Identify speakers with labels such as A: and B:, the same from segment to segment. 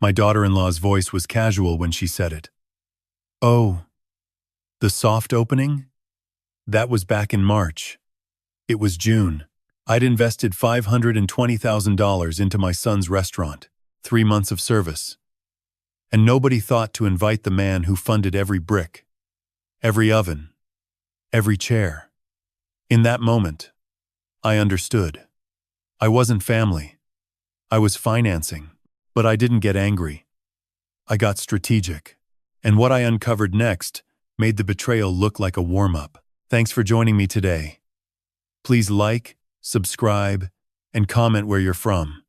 A: My daughter-in-law's voice was casual when she said it. Oh, the soft opening? That was back in March. It was June. I'd invested $520,000 into my son's restaurant, 3 months of service. And nobody thought to invite the man who funded every brick, every oven, every chair. In that moment, I understood. I wasn't family. I was financing, but I didn't get angry. I got strategic. And what I uncovered next made the betrayal look like a warm-up. Thanks for joining me today. Please like, subscribe, and comment where you're from.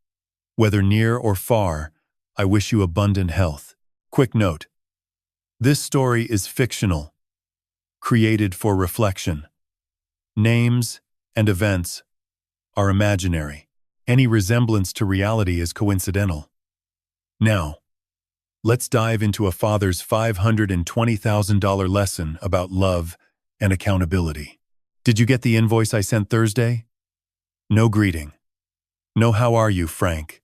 A: Whether near or far, I wish you abundant health. Quick note: this story is fictional, created for reflection. Names and events are imaginary. Any resemblance to reality is coincidental. Now, let's dive into a father's $520,000 lesson about love and accountability. Did you get the invoice I sent Thursday? No greeting. No "how are you, Frank?"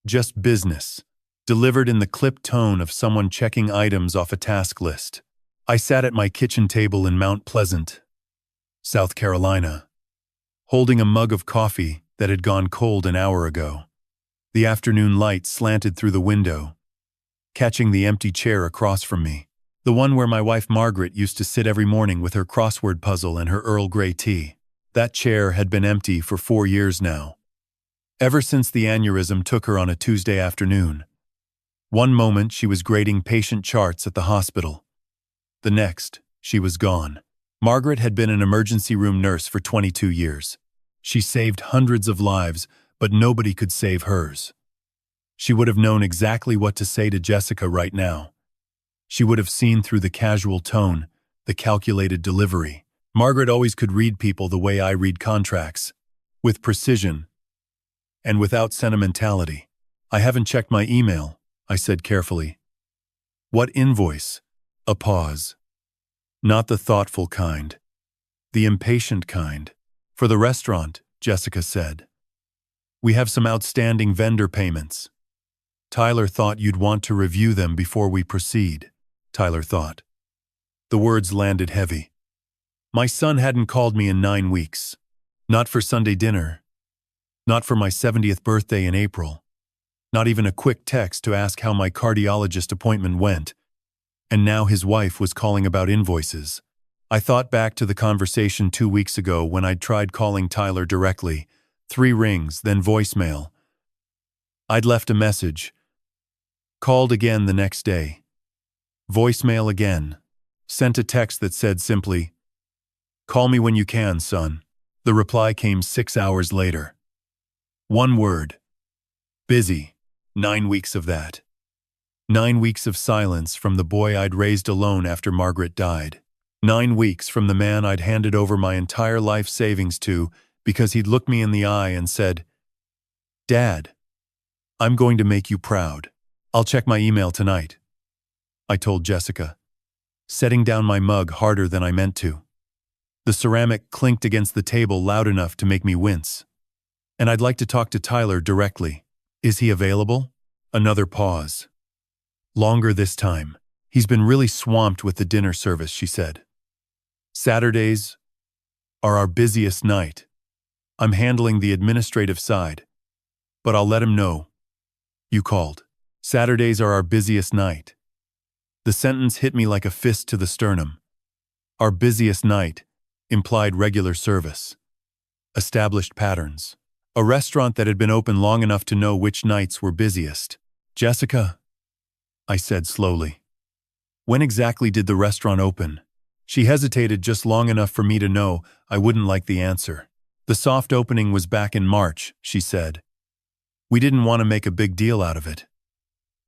A: Just business, delivered in the clipped tone of someone checking items off a task list. I sat at my kitchen table in Mount Pleasant, South Carolina, holding a mug of coffee that had gone cold an hour ago. The afternoon light slanted through the window, catching the empty chair across from me, the one where my wife Margaret used to sit every morning with her crossword puzzle and her Earl Grey tea. That chair had been empty for 4 years now, ever since the aneurysm took her on a Tuesday afternoon. One moment she was grading patient charts at the hospital. The next, she was gone. Margaret had been an emergency room nurse for 22 years. She saved hundreds of lives, but nobody could save hers. She would have known exactly what to say to Jessica right now. She would have seen through the casual tone, the calculated delivery. Margaret always could read people the way I read contracts, with precision and without sentimentality. "I haven't checked my email," I said carefully. "What invoice?" A pause. "Not the thoughtful kind. The impatient kind. For the restaurant," Jessica said. "We have some outstanding vendor payments. Tyler thought you'd want to review them before we proceed." Tyler thought. The words landed heavy. My son hadn't called me in 9 weeks. Not for Sunday dinner. Not for my 70th birthday in April. Not even a quick text to ask how my cardiologist appointment went. And now his wife was calling about invoices. I thought back to the conversation 2 weeks ago when I'd tried calling Tyler directly. 3 rings, then voicemail. I'd left a message. Called again the next day. Voicemail again. Sent a text that said simply, "Call me when you can, son." The reply came 6 hours later. One word. Busy. 9 weeks of that. 9 weeks of silence from the boy I'd raised alone after Margaret died. 9 weeks from the man I'd handed over my entire life savings to because he'd looked me in the eye and said, "Dad, I'm going to make you proud. I'll check my email tonight," I told Jessica, setting down my mug harder than I meant to. The ceramic clinked against the table loud enough to make me wince. "And I'd like to talk to Tyler directly. Is he available?" Another pause. Longer this time. "He's been really swamped with the dinner service," she said. "Saturdays are our busiest night. I'm handling the administrative side, but I'll let him know you called. Saturdays are our busiest night." The sentence hit me like a fist to the sternum. Our busiest night implied regular service, established patterns, a restaurant that had been open long enough to know which nights were busiest. "Jessica," I said slowly, "when exactly did the restaurant open?" She hesitated just long enough for me to know I wouldn't like the answer. "The soft opening was back in March," she said. "We didn't want to make a big deal out of it."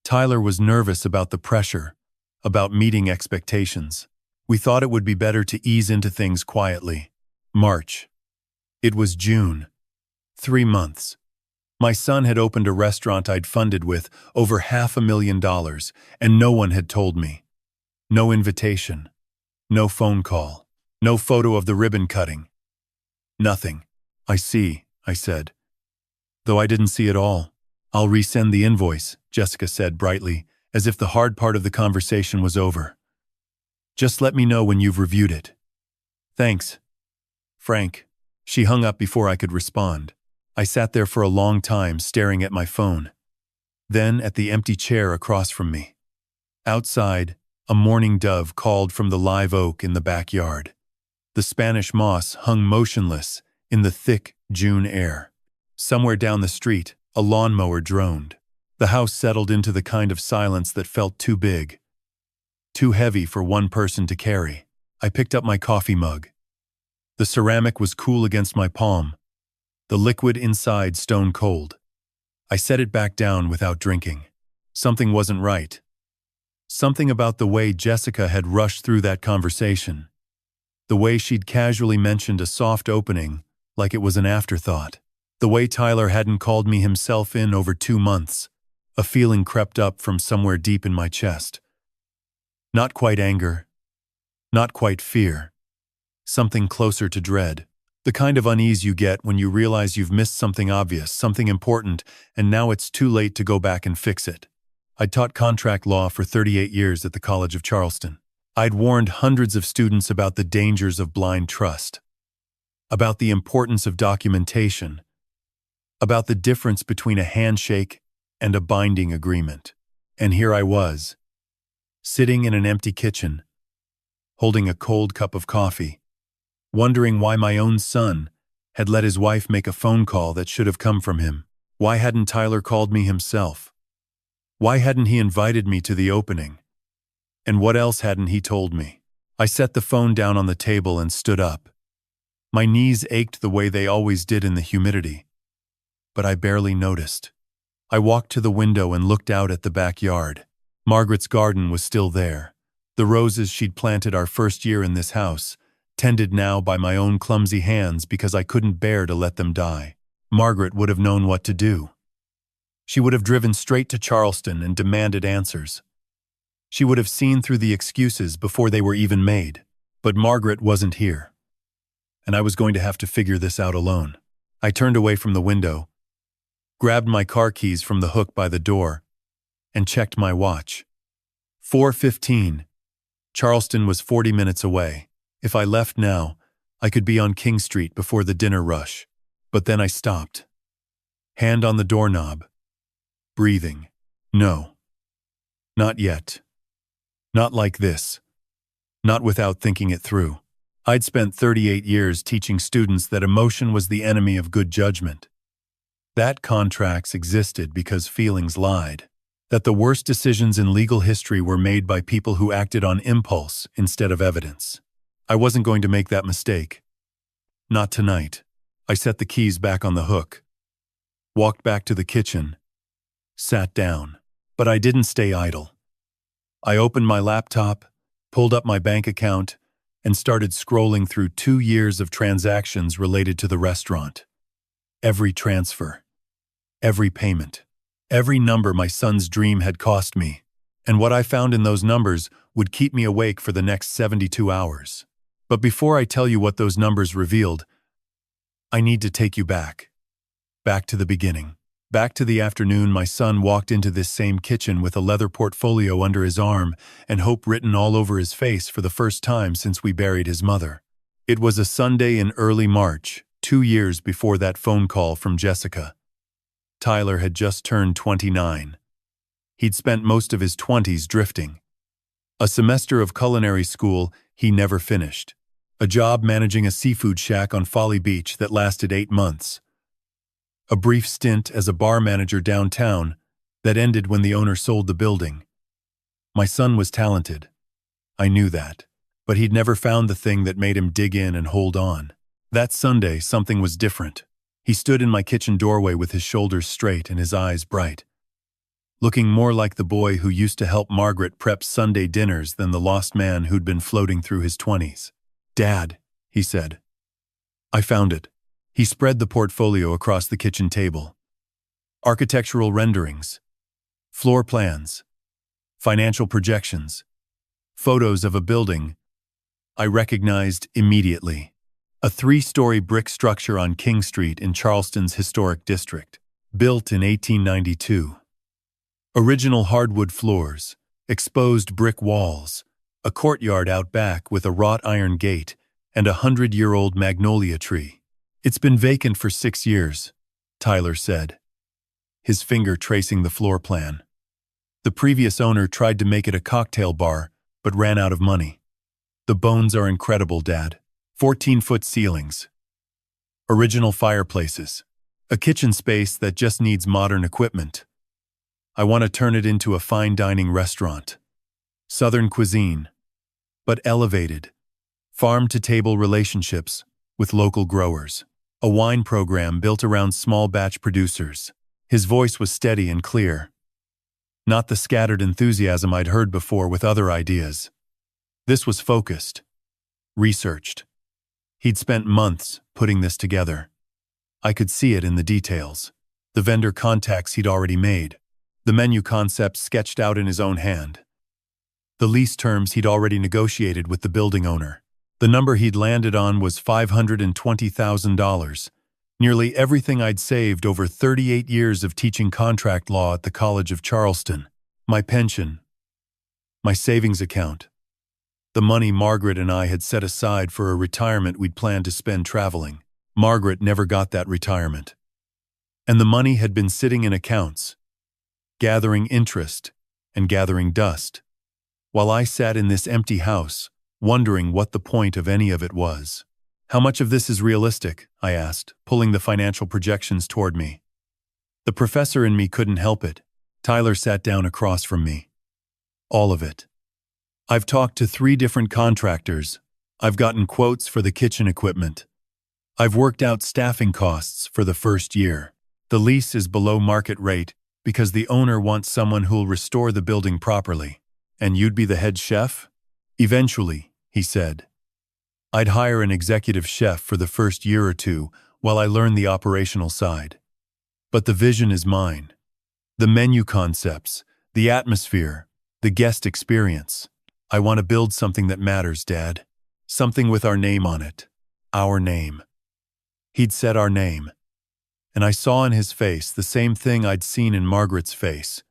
A: Tyler was nervous about the pressure, about meeting expectations. We thought it would be better to ease into things quietly. March. It was June. 3 months. My son had opened a restaurant I'd funded with over $500,000, and no one had told me. No invitation. No phone call. No photo of the ribbon cutting. Nothing. "I see," I said. "Though I didn't see it all. I'll resend the invoice," Jessica said brightly, as if the hard part of the conversation was over. Just let me know when you've reviewed it. Thanks, Frank. She hung up before I could respond. I sat there for a long time staring at my phone. Then at the empty chair across from me. Outside, a mourning dove called from the live oak in the backyard. The Spanish moss hung motionless in the thick June air. Somewhere down the street, a lawnmower droned. The house settled into the kind of silence that felt too big, too heavy for one person to carry. I picked up my coffee mug. The ceramic was cool against my palm, the liquid inside stone cold. I set it back down without drinking. Something wasn't right. Something about the way Jessica had rushed through that conversation. The way she'd casually mentioned a soft opening like it was an afterthought. The way Tyler hadn't called me himself in over 2 months. A feeling crept up from somewhere deep in my chest. Not quite anger. Not quite fear. Something closer to dread. The kind of unease you get when you realize you've missed something obvious, something important, and now it's too late to go back and fix it. I'd taught contract law for 38 years at the College of Charleston. I'd warned hundreds of students about the dangers of blind trust, about the importance of documentation, about the difference between a handshake and a binding agreement. And here I was, sitting in an empty kitchen, holding a cold cup of coffee, wondering why my own son had let his wife make a phone call that should have come from him. Why hadn't Tyler called me himself? Why hadn't he invited me to the opening? And what else hadn't he told me? I set the phone down on the table and stood up. My knees ached the way they always did in the humidity, but I barely noticed. I walked to the window and looked out at the backyard. Margaret's garden was still there. The roses she'd planted our first year in this house, tended now by my own clumsy hands because I couldn't bear to let them die. Margaret would have known what to do. She would have driven straight to Charleston and demanded answers. She would have seen through the excuses before they were even made. But Margaret wasn't here. And I was going to have to figure this out alone. I turned away from the window, grabbed my car keys from the hook by the door, and checked my watch. 4:15. Charleston was 40 minutes away. If I left now, I could be on King Street before the dinner rush. But then I stopped. Hand on the doorknob. Breathing. No. Not yet. Not like this. Not without thinking it through. I'd spent 38 years teaching students that emotion was the enemy of good judgment. That contracts existed because feelings lied. That the worst decisions in legal history were made by people who acted on impulse instead of evidence. I wasn't going to make that mistake. Not tonight. I set the keys back on the hook, walked back to the kitchen, sat down. But I didn't stay idle. I opened my laptop, pulled up my bank account, and started scrolling through 2 years of transactions related to the restaurant. Every transfer, every payment, every number my son's dream had cost me, and what I found in those numbers would keep me awake for the next 72 hours. But before I tell you what those numbers revealed, I need to take you back. Back to the beginning. Back to the afternoon my son walked into this same kitchen with a leather portfolio under his arm and hope written all over his face for the first time since we buried his mother. It was a Sunday in early March, 2 years before that phone call from Jessica. Tyler had just turned 29. He'd spent most of his 20s drifting. A semester of culinary school he never finished. A job managing a seafood shack on Folly Beach that lasted 8 months. A brief stint as a bar manager downtown that ended when the owner sold the building. My son was talented. I knew that. But he'd never found the thing that made him dig in and hold on. That Sunday, something was different. He stood in my kitchen doorway with his shoulders straight and his eyes bright, looking more like the boy who used to help Margaret prep Sunday dinners than the lost man who'd been floating through his 20s. "Dad," he said. "I found it." He spread the portfolio across the kitchen table. Architectural renderings, floor plans, financial projections, photos of a building I recognized immediately. A 3-story brick structure on King Street in Charleston's historic district, built in 1892. Original hardwood floors, exposed brick walls, a courtyard out back with a wrought iron gate, and a 100-year-old magnolia tree. "It's been vacant for 6 years," Tyler said, his finger tracing the floor plan. "The previous owner tried to make it a cocktail bar, but ran out of money. The bones are incredible, Dad. 14-foot ceilings. Original fireplaces. A kitchen space that just needs modern equipment. I want to turn it into a fine dining restaurant. Southern cuisine, but elevated. Farm-to-table relationships with local growers. A wine program built around small batch producers." His voice was steady and clear. Not the scattered enthusiasm I'd heard before with other ideas. This was focused, researched. He'd spent months putting this together. I could see it in the details. The vendor contacts he'd already made. The menu concepts sketched out in his own hand. The lease terms he'd already negotiated with the building owner. The number he'd landed on was $520,000. Nearly everything I'd saved over 38 years of teaching contract law at the College of Charleston. My pension. My savings account. The money Margaret and I had set aside for a retirement we'd planned to spend traveling. Margaret never got that retirement. And the money had been sitting in accounts, gathering interest and gathering dust, while I sat in this empty house, wondering what the point of any of it was. "How much of this is realistic?" I asked, pulling the financial projections toward me. The professor in me couldn't help it. Tyler sat down across from me. "All of it. I've talked to 3 different contractors. I've gotten quotes for the kitchen equipment. I've worked out staffing costs for the first year. The lease is below market rate because the owner wants someone who'll restore the building properly. And you'd be the head chef?" "Eventually," he said. "I'd hire an executive chef for the first year or 2 while I learn the operational side. But the vision is mine. The menu concepts, the atmosphere, the guest experience. I want to build something that matters, Dad. Something with our name on it. Our name." He'd said our name. And I saw in his face the same thing I'd seen in Margaret's face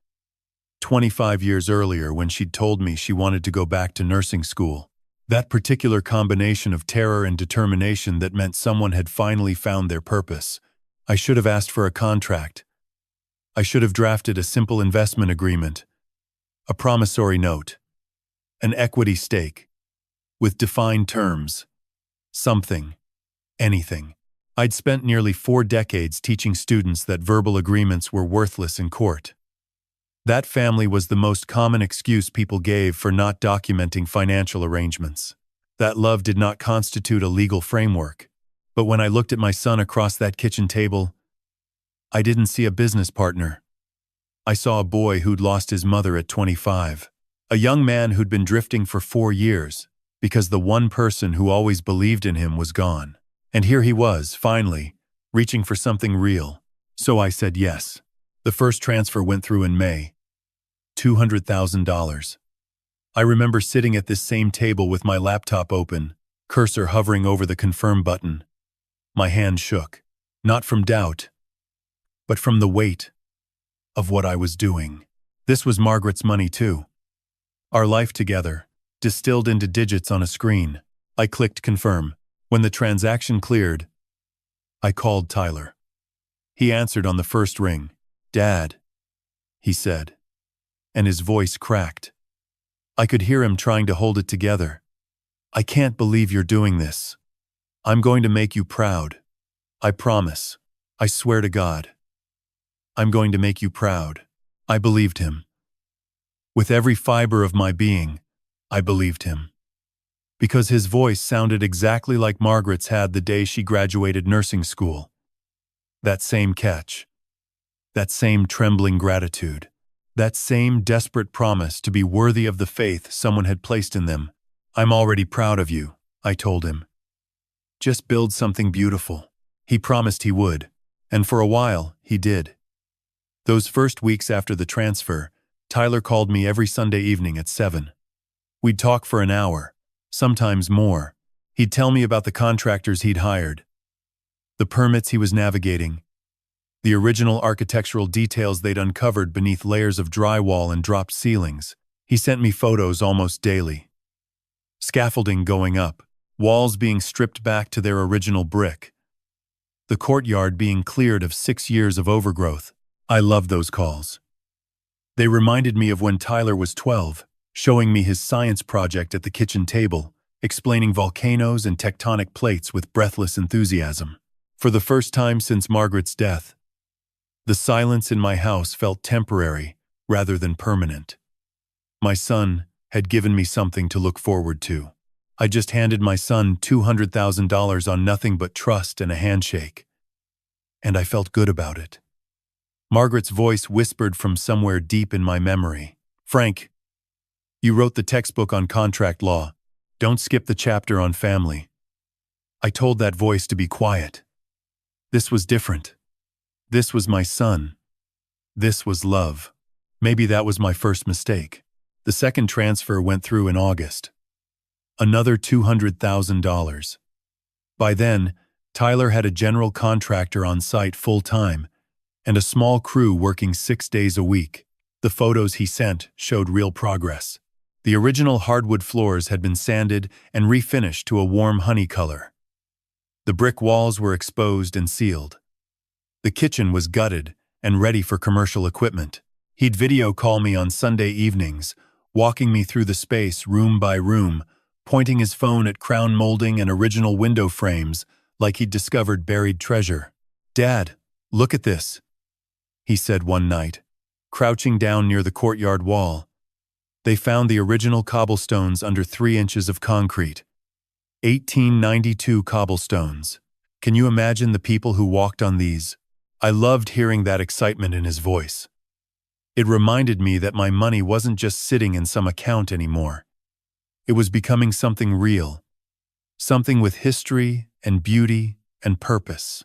A: 25 years earlier when she'd told me she wanted to go back to nursing school. That particular combination of terror and determination that meant someone had finally found their purpose. I should have asked for a contract. I should have drafted a simple investment agreement, a promissory note, an equity stake, with defined terms. Something. Anything. I'd spent nearly 4 decades teaching students that verbal agreements were worthless in court. That family was the most common excuse people gave for not documenting financial arrangements. That love did not constitute a legal framework. But when I looked at my son across that kitchen table, I didn't see a business partner. I saw a boy who'd lost his mother at 25. A young man who'd been drifting for 4 years because the one person who always believed in him was gone. And here he was, finally, reaching for something real. So I said yes. The first transfer went through in May. $200,000. I remember sitting at this same table with my laptop open, cursor hovering over the confirm button. My hand shook, not from doubt, but from the weight of what I was doing. This was Margaret's money too. Our life together, distilled into digits on a screen. I clicked confirm. When the transaction cleared, I called Tyler. He answered on the first ring. "Dad," he said, and his voice cracked. I could hear him trying to hold it together. "I can't believe you're doing this. I'm going to make you proud. I promise. I swear to God. I'm going to make you proud." I believed him. With every fiber of my being, I believed him. Because his voice sounded exactly like Margaret's had the day she graduated nursing school. That same catch. That same trembling gratitude. That same desperate promise to be worthy of the faith someone had placed in them. "I'm already proud of you," I told him. "Just build something beautiful." He promised he would, and for a while, he did. Those first weeks after the transfer, Tyler called me every Sunday evening at 7. We'd talk for an hour, sometimes more. He'd tell me about the contractors he'd hired, the permits he was navigating, The original architectural details they'd uncovered beneath layers of drywall and dropped ceilings. He sent me photos almost daily. Scaffolding going up, walls being stripped back to their original brick, the courtyard being cleared of 6 years of overgrowth. I loved those calls. They reminded me of when Tyler was 12, showing me his science project at the kitchen table, explaining volcanoes and tectonic plates with breathless enthusiasm. For the first time since Margaret's death, the silence in my house felt temporary rather than permanent. My son had given me something to look forward to. I just handed my son $200,000 on nothing but trust and a handshake. And I felt good about it. Margaret's voice whispered from somewhere deep in my memory. "Frank, you wrote the textbook on contract law. Don't skip the chapter on family." I told that voice to be quiet. This was different. This was my son. This was love. Maybe that was my first mistake. The second transfer went through in August. Another $200,000. By then, Tyler had a general contractor on site full-time and a small crew working 6 days a week. The photos he sent showed real progress. The original hardwood floors had been sanded and refinished to a warm honey color. The brick walls were exposed and sealed. The kitchen was gutted and ready for commercial equipment. He'd video call me on Sunday evenings, walking me through the space room by room, pointing his phone at crown molding and original window frames like he'd discovered buried treasure. "Dad, look at this," he said one night, crouching down near the courtyard wall. They found the original cobblestones under 3 inches of concrete. 1892 cobblestones. Can you imagine the people who walked on these? I loved hearing that excitement in his voice. It reminded me that my money wasn't just sitting in some account anymore. It was becoming something real, something with history and beauty and purpose.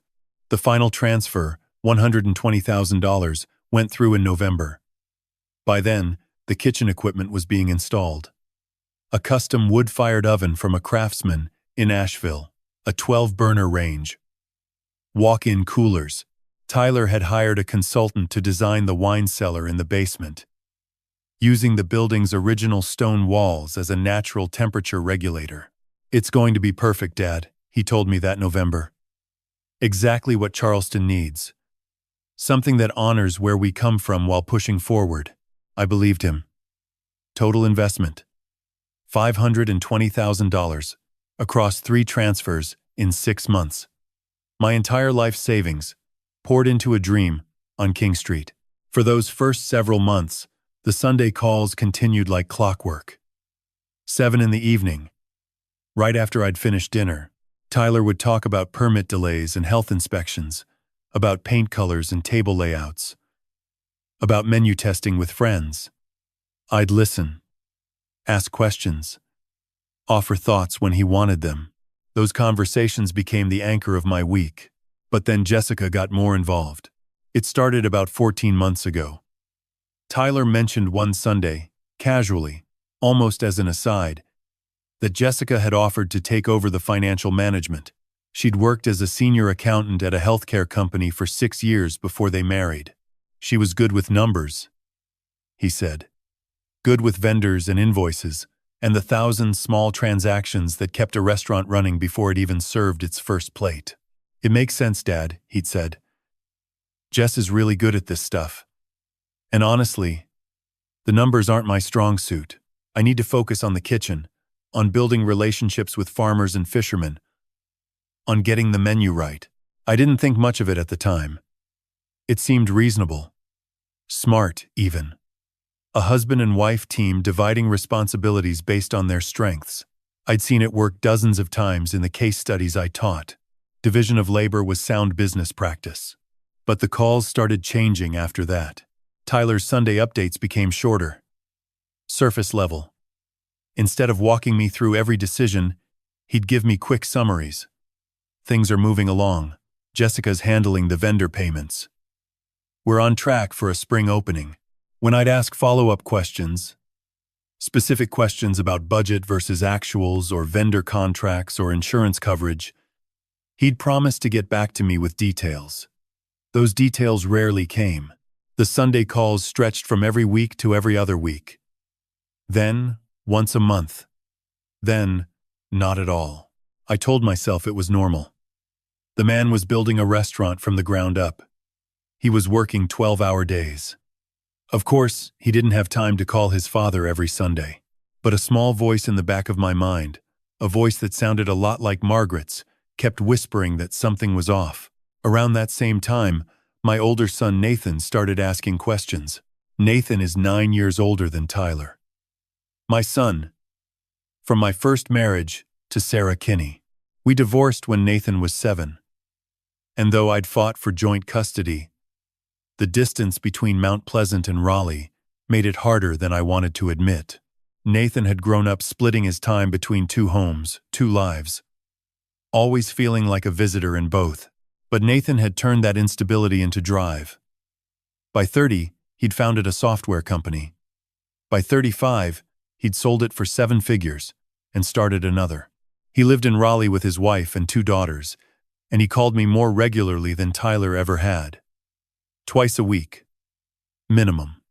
A: The final transfer, $120,000, went through in November. By then, the kitchen equipment was being installed. A custom wood-fired oven from a craftsman in Asheville, a 12-burner range, walk-in coolers. Tyler had hired a consultant to design the wine cellar in the basement, using the building's original stone walls as a natural temperature regulator. "It's going to be perfect, Dad," he told me that November. "Exactly what Charleston needs. Something that honors where we come from while pushing forward." I believed him. Total investment, $520,000, across 3 transfers in 6 months. My entire life savings, poured into a dream on King Street. For those first several months, the Sunday calls continued like clockwork. 7 in the evening, right after I'd finished dinner, Tyler would talk about permit delays and health inspections, about paint colors and table layouts, about menu testing with friends. I'd listen, ask questions, offer thoughts when he wanted them. Those conversations became the anchor of my week. But then Jessica got more involved. It started about 14 months ago. Tyler mentioned one Sunday, casually, almost as an aside, that Jessica had offered to take over the financial management. She'd worked as a senior accountant at a healthcare company for 6 years before they married. She was good with numbers, he said. Good with vendors and invoices, and the 1,000 small transactions that kept a restaurant running before it even served its first plate. "It makes sense, Dad," he'd said. "Jess is really good at this stuff. And honestly, the numbers aren't my strong suit. I need to focus on the kitchen, on building relationships with farmers and fishermen, on getting the menu right." I didn't think much of it at the time. It seemed reasonable. Smart, even. A husband and wife team dividing responsibilities based on their strengths. I'd seen it work dozens of times in the case studies I taught. Division of labor was sound business practice. But the calls started changing after that. Tyler's Sunday updates became shorter, surface level. Instead of walking me through every decision, he'd give me quick summaries. "Things are moving along. Jessica's handling the vendor payments. We're on track for a spring opening." When I'd ask follow-up questions, specific questions about budget versus actuals or vendor contracts or insurance coverage, he'd promise to get back to me with details. Those details rarely came. The Sunday calls stretched from every week to every other week. Then, once a month. Then, not at all. I told myself it was normal. The man was building a restaurant from the ground up. He was working 12-hour days. Of course, he didn't have time to call his father every Sunday. But a small voice in the back of my mind, a voice that sounded a lot like Margaret's, kept whispering that something was off. Around that same time, my older son Nathan started asking questions. Nathan is 9 years older than Tyler. My son. From my first marriage to Sarah Kinney. We divorced when Nathan was 7. And though I'd fought for joint custody, the distance between Mount Pleasant and Raleigh made it harder than I wanted to admit. Nathan had grown up splitting his time between 2 homes, 2 lives, always feeling like a visitor in both. But Nathan had turned that instability into drive. By 30, he'd founded a software company. By 35, he'd sold it for 7 figures and started another. He lived in Raleigh with his wife and 2 daughters, and he called me more regularly than Tyler ever had. Twice a week. Minimum.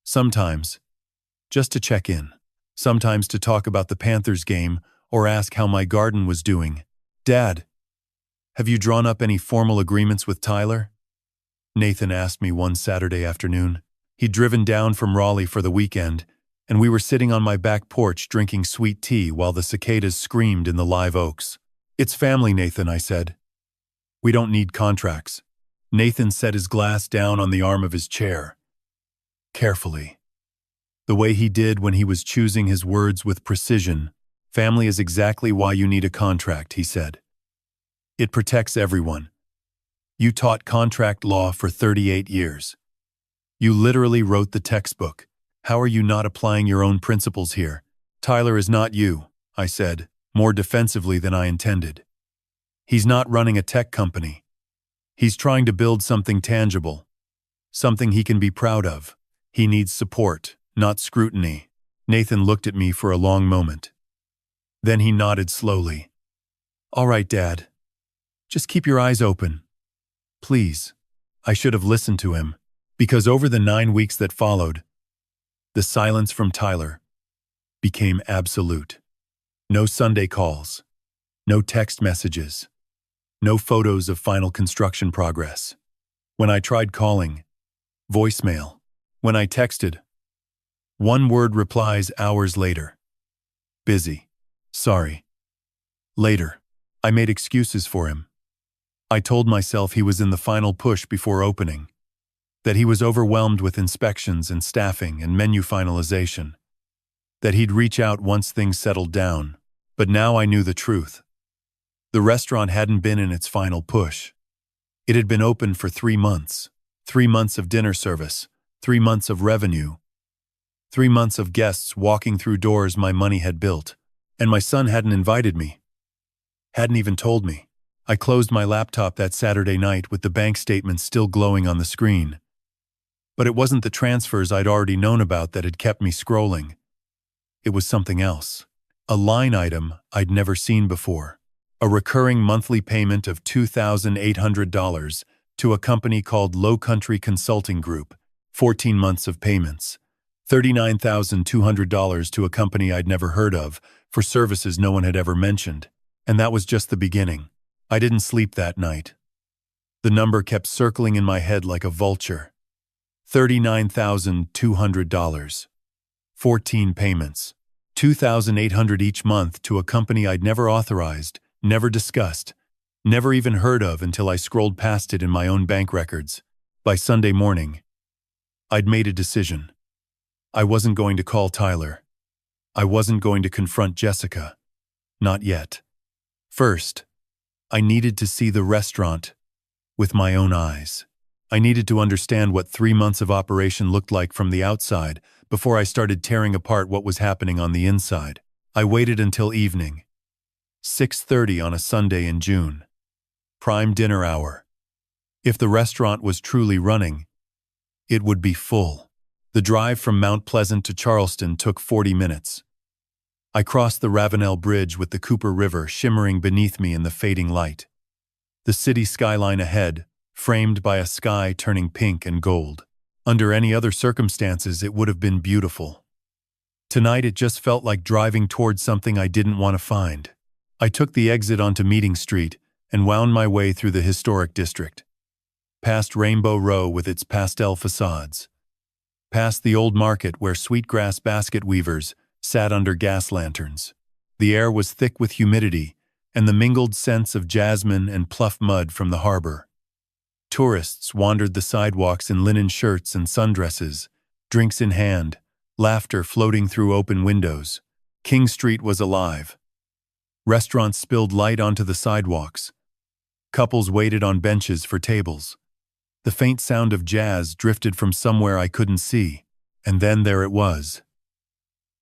A: Sometimes, just to check in. Sometimes to talk about the Panthers game or ask how my garden was doing. Dad, have you drawn up any formal agreements with Tyler? Nathan asked me one Saturday afternoon. He'd driven down from Raleigh for the weekend, and we were sitting on my back porch drinking sweet tea while the cicadas screamed in the live oaks. It's family, Nathan, I said. We don't need contracts. Nathan set his glass down on the arm of his chair. Carefully. The way he did when he was choosing his words with precision. Family is exactly why you need a contract, he said. It protects everyone. You taught contract law for 38 years. You literally wrote the textbook. How are you not applying your own principles here? Tyler is not you, I said, more defensively than I intended. He's not running a tech company. He's trying to build something tangible, something he can be proud of. He needs support, not scrutiny. Nathan looked at me for a long moment. Then he nodded slowly. All right, Dad. Just keep your eyes open. Please. I should have listened to him, because over the 9 weeks that followed, the silence from Tyler became absolute. No Sunday calls, no text messages, no photos of final construction progress. When I tried calling, voicemail. When I texted, one-word replies hours later. Busy. Sorry. Later, I made excuses for him. I told myself he was in the final push before opening, that he was overwhelmed with inspections and staffing and menu finalization, that he'd reach out once things settled down. But now I knew the truth. The restaurant hadn't been in its final push. It had been open for 3 months, 3 months of dinner service, 3 months of revenue, 3 months of guests walking through doors my money had built, and my son hadn't invited me, hadn't even told me. I closed my laptop that Saturday night with the bank statement still glowing on the screen. But it wasn't the transfers I'd already known about that had kept me scrolling. It was something else. A line item I'd never seen before. A recurring monthly payment of $2,800 to a company called Low Country Consulting Group. 14 months of payments. $39,200 to a company I'd never heard of for services no one had ever mentioned. And that was just the beginning. I didn't sleep that night. The number kept circling in my head like a vulture. $39,200. 14 payments. $2,800 each month to a company I'd never authorized, never discussed, never even heard of until I scrolled past it in my own bank records. By Sunday morning, I'd made a decision. I wasn't going to call Tyler. I wasn't going to confront Jessica. Not yet. First, I needed to see the restaurant with my own eyes. I needed to understand what 3 months of operation looked like from the outside before I started tearing apart what was happening on the inside. I waited until evening, 6:30 on a Sunday in June. Prime dinner hour. If the restaurant was truly running, it would be full. The drive from Mount Pleasant to Charleston took 40 minutes. I crossed the Ravenel Bridge with the Cooper River shimmering beneath me in the fading light. The city skyline ahead, framed by a sky turning pink and gold. Under any other circumstances, it would have been beautiful. Tonight, it just felt like driving towards something I didn't want to find. I took the exit onto Meeting Street and wound my way through the historic district. Past Rainbow Row with its pastel facades. Past the old market where sweetgrass basket weavers sat under gas lanterns. The air was thick with humidity and the mingled scents of jasmine and pluff mud from the harbor. Tourists wandered the sidewalks in linen shirts and sundresses, drinks in hand, laughter floating through open windows. King Street was alive. Restaurants spilled light onto the sidewalks. Couples waited on benches for tables. The faint sound of jazz drifted from somewhere I couldn't see, and then there it was.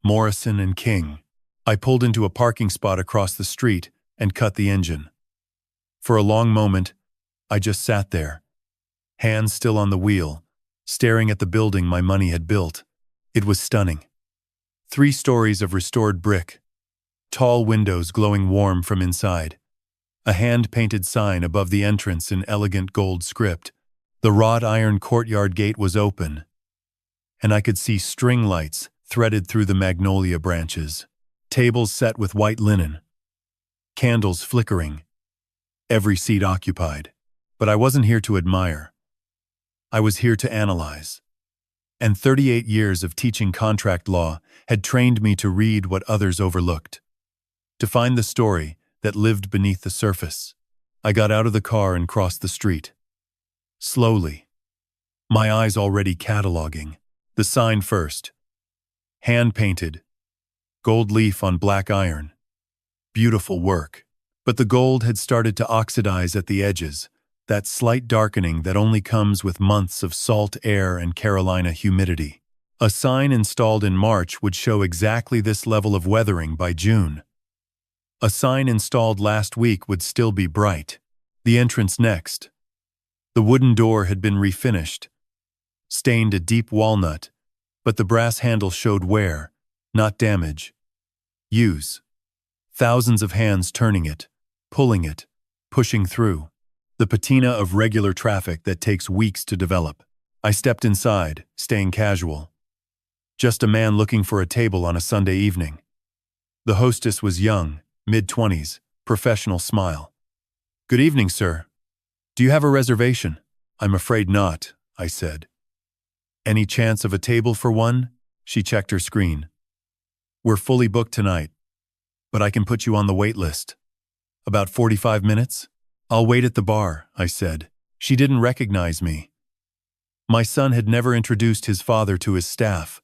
A: Morrison and King. I pulled into a parking spot across the street and cut the engine. For a long moment, I just sat there, hands still on the wheel, staring at the building my money had built. It was stunning. 3 stories of restored brick, tall windows glowing warm from inside, a hand-painted sign above the entrance in elegant gold script. The wrought iron courtyard gate was open, and I could see string lights threaded through the magnolia branches, tables set with white linen, candles flickering, every seat occupied. But I wasn't here to admire. I was here to analyze. And 38 years of teaching contract law had trained me to read what others overlooked, to find the story that lived beneath the surface. I got out of the car and crossed the street. Slowly, my eyes already cataloging. The sign first. Hand-painted. Gold leaf on black iron. Beautiful work. But the gold had started to oxidize at the edges, that slight darkening that only comes with months of salt air and Carolina humidity. A sign installed in March would show exactly this level of weathering by June. A sign installed last week would still be bright. The entrance next. The wooden door had been refinished, stained a deep walnut, but the brass handle showed wear, not damage. Use. Thousands of hands turning it, pulling it, pushing through. The patina of regular traffic that takes weeks to develop. I stepped inside, staying casual. Just a man looking for a table on a Sunday evening. The hostess was young, mid-20s, professional smile. "Good evening, sir. Do you have a reservation?" "I'm afraid not," I said. "Any chance of a table for one?" She checked her screen. "We're fully booked tonight, but I can put you on the wait list." "About 45 minutes?" "I'll wait at the bar," I said. She didn't recognize me. My son had never introduced his father to his staff.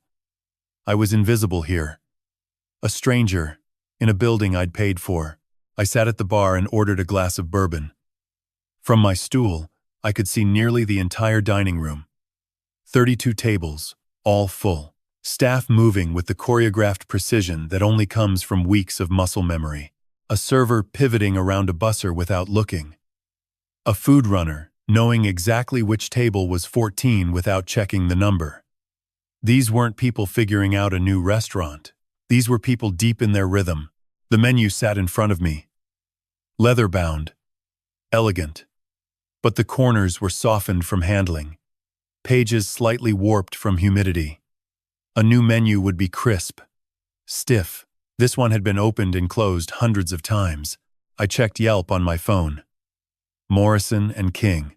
A: I was invisible here. A stranger, in a building I'd paid for. I sat at the bar and ordered a glass of bourbon. From my stool, I could see nearly the entire dining room. 32 tables, all full. Staff moving with the choreographed precision that only comes from weeks of muscle memory. A server pivoting around a busser without looking. A food runner knowing exactly which table was 14 without checking the number. These weren't people figuring out a new restaurant. These were people deep in their rhythm. The menu sat in front of me. Leather-bound. Elegant. But the corners were softened from handling. Pages slightly warped from humidity. A new menu would be crisp. Stiff. This one had been opened and closed hundreds of times. I checked Yelp on my phone. Morrison and King.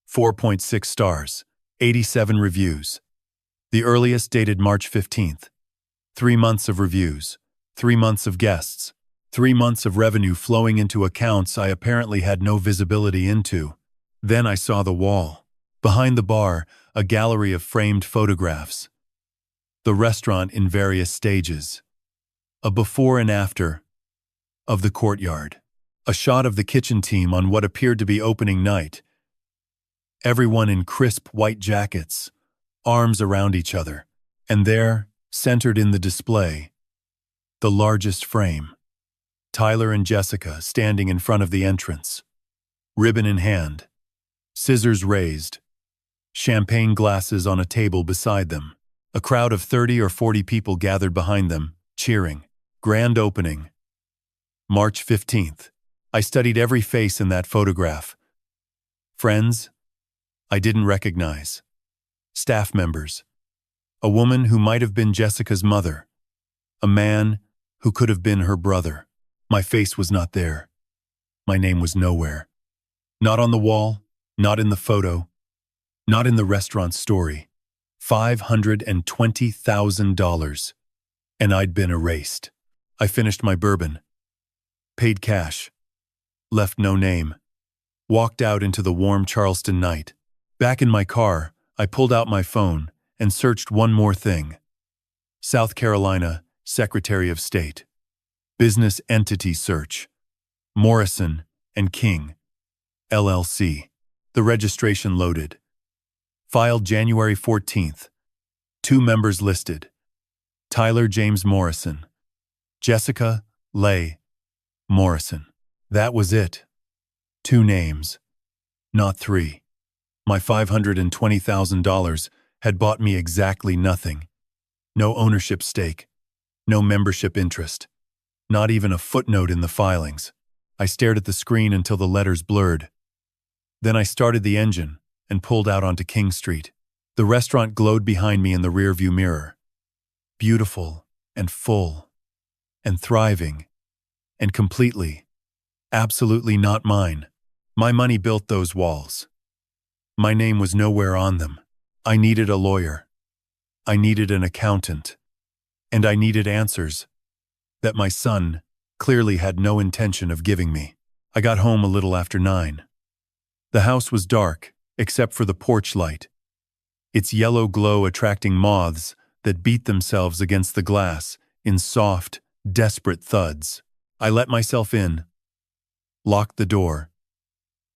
A: 4.6 stars. 87 reviews. The earliest dated March 15th. 3 months of reviews. 3 months of guests. 3 months of revenue flowing into accounts I apparently had no visibility into. Then I saw the wall. Behind the bar, a gallery of framed photographs. The restaurant in various stages. A before and after of the courtyard. A shot of the kitchen team on what appeared to be opening night. Everyone in crisp white jackets, arms around each other. And there, centered in the display, the largest frame. Tyler and Jessica standing in front of the entrance. Ribbon in hand. Scissors raised. Champagne glasses on a table beside them. A crowd of 30 or 40 people gathered behind them, cheering. Grand opening. March 15th. I studied every face in that photograph. Friends I didn't recognize. Staff members. A woman who might have been Jessica's mother. A man who could have been her brother. My face was not there. My name was nowhere. Not on the wall, not in the photo, not in the restaurant story. $520,000. And I'd been erased. I finished my bourbon. Paid cash. Left no name. Walked out into the warm Charleston night. Back in my car, I pulled out my phone and searched one more thing. South Carolina, Secretary of State. Business entity search. Morrison and King, LLC. The registration loaded. Filed January 14th. 2 members listed. Tyler James Morrison. Jessica Leigh Morrison. That was it. 2 names. Not 3. My $520,000 had bought me exactly nothing. No ownership stake. No membership interest. Not even a footnote in the filings. I stared at the screen until the letters blurred. Then I started the engine and pulled out onto King Street. The restaurant glowed behind me in the rearview mirror. Beautiful and full and thriving and completely, absolutely not mine. My money built those walls. My name was nowhere on them. I needed a lawyer. I needed an accountant. And I needed answers that my son clearly had no intention of giving me. I got home a little after 9. The house was dark, except for the porch light, its yellow glow attracting moths that beat themselves against the glass in soft, desperate thuds. I let myself in, locked the door,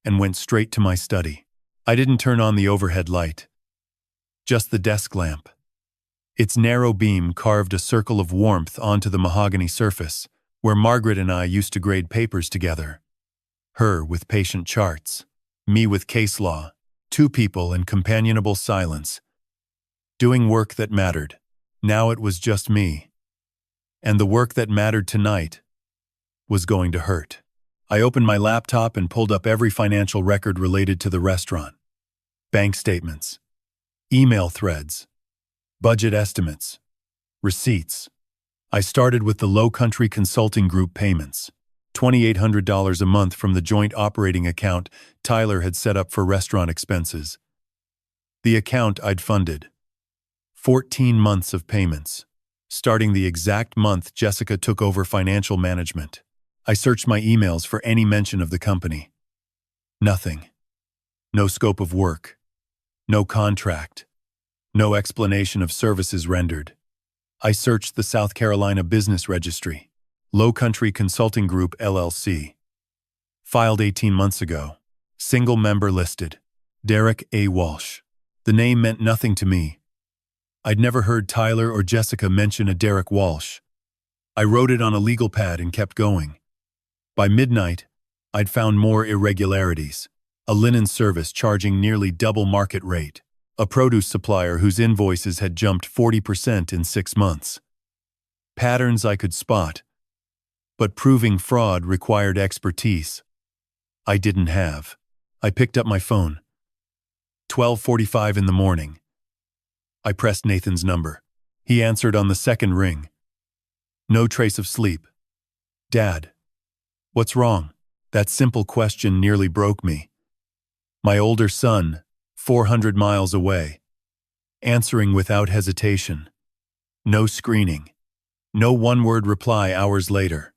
A: and went straight to my study. I didn't turn on the overhead light, just the desk lamp. Its narrow beam carved a circle of warmth onto the mahogany surface, where Margaret and I used to grade papers together. Her with patient charts, me with case law, 2 people in companionable silence, doing work that mattered. Now it was just me. And the work that mattered tonight was going to hurt. I opened my laptop and pulled up every financial record related to the restaurant. Bank statements, email threads, budget estimates, receipts. I started with the Low Country Consulting Group payments, $2,800 a month from the joint operating account Tyler had set up for restaurant expenses. The account I'd funded. 14 months of payments, starting the exact month Jessica took over financial management. I searched my emails for any mention of the company. Nothing. No scope of work. No contract. No explanation of services rendered. I searched the South Carolina Business Registry. Low Country Consulting Group, LLC. Filed 18 months ago. Single member listed. Derek A. Walsh. The name meant nothing to me. I'd never heard Tyler or Jessica mention a Derek Walsh. I wrote it on a legal pad and kept going. By midnight, I'd found more irregularities. A linen service charging nearly double market rate. A produce supplier whose invoices had jumped 40% in 6 months. Patterns I could spot, but proving fraud required expertise I didn't have. I picked up my phone. 12:45 in the morning. I pressed Nathan's number. He answered on the second ring. No trace of sleep. Dad, what's wrong? That simple question nearly broke me. My older son, 400 miles away, answering without hesitation. No screening. No one-word reply hours later.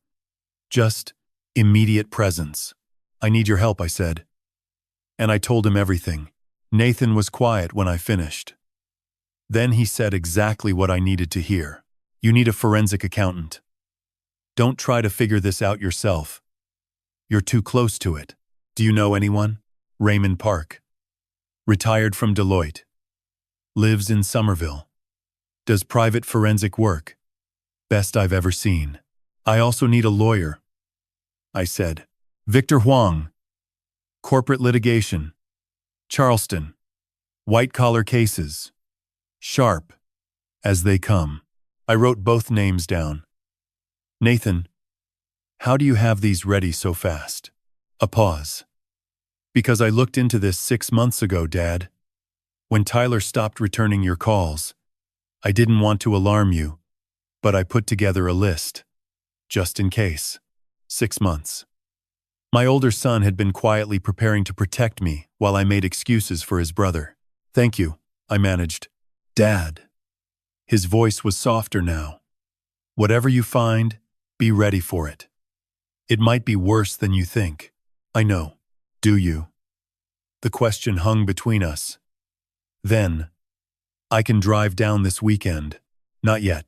A: Just immediate presence. I need your help, I said. And I told him everything. Nathan was quiet when I finished. Then he said exactly what I needed to hear. You need a forensic accountant. Don't try to figure this out yourself. You're too close to it. Do you know anyone? Raymond Park. Retired from Deloitte. Lives in Somerville. Does private forensic work. Best I've ever seen. I also need a lawyer, I said. Victor Huang. Corporate litigation. Charleston. White-collar cases. Sharp. As they come. I wrote both names down. Nathan, how do you have these ready so fast? A pause. Because I looked into this 6 months ago, Dad. When Tyler stopped returning your calls. I didn't want to alarm you, but I put together a list. Just in case. 6 months. My older son had been quietly preparing to protect me while I made excuses for his brother. Thank you, I managed. Dad. His voice was softer now. Whatever you find, be ready for it. It might be worse than you think. I know. Do you? The question hung between us. Then, I can drive down this weekend. Not yet.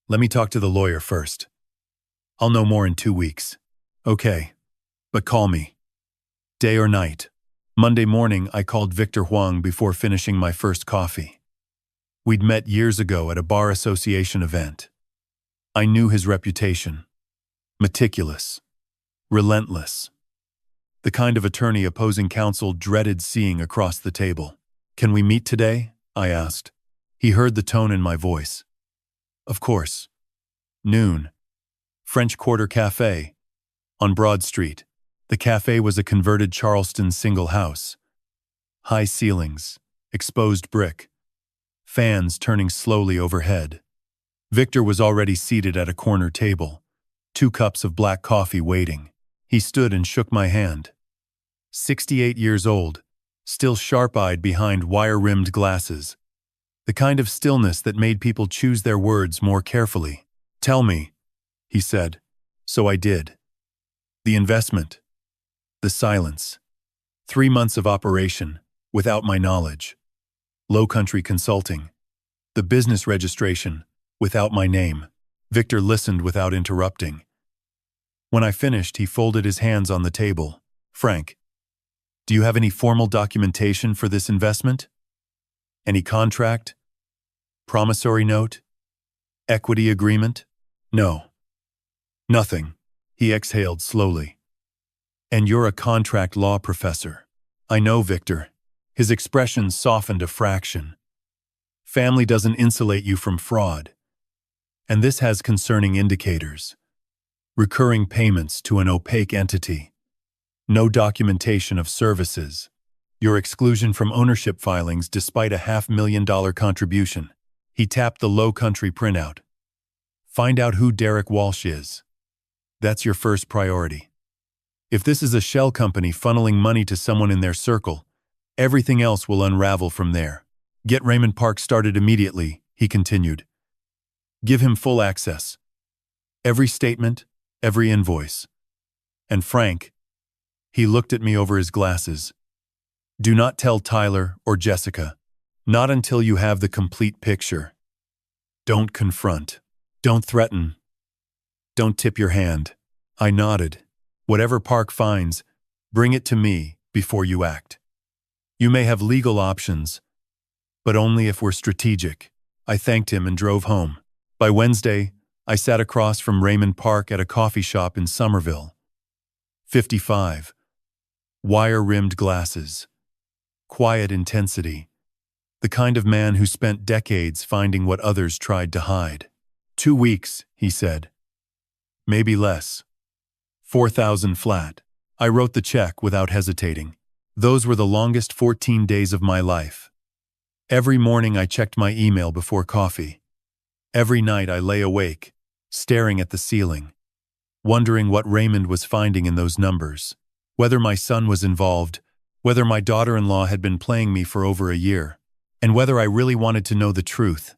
A: Let me talk to the lawyer first. I'll know more in 2 weeks. Okay, but call me. Day or night. Monday morning, I called Victor Huang before finishing my first coffee. We'd met years ago at a bar association event. I knew his reputation. Meticulous. Relentless. The kind of attorney opposing counsel dreaded seeing across the table. Can we meet today? I asked. He heard the tone in my voice. Of course. Noon. French Quarter Café. On Broad Street. The cafe was a converted Charleston single house. High ceilings. Exposed brick. Fans turning slowly overhead. Victor was already seated at a corner table. 2 cups of black coffee waiting. He stood and shook my hand. 68 years old, still sharp-eyed behind wire-rimmed glasses. The kind of stillness that made people choose their words more carefully. Tell me, he said. So I did. The investment. The silence. 3 months of operation, without my knowledge. Low Country Consulting. The business registration, without my name. Victor listened without interrupting. When I finished, he folded his hands on the table. Frank, do you have any formal documentation for this investment? Any contract? Promissory note? Equity agreement? No. Nothing. He exhaled slowly. And you're a contract law professor. I know, Victor. His expression softened a fraction. Family doesn't insulate you from fraud. And this has concerning indicators. Recurring payments to an opaque entity. No documentation of services. Your exclusion from ownership filings despite a $500,000 contribution. He tapped the Low Country printout. Find out who Derek Walsh is. That's your first priority. If this is a shell company funneling money to someone in their circle, everything else will unravel from there. Get Raymond Park started immediately, he continued. Give him full access. Every statement, every invoice. And Frank, he looked at me over his glasses. Do not tell Tyler or Jessica. Not until you have the complete picture. Don't confront. Don't threaten. Don't tip your hand. I nodded. Whatever Park finds, bring it to me before you act. You may have legal options, but only if we're strategic. I thanked him and drove home. By Wednesday, I sat across from Raymond Park at a coffee shop in Somerville. 55. Wire-rimmed glasses. Quiet intensity. The kind of man who spent decades finding what others tried to hide. 2 weeks, he said. Maybe less. 4,000 flat. I wrote the check without hesitating. Those were the longest 14 days of my life. Every morning I checked my email before coffee. Every night I lay awake, staring at the ceiling, wondering what Raymond was finding in those numbers, whether my son was involved, whether my daughter-in-law had been playing me for over a year, and whether I really wanted to know the truth.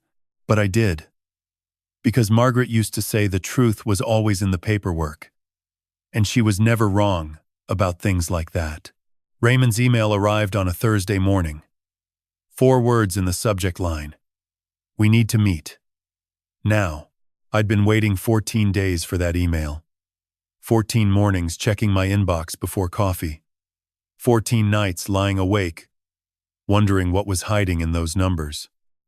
A: But I did. Because Margaret used to say the truth was always in the paperwork. And she was never wrong about things like that. Raymond's email arrived on a Thursday morning. 4 words in the subject line. We need to meet. Now, I'd been waiting 14 days for that email. 14 mornings checking my inbox before coffee. 14 nights lying awake, wondering what was hiding in those numbers.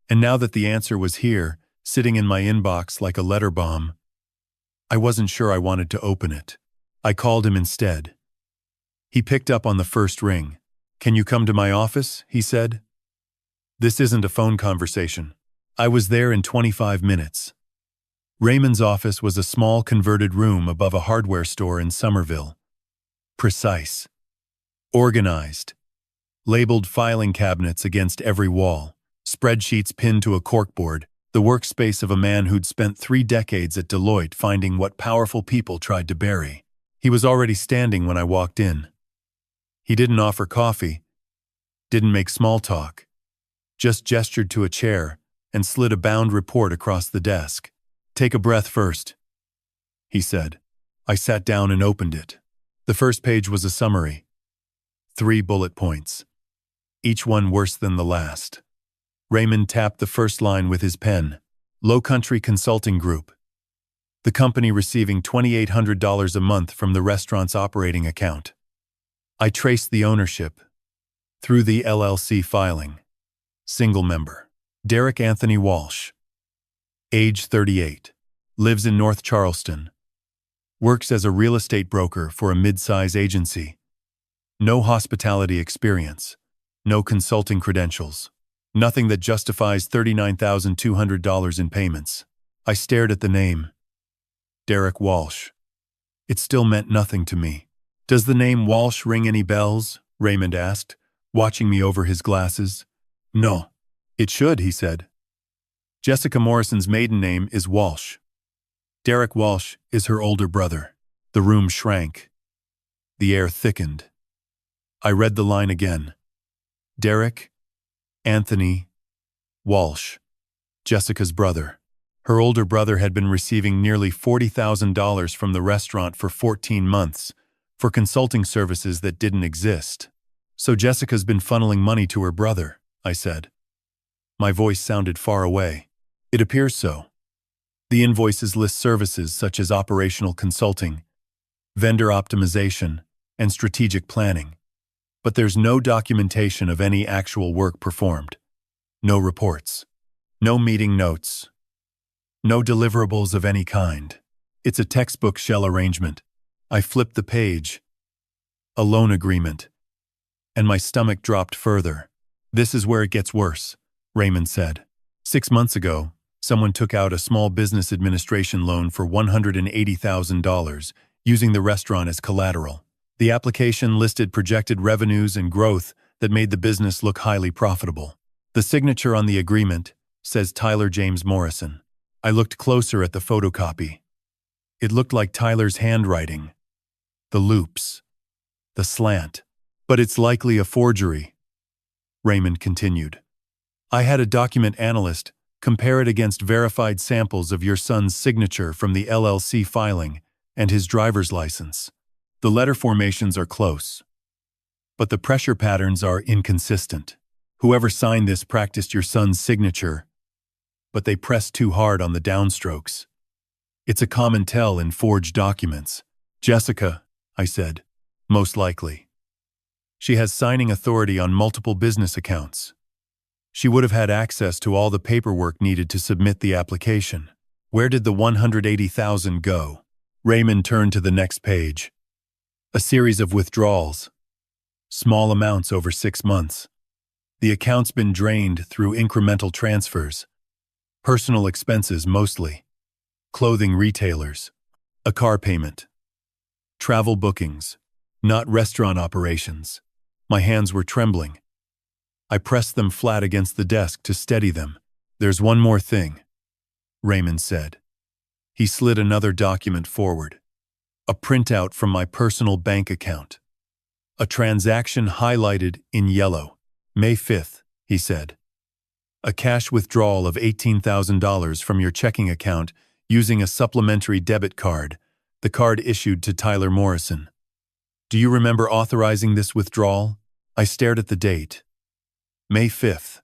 A: And now that the answer was here, sitting in my inbox like a letter bomb, I wasn't sure I wanted to open it. I called him instead. He picked up on the first ring. Can you come to my office? He said. This isn't a phone conversation. I was there in 25 minutes. Raymond's office was a small converted room above a hardware store in Somerville. Precise. Organized. Labeled filing cabinets against every wall. Spreadsheets pinned to a corkboard. The workspace of a man who'd spent 3 decades at Deloitte finding what powerful people tried to bury. He was already standing when I walked in. He didn't offer coffee, didn't make small talk, just gestured to a chair and slid a bound report across the desk. "Take a breath first," he said. I sat down and opened it. The first page was a summary. 3 bullet points, each one worse than the last. Raymond tapped the first line with his pen. Low Country Consulting Group. The company receiving $2,800 a month from the restaurant's operating account. I traced the ownership through the LLC filing. Single member. Derek Anthony Walsh. Age 38. Lives in North Charleston. Works as a real estate broker for a mid-size agency. No hospitality experience. No consulting credentials. Nothing that justifies $39,200 in payments. I stared at the name. Derek Walsh. It still meant nothing to me. "Does the name Walsh ring any bells?" Raymond asked, watching me over his glasses. "No." "It should," he said. "Jessica Morrison's maiden name is Walsh. Derek Walsh is her older brother." The room shrank. The air thickened. I read the line again. Derek Anthony Walsh, Jessica's brother. Her older brother had been receiving nearly $40,000 from the restaurant for 14 months for consulting services that didn't exist. "So Jessica's been funneling money to her brother," I said. My voice sounded far away. "It appears so. The invoices list services such as operational consulting, vendor optimization, and strategic planning. But there's no documentation of any actual work performed. No reports. No meeting notes. No deliverables of any kind. It's a textbook shell arrangement." I flipped the page. A loan agreement. And my stomach dropped further. "This is where it gets worse," Raymond said. 6 months ago, someone took out a small business administration loan for $180,000, using the restaurant as collateral. The application listed projected revenues and growth that made the business look highly profitable. The signature on the agreement says Tyler James Morrison. I looked closer at the photocopy. It looked like Tyler's handwriting. The loops. The slant. "But it's likely a forgery," Raymond continued. "I had a document analyst compare it against verified samples of your son's signature from the LLC filing and his driver's license. The letter formations are close, but the pressure patterns are inconsistent. Whoever signed this practiced your son's signature, but they pressed too hard on the downstrokes. It's a common tell in forged documents." "Jessica," I said, "most likely. She has signing authority on multiple business accounts. She would have had access to all the paperwork needed to submit the application. Where did the $180,000 go?" Raymond turned to the next page. A series of withdrawals. Small amounts over 6 months. The account's been drained through incremental transfers. Personal expenses mostly. Clothing retailers. A car payment. Travel bookings. Not restaurant operations. My hands were trembling. I pressed them flat against the desk to steady them. "There's one more thing," Raymond said. He slid another document forward. A printout from my personal bank account. A transaction highlighted in yellow. May 5th, he said. A cash withdrawal of $18,000 from your checking account using a supplementary debit card, the card issued to Tyler Morrison. "Do you remember authorizing this withdrawal?" I stared at the date. May 5th.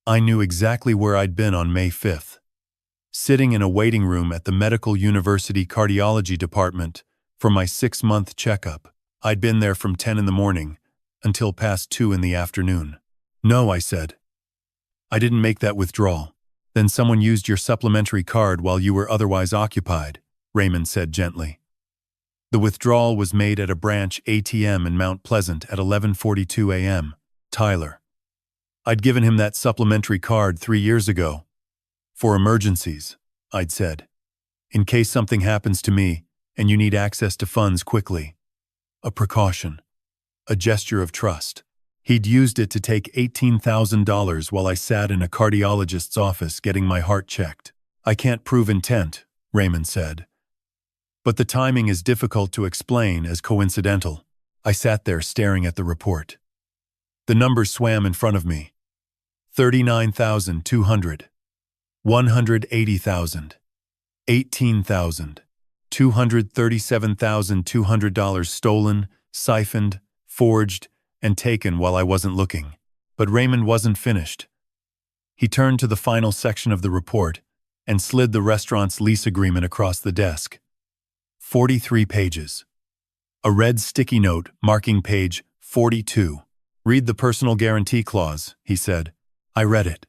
A: I knew exactly where I'd been on May 5th. Sitting in a waiting room at the Medical University Cardiology Department for my 6-month checkup. I'd been there from 10 in the morning until past 2 in the afternoon. "No," I said. "I didn't make that withdrawal. Then someone used your supplementary card while you were otherwise occupied," Raymond said gently. "The withdrawal was made at a branch ATM in Mount Pleasant at 11:42 a.m. Tyler. I'd given him that supplementary card 3 years ago. For emergencies," I'd said. "In case something happens to me and you need access to funds quickly. A precaution." a gesture of trust. He'd used it to take $18,000 while I sat in a cardiologist's office getting my heart checked. "I can't prove intent," Raymond said. "But the timing is difficult to explain as coincidental." I sat there staring at the report. The numbers swam in front of me. 39,200, 180,000, 18,000, $237,200 stolen, siphoned, forged, and taken while I wasn't looking. But Raymond wasn't finished. He turned to the final section of the report and slid the restaurant's lease agreement across the desk. 43 pages. A red sticky note marking page 42. "Read the personal guarantee clause," he said. I read it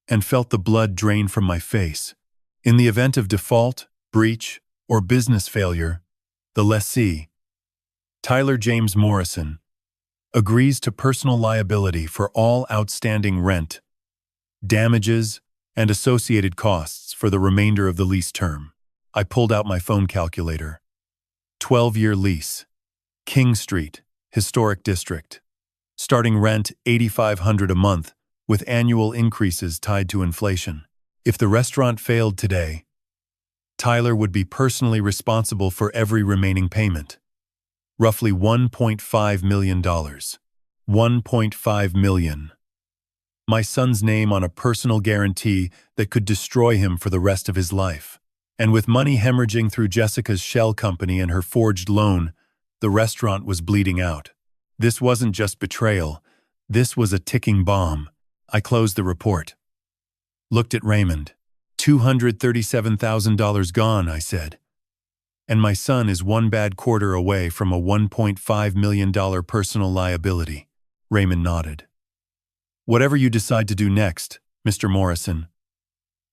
A: and felt the blood drain from my face. In the event of default, breach, or business failure, the lessee, Tyler James Morrison, agrees to personal liability for all outstanding rent, damages, and associated costs for the remainder of the lease term. I pulled out my phone calculator. 12-year lease. King Street, Historic District. Starting rent $8,500 a month, with annual increases tied to inflation. If the restaurant failed today, Tyler would be personally responsible for every remaining payment. Roughly $1.5 million. $1.5 million. My son's name on a personal guarantee that could destroy him for the rest of his life. And with money hemorrhaging through Jessica's shell company and her forged loan, the restaurant was bleeding out. This wasn't just betrayal. This was a ticking bomb. I closed the report. Looked at Raymond. $237,000 gone, I said. And my son is one bad quarter away from a $1.5 million personal liability. Raymond nodded. "Whatever you decide to do next, Mr. Morrison,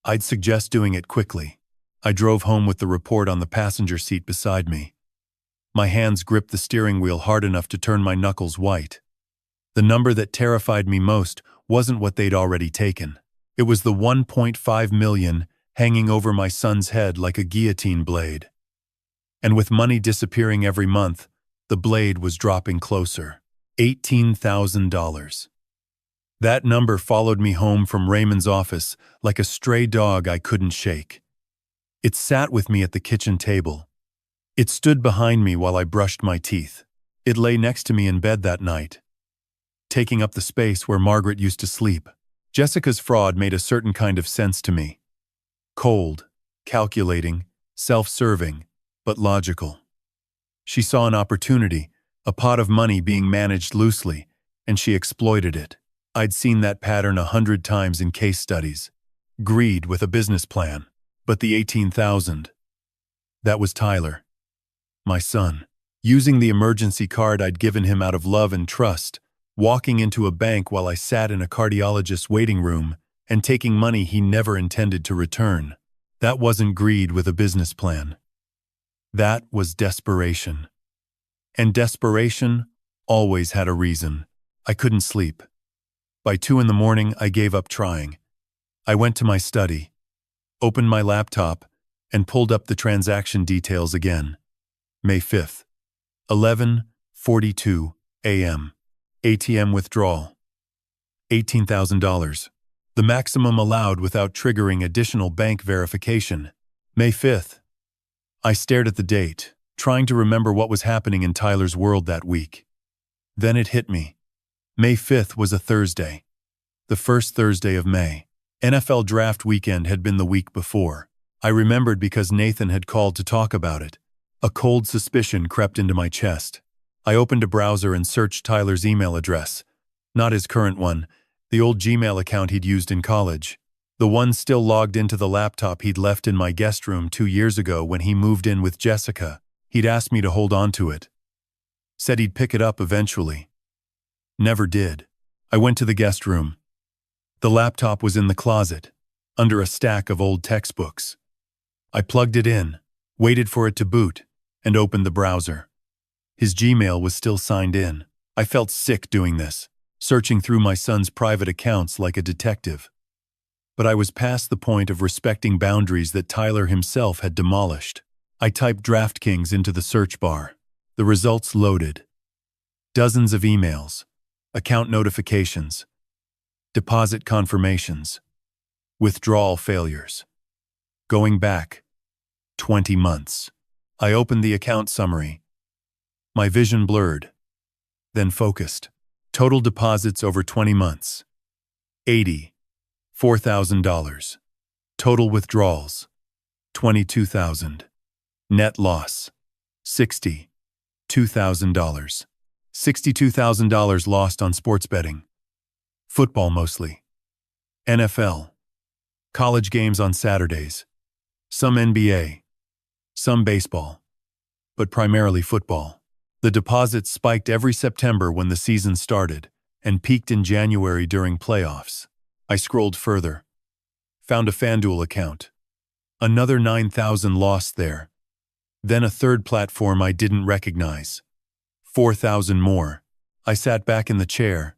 A: I'd suggest doing it quickly." I drove home with the report on the passenger seat beside me. My hands gripped the steering wheel hard enough to turn my knuckles white. The number that terrified me most wasn't what they'd already taken. It was the $1.5 million hanging over my son's head like a guillotine blade. And with money disappearing every month, the blade was dropping closer. $18,000. That number followed me home from Raymond's office like a stray dog I couldn't shake. It sat with me at the kitchen table. It stood behind me while I brushed my teeth. It lay next to me in bed that night, taking up the space where Margaret used to sleep. Jessica's fraud made a certain kind of sense to me. Cold, calculating, self-serving, but logical. She saw an opportunity, a pot of money being managed loosely, and she exploited it. I'd seen that pattern 100 times in case studies. Greed with a business plan. But the $18,000, that was Tyler, my son, using the emergency card I'd given him out of love and trust, walking into a bank while I sat in a cardiologist's waiting room, and taking money he never intended to return. That wasn't greed with a business plan. That was desperation. And desperation always had a reason. I couldn't sleep. By 2 a.m, I gave up trying. I went to my study, opened my laptop, and pulled up the transaction details again. May 5th, 11:42 a.m. ATM withdrawal. $18,000. The maximum allowed without triggering additional bank verification. May 5th. I stared at the date, trying to remember what was happening in Tyler's world that week. Then it hit me. May 5th was a Thursday. The first Thursday of May. NFL draft weekend had been the week before. I remembered because Nathan had called to talk about it. A cold suspicion crept into my chest. I opened a browser and searched Tyler's email address. Not his current one, the old Gmail account he'd used in college. The one still logged into the laptop he'd left in my guest room 2 years ago when he moved in with Jessica. He'd asked me to hold on to it. Said he'd pick it up eventually. Never did. I went to the guest room. The laptop was in the closet, under a stack of old textbooks. I plugged it in, waited for it to boot, and opened the browser. His Gmail was still signed in. I felt sick doing this, searching through my son's private accounts like a detective. But I was past the point of respecting boundaries that Tyler himself had demolished. I typed DraftKings into the search bar. The results loaded. Dozens of emails, account notifications, deposit confirmations, withdrawal failures. Going back 20 months. I opened the account summary. My vision blurred, then focused. Total deposits over 20 months. $84,000. Total withdrawals. $22,000. Net loss. $62,000. $62,000 lost on sports betting. Football mostly. NFL. College games on Saturdays. Some NBA. Some baseball. But primarily football. The deposits spiked every September when the season started and peaked in January during playoffs. I scrolled further. Found a FanDuel account. Another $9,000 lost there. Then a third platform I didn't recognize. $4,000 more. I sat back in the chair.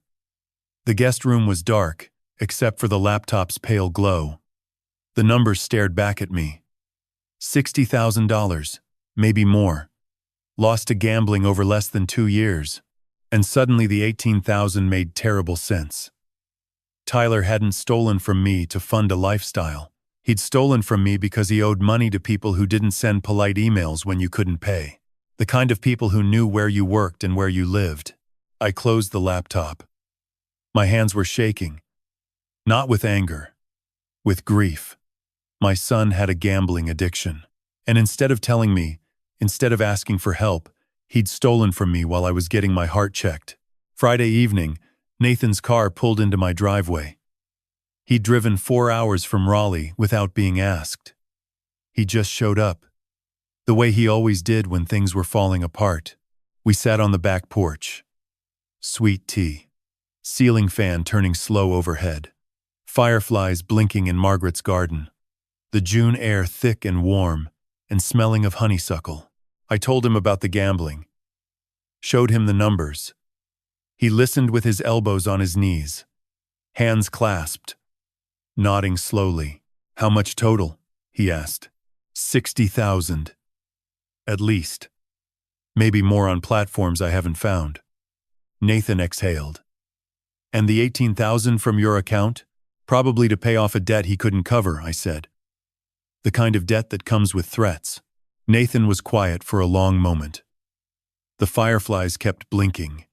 A: The guest room was dark, except for the laptop's pale glow. The numbers stared back at me. $60,000, maybe more. Lost to gambling over less than 2 years. And suddenly the $18,000 made terrible sense. Tyler hadn't stolen from me to fund a lifestyle. He'd stolen from me because he owed money to people who didn't send polite emails when you couldn't pay. The kind of people who knew where you worked and where you lived. I closed the laptop. My hands were shaking. Not with anger. With grief. My son had a gambling addiction. And instead of telling me, instead of asking for help, he'd stolen from me while I was getting my heart checked. Friday evening, Nathan's car pulled into my driveway. He'd driven 4 hours from Raleigh without being asked. He just showed up. The way he always did when things were falling apart. We sat on the back porch. Sweet tea. Ceiling fan turning slow overhead. Fireflies blinking in Margaret's garden. The June air thick and warm, and smelling of honeysuckle. I told him about the gambling. Showed him the numbers. He listened with his elbows on his knees. Hands clasped. Nodding slowly. How much total? He asked. 60,000. At least. Maybe more on platforms I haven't found. Nathan exhaled. And the 18,000 from your account? Probably to pay off a debt he couldn't cover, I said. The kind of debt that comes with threats. Nathan was quiet for a long moment. The fireflies kept blinking.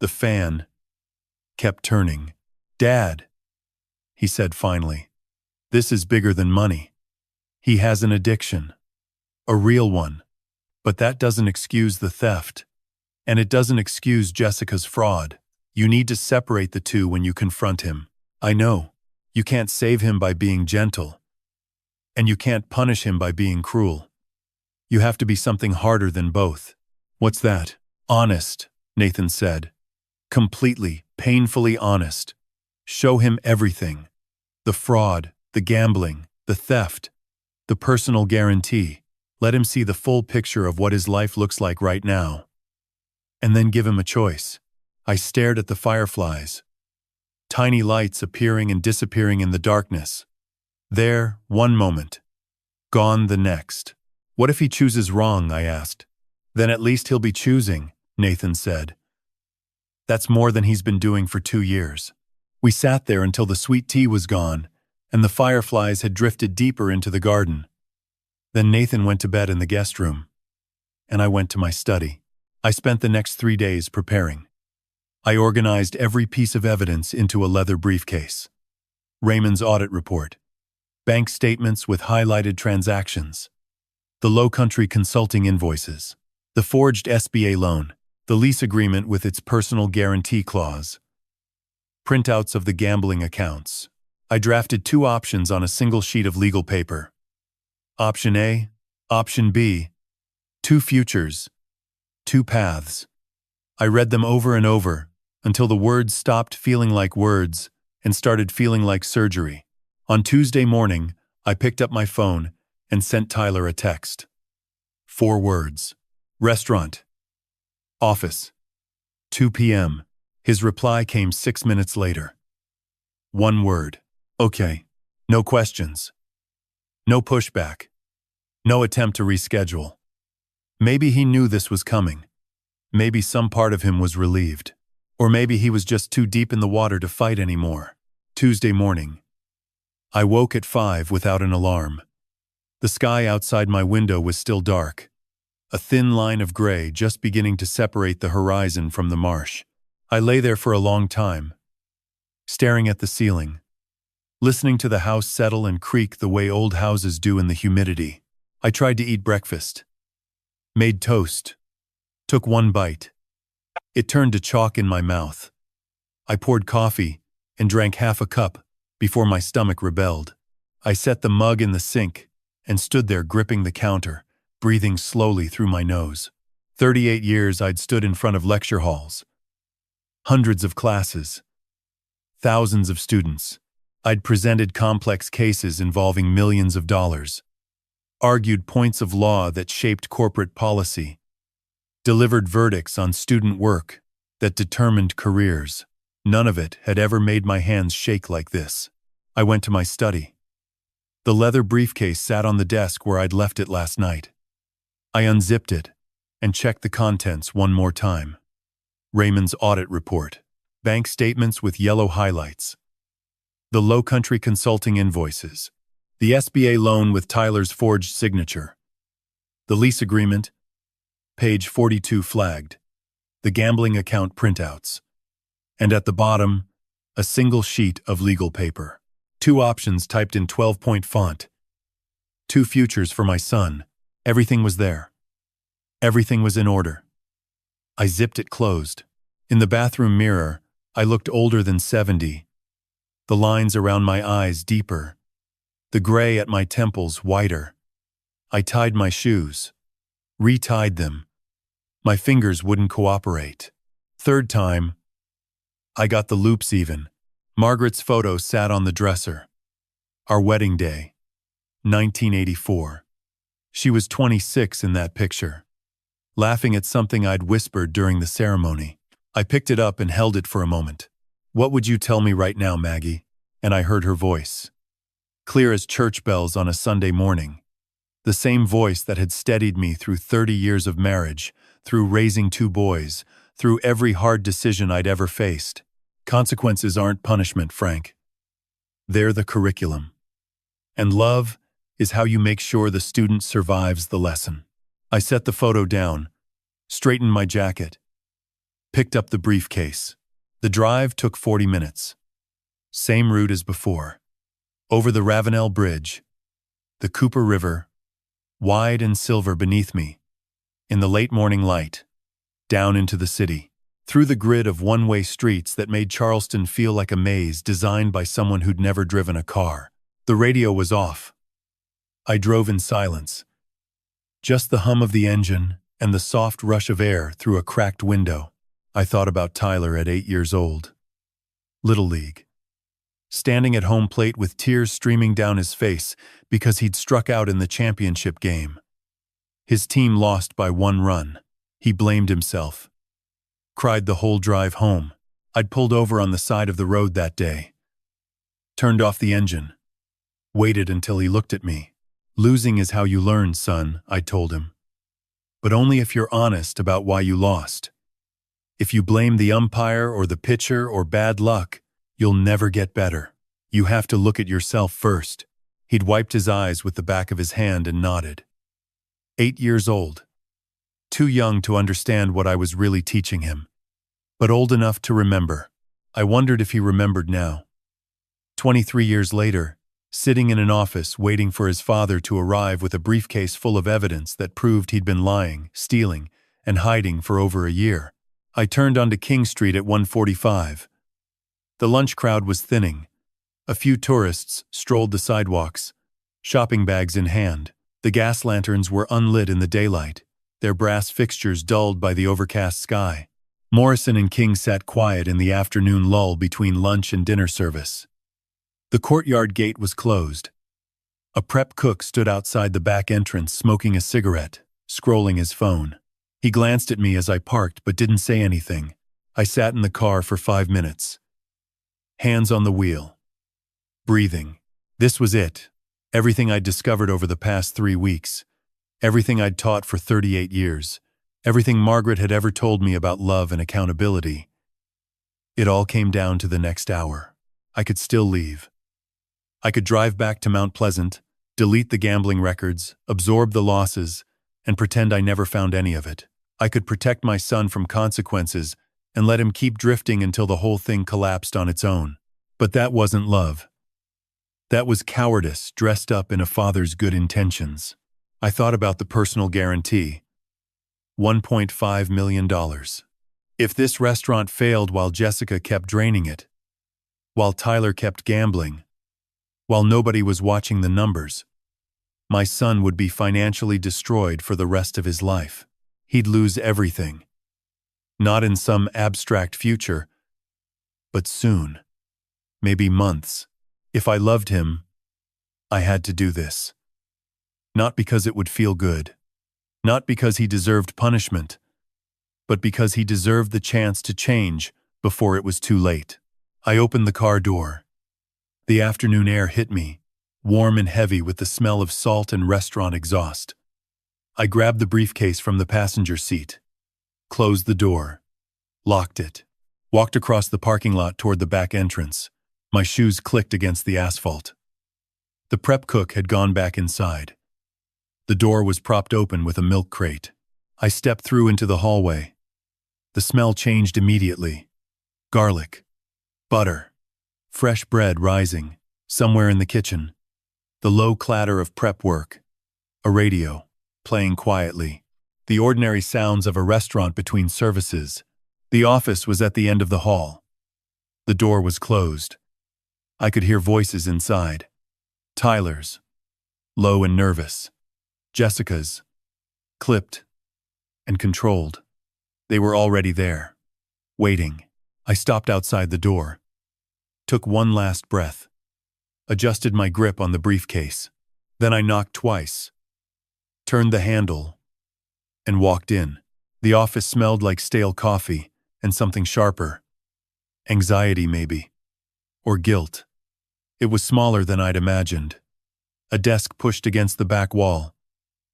A: The fan kept turning. Dad, he said finally, this is bigger than money. He has an addiction. A real one. But that doesn't excuse the theft. And it doesn't excuse Jessica's fraud. You need to separate the two when you confront him. I know. You can't save him by being gentle. And you can't punish him by being cruel. You have to be something harder than both. What's that? Honest, Nathan said. Completely, painfully honest. Show him everything. The fraud, the gambling, the theft, the personal guarantee. Let him see the full picture of what his life looks like right now. And then give him a choice. I stared at the fireflies. Tiny lights appearing and disappearing in the darkness. There, one moment. Gone the next. What if he chooses wrong, I asked. Then at least he'll be choosing, Nathan said. That's more than he's been doing for 2 years. We sat there until the sweet tea was gone, and the fireflies had drifted deeper into the garden. Then Nathan went to bed in the guest room, and I went to my study. I spent the next 3 days preparing. I organized every piece of evidence into a leather briefcase. Raymond's audit report. Bank statements with highlighted transactions. The Low Country Consulting invoices. The forged SBA loan. The lease agreement with its personal guarantee clause. Printouts of the gambling accounts. I drafted 2 options on a single sheet of legal paper. Option A, Option B. 2 futures. 2 paths. I read them over and over until the words stopped feeling like words and started feeling like surgery. On Tuesday morning, I picked up my phone and sent Tyler a text. 4 words. Restaurant. Office. 2 p.m. His reply came 6 minutes later. 1 word. Okay. No questions. No pushback. No attempt to reschedule. Maybe he knew this was coming. Maybe some part of him was relieved. Or maybe he was just too deep in the water to fight anymore. Tuesday morning. I woke at 5 without an alarm. The sky outside my window was still dark, a thin line of gray just beginning to separate the horizon from the marsh. I lay there for a long time, staring at the ceiling, listening to the house settle and creak the way old houses do in the humidity. I tried to eat breakfast, made toast, took one bite. It turned to chalk in my mouth. I poured coffee and drank half a cup before my stomach rebelled. I set the mug in the sink and stood there gripping the counter, breathing slowly through my nose. 38 years I'd stood in front of lecture halls, hundreds of classes, thousands of students. I'd presented complex cases involving millions of dollars, argued points of law that shaped corporate policy, delivered verdicts on student work that determined careers. None of it had ever made my hands shake like this. I went to my study. The leather briefcase sat on the desk where I'd left it last night. I unzipped it and checked the contents one more time. Raymond's audit report, bank statements with yellow highlights, the Low Country Consulting invoices, the SBA loan with Tyler's forged signature, the lease agreement, page 42 flagged, the gambling account printouts, and at the bottom, a single sheet of legal paper. 2 options typed in 12-point font. 2 futures for my son. Everything was there. Everything was in order. I zipped it closed. In the bathroom mirror, I looked older than 70. The lines around my eyes deeper. The gray at my temples whiter. I tied my shoes. Retied them. My fingers wouldn't cooperate. 3rd time, I got the loops even. Margaret's photo sat on the dresser. Our wedding day, 1984. She was 26 in that picture, laughing at something I'd whispered during the ceremony. I picked it up and held it for a moment. "What would you tell me right now, Maggie?" And I heard her voice, clear as church bells on a Sunday morning. The same voice that had steadied me through 30 years of marriage, through raising 2 boys, through every hard decision I'd ever faced. "Consequences aren't punishment, Frank. They're the curriculum. And love is how you make sure the student survives the lesson." I set the photo down, straightened my jacket, picked up the briefcase. The drive took 40 minutes. Same route as before. Over the Ravenel Bridge, the Cooper River, wide and silver beneath me, in the late morning light, down into the city, through the grid of one-way streets that made Charleston feel like a maze designed by someone who'd never driven a car. The radio was off. I drove in silence. Just the hum of the engine and the soft rush of air through a cracked window. I thought about Tyler at 8 years old. Little League. Standing at home plate with tears streaming down his face because he'd struck out in the championship game. His team lost by 1 run. He blamed himself. Cried the whole drive home. I'd pulled over on the side of the road that day. Turned off the engine. Waited until he looked at me. "Losing is how you learn, son," I told him. "But only if you're honest about why you lost. If you blame the umpire or the pitcher or bad luck, you'll never get better. You have to look at yourself first." He'd wiped his eyes with the back of his hand and nodded. 8 years old. Too young to understand what I was really teaching him, but old enough to remember. I wondered if he remembered now. 23 years later, sitting in an office waiting for his father to arrive with a briefcase full of evidence that proved he'd been lying, stealing, and hiding for over a year. I turned onto King Street at 1:45. The lunch crowd was thinning. A few tourists strolled the sidewalks, shopping bags in hand. The gas lanterns were unlit in the daylight, their brass fixtures dulled by the overcast sky. Morrison and King sat quiet in the afternoon lull between lunch and dinner service. The courtyard gate was closed. A prep cook stood outside the back entrance smoking a cigarette, scrolling his phone. He glanced at me as I parked but didn't say anything. I sat in the car for 5 minutes. Hands on the wheel. Breathing. This was it. Everything I'd discovered over the past 3 weeks. Everything I'd taught for 38 years. Everything Margaret had ever told me about love and accountability. It all came down to the next hour. I could still leave. I could drive back to Mount Pleasant, delete the gambling records, absorb the losses, and pretend I never found any of it. I could protect my son from consequences and let him keep drifting until the whole thing collapsed on its own. But that wasn't love. That was cowardice dressed up in a father's good intentions. I thought about the personal guarantee. $1.5 million. If this restaurant failed while Jessica kept draining it, while Tyler kept gambling, while nobody was watching the numbers, my son would be financially destroyed for the rest of his life. He'd lose everything. Not in some abstract future, but soon. Maybe months. If I loved him, I had to do this. Not because it would feel good. Not because he deserved punishment, but because he deserved the chance to change before it was too late. I opened the car door. The afternoon air hit me, warm and heavy with the smell of salt and restaurant exhaust. I grabbed the briefcase from the passenger seat, closed the door, locked it, walked across the parking lot toward the back entrance. My shoes clicked against the asphalt. The prep cook had gone back inside. The door was propped open with a milk crate. I stepped through into the hallway. The smell changed immediately. Garlic, butter, fresh bread rising, somewhere in the kitchen. The low clatter of prep work. A radio, playing quietly. The ordinary sounds of a restaurant between services. The office was at the end of the hall. The door was closed. I could hear voices inside. Tyler's, low and nervous. Jessica's, clipped and controlled. They were already there, waiting. I stopped outside the door, took one last breath, adjusted my grip on the briefcase. Then I knocked twice, turned the handle, and walked in. The office smelled like stale coffee and something sharper. Anxiety, maybe. Or guilt. It was smaller than I'd imagined. A desk pushed against the back wall.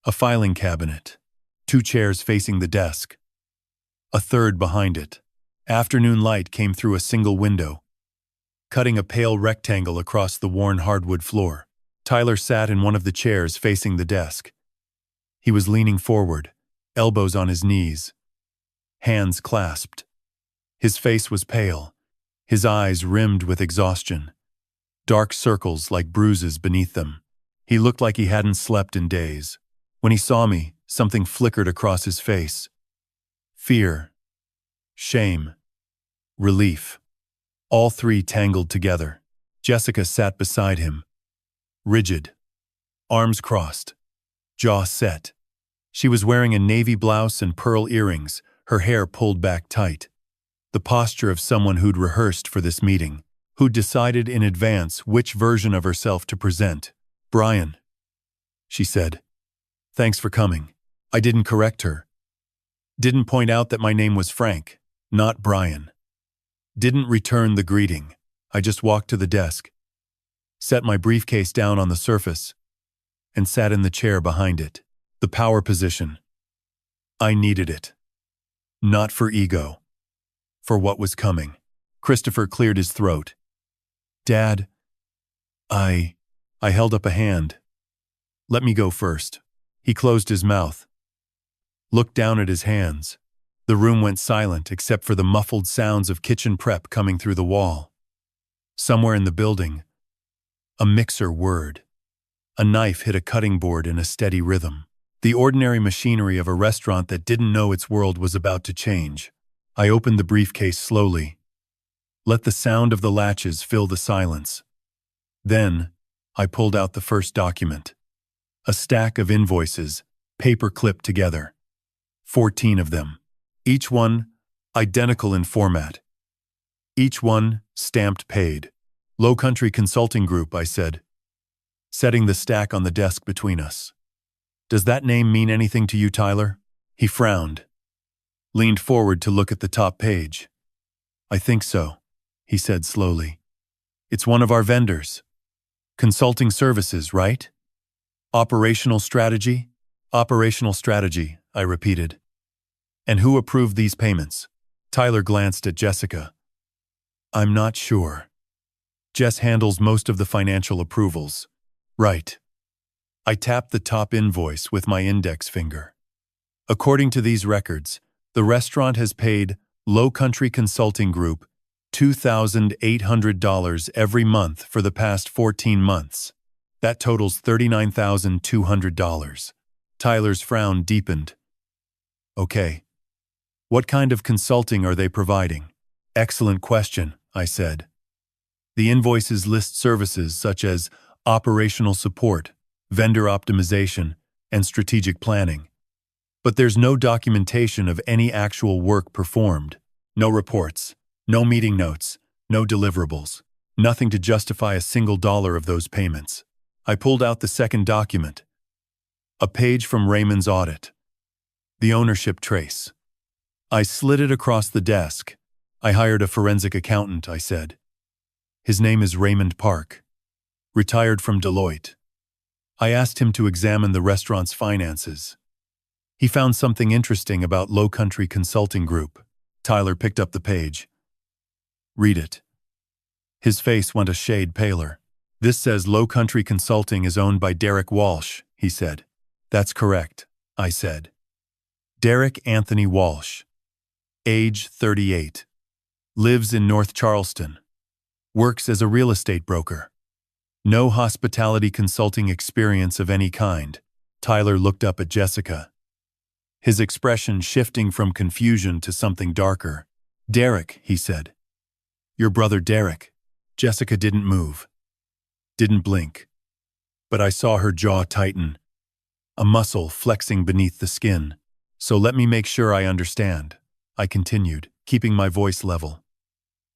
A: A filing cabinet. 2 chairs facing the desk. A third behind it. Afternoon light came through a single window, cutting a pale rectangle across the worn hardwood floor. Tyler sat in one of the chairs facing the desk. He was leaning forward, elbows on his knees, hands clasped. His face was pale, his eyes rimmed with exhaustion, dark circles like bruises beneath them. He looked like he hadn't slept in days. When he saw me, something flickered across his face. Fear, shame, relief. All three tangled together. Jessica sat beside him, rigid, arms crossed, jaw set. She was wearing a navy blouse and pearl earrings, her hair pulled back tight. The posture of someone who'd rehearsed for this meeting, who'd decided in advance which version of herself to present. "Brian," she said. "Thanks for coming." I didn't correct her. Didn't point out that my name was Frank, not Brian. Didn't return the greeting. I just walked to the desk, set my briefcase down on the surface, and sat in the chair behind it. The power position. I needed it. Not for ego. For what was coming. Christopher cleared his throat. "Dad, I held up a hand. "Let me go first." He closed his mouth, looked down at his hands. The room went silent except for the muffled sounds of kitchen prep coming through the wall. Somewhere in the building, a mixer whirred. A knife hit a cutting board in a steady rhythm. The ordinary machinery of a restaurant that didn't know its world was about to change. I opened the briefcase slowly. Let the sound of the latches fill the silence. Then, I pulled out the first document. A stack of invoices, paper clipped together. 14 of them. Each one identical in format. Each one stamped paid. "Low Country Consulting Group," I said, setting the stack on the desk between us. "Does that name mean anything to you, Tyler?" He frowned, leaned forward to look at the top page. "I think so," he said slowly. "It's one of our vendors. Consulting services, right?" Operational strategy? Operational strategy, I repeated. And who approved these payments? Tyler glanced at Jessica. I'm not sure. Jess handles most of the financial approvals. Right. I tapped the top invoice with my index finger. According to these records, the restaurant has paid Low Country Consulting Group $2,800 every month for the past 14 months. That totals $39,200. Tyler's frown deepened. Okay. What kind of consulting are they providing? Excellent question, I said. The invoices list services such as operational support, vendor optimization, and strategic planning. But there's no documentation of any actual work performed. No reports, no meeting notes, no deliverables, nothing to justify a single dollar of those payments. I pulled out the second document. A page from Raymond's audit. The ownership trace. I slid it across the desk. I hired a forensic accountant, I said. His name is Raymond Park. Retired from Deloitte. I asked him to examine the restaurant's finances. He found something interesting about Low Country Consulting Group. Tyler picked up the page. Read it. His face went a shade paler. This says Low Country Consulting is owned by Derek Walsh, he said. That's correct, I said. Derek Anthony Walsh. Age 38. Lives in North Charleston. Works as a real estate broker. No hospitality consulting experience of any kind. Tyler looked up at Jessica. His expression shifting from confusion to something darker. Derek, he said. Your brother Derek. Jessica didn't move. Didn't blink. But I saw her jaw tighten. A muscle flexing beneath the skin. So let me make sure I understand, I continued, keeping my voice level.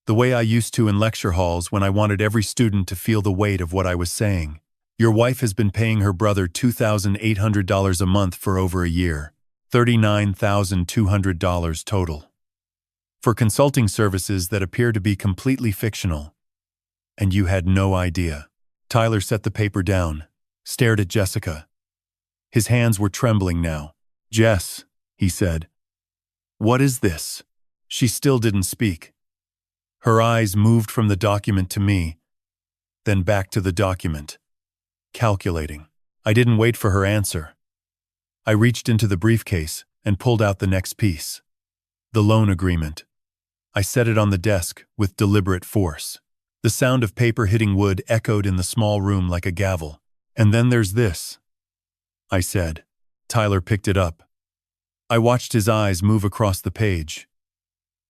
A: The way I used to in lecture halls when I wanted every student to feel the weight of what I was saying. Your wife has been paying her brother $2,800 a month for over a year. $39,200 total. For consulting services that appear to be completely fictional. And you had no idea. Tyler set the paper down, stared at Jessica. His hands were trembling now. Jess, he said. What is this? She still didn't speak. Her eyes moved from the document to me, then back to the document. Calculating. I didn't wait for her answer. I reached into the briefcase and pulled out the next piece. The loan agreement. I set it on the desk with deliberate force. The sound of paper hitting wood echoed in the small room like a gavel. And then there's this, I said. Tyler picked it up. I watched his eyes move across the page.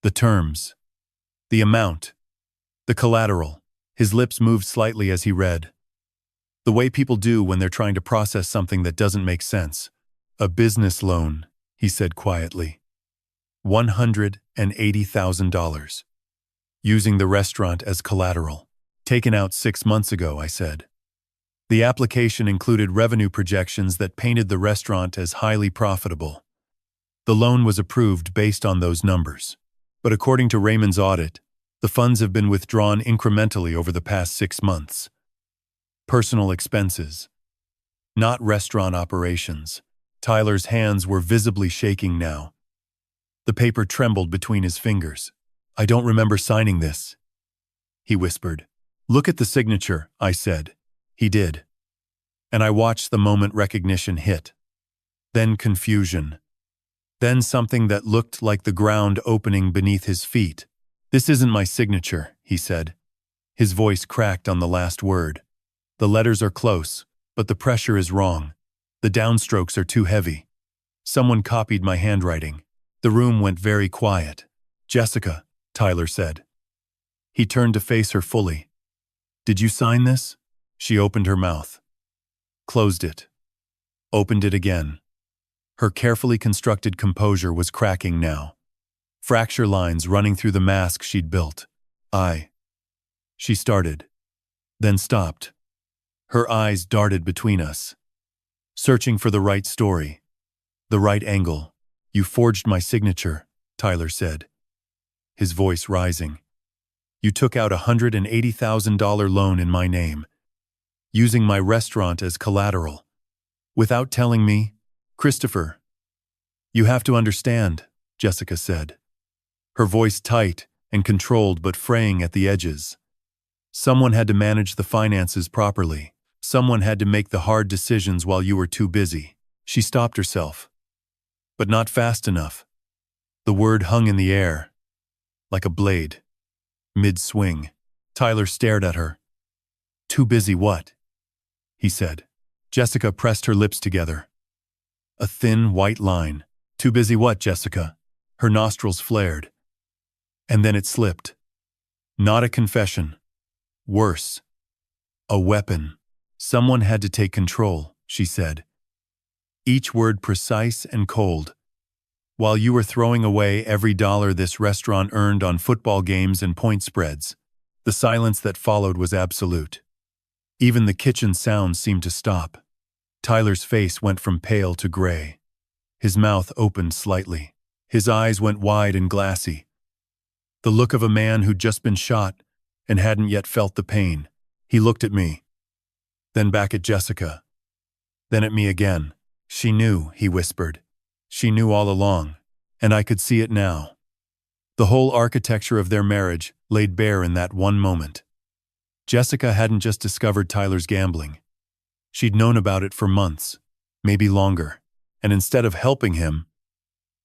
A: The terms. The amount. The collateral. His lips moved slightly as he read. The way people do when they're trying to process something that doesn't make sense. A business loan, he said quietly. $180,000. Using the restaurant as collateral. Taken out 6 months ago, I said. The application included revenue projections that painted the restaurant as highly profitable. The loan was approved based on those numbers. But according to Raymond's audit, the funds have been withdrawn incrementally over the past 6 months. Personal expenses. Not restaurant operations. Tyler's hands were visibly shaking now. The paper trembled between his fingers. I don't remember signing this, he whispered. Look at the signature, I said. He did. And I watched the moment recognition hit. Then confusion. Then something that looked like the ground opening beneath his feet. This isn't my signature, he said. His voice cracked on the last word. The letters are close, but the pressure is wrong. The downstrokes are too heavy. Someone copied my handwriting. The room went very quiet. Jessica, Tyler said. He turned to face her fully. Did you sign this? She opened her mouth. Closed it. Opened it again. Her carefully constructed composure was cracking now. Fracture lines running through the mask she'd built. She started. Then stopped. Her eyes darted between us. Searching for the right story. The right angle. You forged my signature, Tyler said. His voice rising. You took out a $180,000 loan in my name, using my restaurant as collateral. Without telling me, Christopher, you have to understand, Jessica said, her voice tight and controlled but fraying at the edges. Someone had to manage the finances properly. Someone had to make the hard decisions while you were too busy. She stopped herself. But not fast enough. The word hung in the air, like a blade. Mid-swing, Tyler stared at her. Too busy what? He said. Jessica pressed her lips together. A thin, white line. Too busy what, Jessica? Her nostrils flared. And then it slipped. Not a confession. Worse. A weapon. Someone had to take control, she said. Each word precise and cold. While you were throwing away every dollar this restaurant earned on football games and point spreads, the silence that followed was absolute. Even the kitchen sounds seemed to stop. Tyler's face went from pale to gray. His mouth opened slightly. His eyes went wide and glassy. The look of a man who'd just been shot and hadn't yet felt the pain. He looked at me, then back at Jessica, then at me again. She knew, he whispered. She knew all along, and I could see it now. The whole architecture of their marriage laid bare in that one moment. Jessica hadn't just discovered Tyler's gambling. She'd known about it for months, maybe longer, and instead of helping him,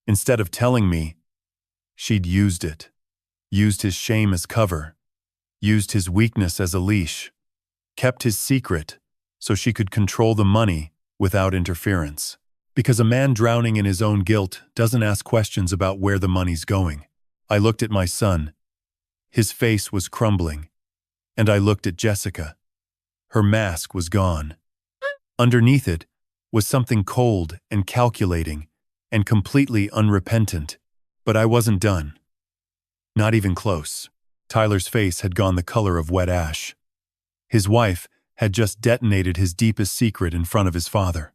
A: instead of telling me, she'd used it. Used his shame as cover, used his weakness as a leash, kept his secret so she could control the money without interference. Because a man drowning in his own guilt doesn't ask questions about where the money's going. I looked at my son. His face was crumbling. And I looked at Jessica. Her mask was gone. Underneath it was something cold and calculating and completely unrepentant. But I wasn't done. Not even close. Tyler's face had gone the color of wet ash. His wife had just detonated his deepest secret in front of his father.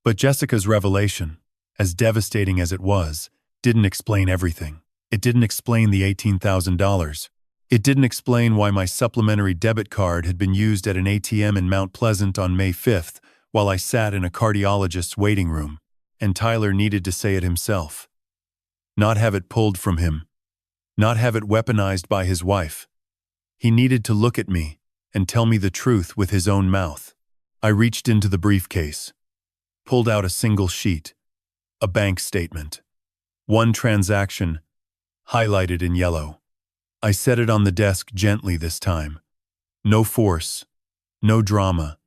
A: But Jessica's revelation, as devastating as it was, didn't explain everything. It didn't explain the $18,000. It didn't explain why my supplementary debit card had been used at an ATM in Mount Pleasant on May 5th while I sat in a cardiologist's waiting room, and Tyler needed to say it himself. Not have it pulled from him. Not have it weaponized by his wife. He needed to look at me and tell me the truth with his own mouth. I reached into the briefcase, pulled out a single sheet, a bank statement. One transaction, highlighted in yellow. I set it on the desk gently this time. No force, no drama,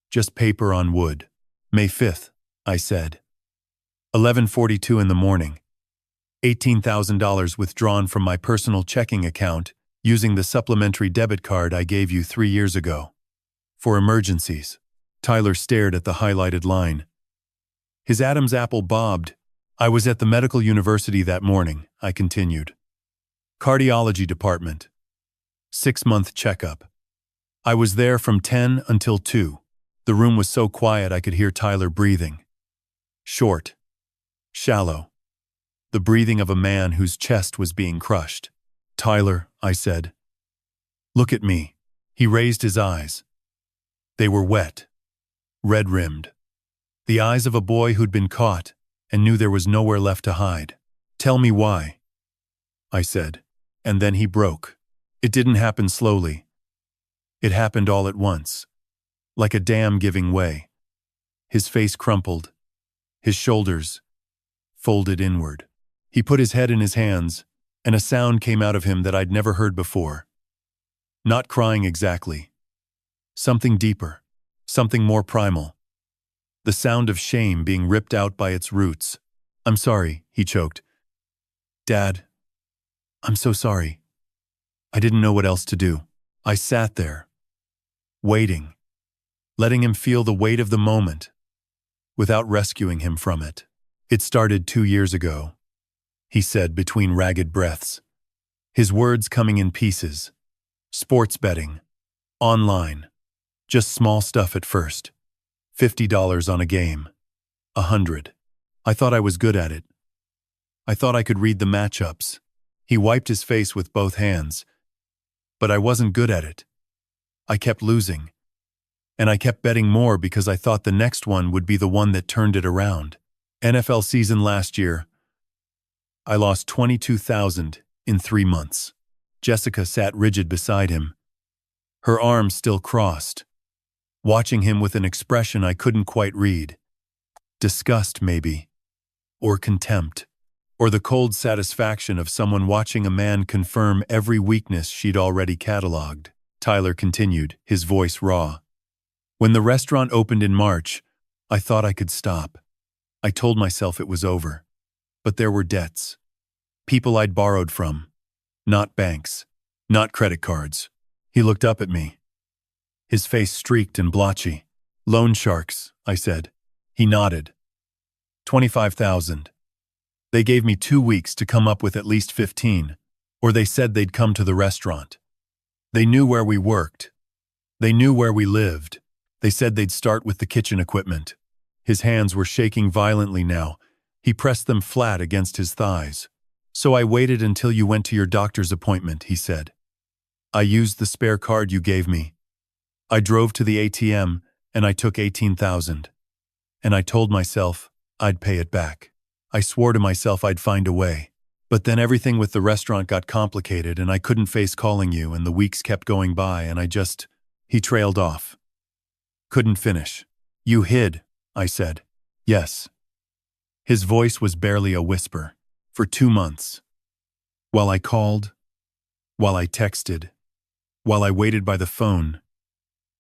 A: just paper on wood. May 5th, I said. 11:42 in the morning. $18,000 withdrawn from my personal checking account using the supplementary debit card I gave you 3 years ago. For emergencies. Tyler stared at the highlighted line. His Adam's apple bobbed. I was at the medical university that morning, I continued. Cardiology department. 6-month checkup. I was there from 10 until 2. The room was so quiet I could hear Tyler breathing. Short. Shallow. The breathing of a man whose chest was being crushed. Tyler, I said. Look at me. He raised his eyes. They were wet. Red-rimmed. The eyes of a boy who'd been caught and knew there was nowhere left to hide. Tell me why, I said. And then he broke. It didn't happen slowly. It happened all at once, like a dam giving way. His face crumpled, his shoulders folded inward. He put his head in his hands, and a sound came out of him that I'd never heard before. Not crying exactly. Something deeper, something more primal. The sound of shame being ripped out by its roots. I'm sorry, he choked. Dad, I'm so sorry. I didn't know what else to do. I sat there, waiting, letting him feel the weight of the moment, without rescuing him from it. It started 2 years ago, he said between ragged breaths, his words coming in pieces. Sports betting, online, just small stuff at first. $50 on a game, 100. I thought I was good at it. I thought I could read the matchups. He wiped his face with both hands. But I wasn't good at it. I kept losing. And I kept betting more because I thought the next one would be the one that turned it around. NFL season last year. I lost 22,000 in 3 months. Jessica sat rigid beside him, her arms still crossed, watching him with an expression I couldn't quite read. Disgust, maybe, or contempt, or the cold satisfaction of someone watching a man confirm every weakness she'd already cataloged. Tyler continued, his voice raw. When the restaurant opened in March, I thought I could stop. I told myself it was over. But there were debts. People I'd borrowed from. Not banks. Not credit cards. He looked up at me. His face streaked and blotchy. Loan sharks, I said. He nodded. 25,000. They gave me 2 weeks to come up with at least 15, or they said they'd come to the restaurant. They knew where we worked. They knew where we lived. They said they'd start with the kitchen equipment. His hands were shaking violently now. He pressed them flat against his thighs. So I waited until you went to your doctor's appointment, he said. I used the spare card you gave me. I drove to the ATM and I took 18,000. And I told myself I'd pay it back. I swore to myself I'd find a way. But then everything with the restaurant got complicated and I couldn't face calling you and the weeks kept going by and He trailed off. Couldn't finish. You hid, I said. Yes. His voice was barely a whisper. For 2 months. While I called, while I texted, while I waited by the phone,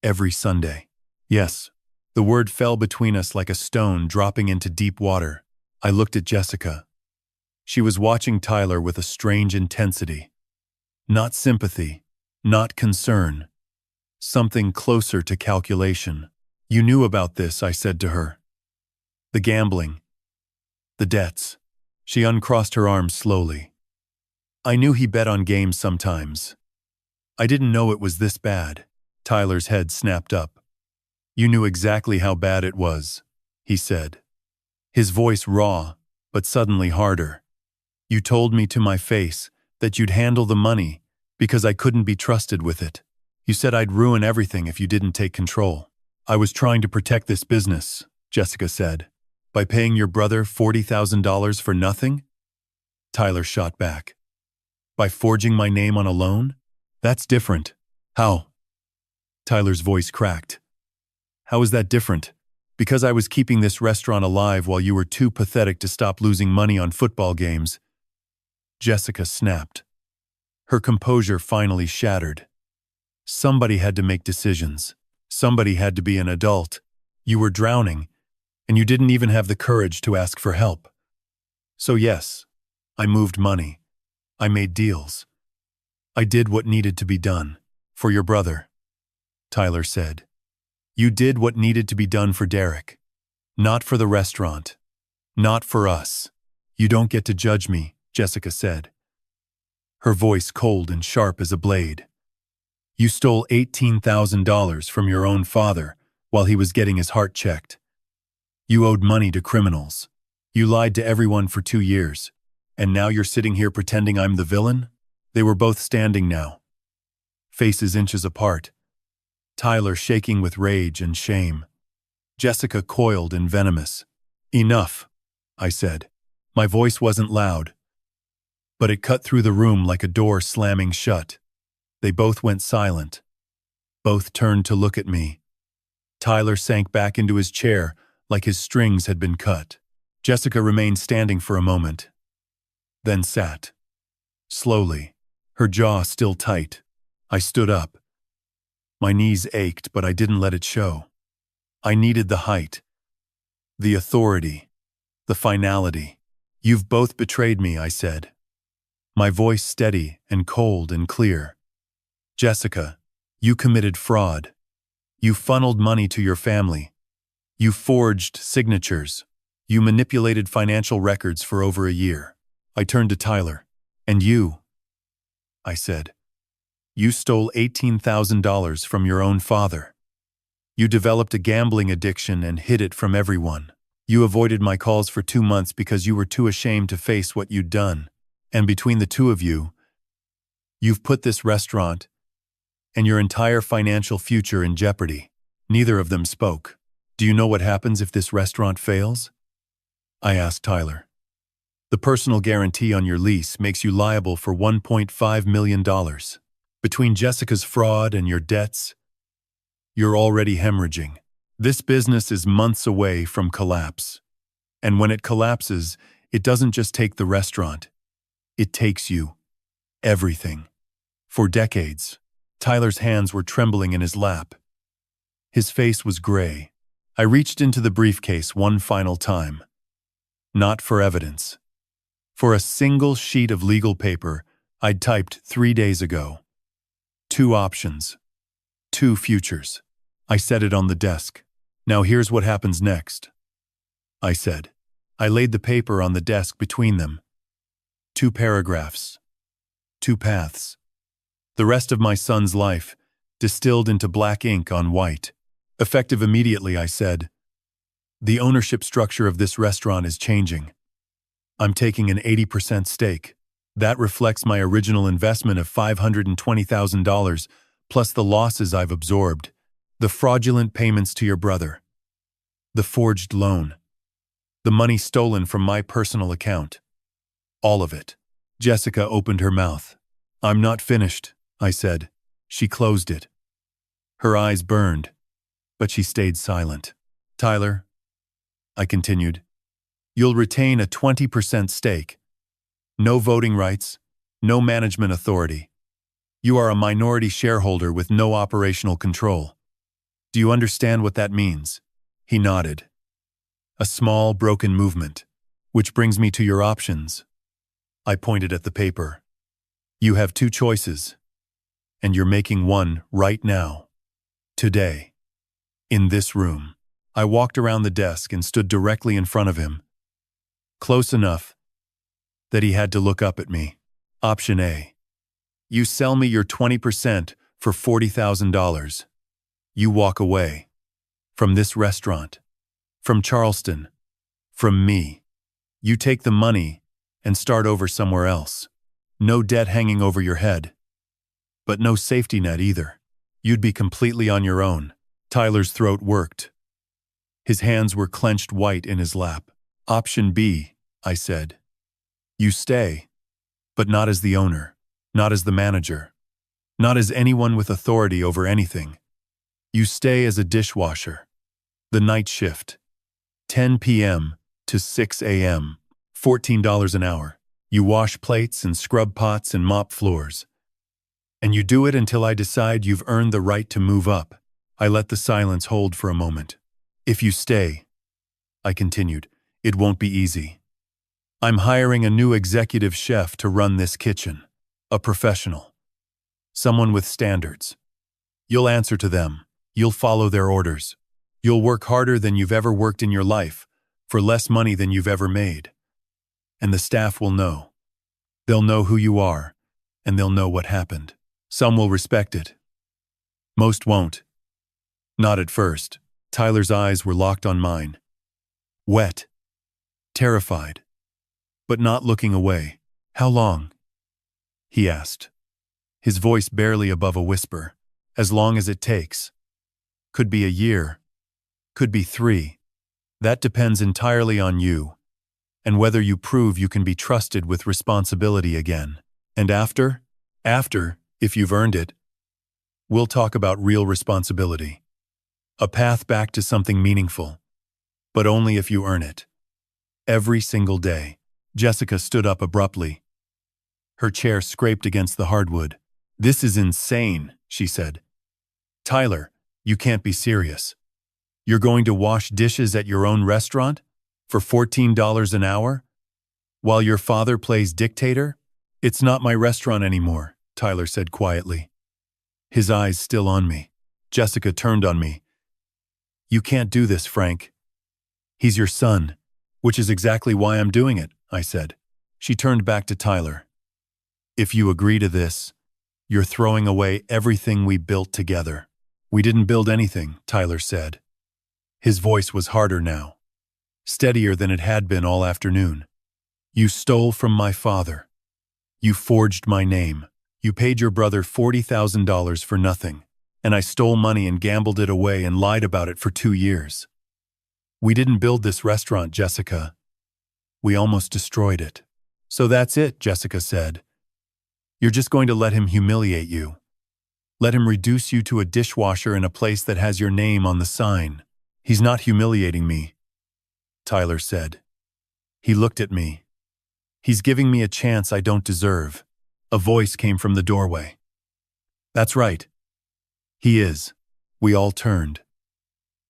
A: every Sunday. Yes, the word fell between us like a stone dropping into deep water. I looked at Jessica. She was watching Tyler with a strange intensity. Not sympathy, not concern. Something closer to calculation. You knew about this, I said to her. The gambling. The debts. She uncrossed her arms slowly. I knew he bet on games sometimes. I didn't know it was this bad. Tyler's head snapped up. You knew exactly how bad it was, he said. His voice raw, but suddenly harder. You told me to my face that you'd handle the money because I couldn't be trusted with it. You said I'd ruin everything if you didn't take control. I was trying to protect this business, Jessica said. By paying your brother $40,000 for nothing? Tyler shot back. By forging my name on a loan? That's different. How? Tyler's voice cracked. How is that different? Because I was keeping this restaurant alive while you were too pathetic to stop losing money on football games. Jessica snapped. Her composure finally shattered. Somebody had to make decisions. Somebody had to be an adult. You were drowning, and you didn't even have the courage to ask for help. So yes, I moved money. I made deals. I did what needed to be done. For your brother, Tyler said. You did what needed to be done for Derek. Not for the restaurant. Not for us. You don't get to judge me, Jessica said. Her voice cold and sharp as a blade. You stole $18,000 from your own father while he was getting his heart checked. You owed money to criminals. You lied to everyone for 2 years. And now you're sitting here pretending I'm the villain? They were both standing now, faces inches apart. Tyler shaking with rage and shame. Jessica coiled and venomous. Enough, I said. My voice wasn't loud, but it cut through the room like a door slamming shut. They both went silent. Both turned to look at me. Tyler sank back into his chair like his strings had been cut. Jessica remained standing for a moment, then sat. Slowly, her jaw still tight. I stood up. My knees ached, but I didn't let it show. I needed the height, the authority, the finality. You've both betrayed me, I said. My voice steady and cold and clear. Jessica, you committed fraud. You funneled money to your family. You forged signatures. You manipulated financial records for over a year. I turned to Tyler. And you, I said. You stole $18,000 from your own father. You developed a gambling addiction and hid it from everyone. You avoided my calls for 2 months because you were too ashamed to face what you'd done. And between the two of you, you've put this restaurant and your entire financial future in jeopardy. Neither of them spoke. Do you know what happens if this restaurant fails? I asked Tyler. The personal guarantee on your lease makes you liable for $1.5 million. Between Jessica's fraud and your debts, you're already hemorrhaging. This business is months away from collapse. And when it collapses, it doesn't just take the restaurant. It takes you. Everything. For decades, Tyler's hands were trembling in his lap. His face was gray. I reached into the briefcase one final time. Not for evidence. For a single sheet of legal paper I'd typed 3 days ago. 2 options. 2 futures. I set it on the desk. Now here's what happens next. I said. I laid the paper on the desk between them. 2 paragraphs. 2 paths. The rest of my son's life, distilled into black ink on white. Effective immediately, I said. The ownership structure of this restaurant is changing. I'm taking an 80% stake. That reflects my original investment of $520,000, plus the losses I've absorbed, the fraudulent payments to your brother, the forged loan, the money stolen from my personal account. All of it. Jessica opened her mouth. I'm not finished, I said. She closed it. Her eyes burned, but she stayed silent. Tyler, I continued, you'll retain a 20% stake. No voting rights, no management authority. You are a minority shareholder with no operational control. Do you understand what that means? He nodded. A small, broken movement, which brings me to your options. I pointed at the paper. You have 2 choices, and you're making one right now. Today. In this room. I walked around the desk and stood directly in front of him. Close enough that he had to look up at me. Option A. You sell me your 20% for $40,000. You walk away. From this restaurant. From Charleston. From me. You take the money and start over somewhere else. No debt hanging over your head. But no safety net either. You'd be completely on your own. Tyler's throat worked. His hands were clenched white in his lap. Option B, I said. You stay, but not as the owner, not as the manager, not as anyone with authority over anything. You stay as a dishwasher. The night shift. 10 p.m. to 6 a.m. $14 an hour. You wash plates and scrub pots and mop floors. And you do it until I decide you've earned the right to move up. I let the silence hold for a moment. If you stay, I continued, it won't be easy. I'm hiring a new executive chef to run this kitchen. A professional. Someone with standards. You'll answer to them. You'll follow their orders. You'll work harder than you've ever worked in your life, for less money than you've ever made. And the staff will know. They'll know who you are, and they'll know what happened. Some will respect it. Most won't. Not at first. Tyler's eyes were locked on mine. Wet. Terrified. But not looking away. How long? He asked. His voice barely above a whisper. As long as it takes. Could be a year. Could be 3. That depends entirely on you. And whether you prove you can be trusted with responsibility again. And after, if you've earned it, we'll talk about real responsibility. A path back to something meaningful. But only if you earn it. Every single day. Jessica stood up abruptly. Her chair scraped against the hardwood. This is insane, she said. Tyler, you can't be serious. You're going to wash dishes at your own restaurant? For $14 an hour? While your father plays dictator? It's not my restaurant anymore, Tyler said quietly. His eyes still on me. Jessica turned on me. You can't do this, Frank. He's your son, which is exactly why I'm doing it, I said. She turned back to Tyler. If you agree to this, you're throwing away everything we built together. We didn't build anything, Tyler said. His voice was harder now. Steadier than it had been all afternoon. You stole from my father. You forged my name. You paid your brother $40,000 for nothing, and I stole money and gambled it away and lied about it for 2 years. We didn't build this restaurant, Jessica. We almost destroyed it. So that's it, Jessica said. You're just going to let him humiliate you. Let him reduce you to a dishwasher in a place that has your name on the sign. He's not humiliating me, Tyler said. He looked at me. He's giving me a chance I don't deserve. A voice came from the doorway. That's right. He is. We all turned.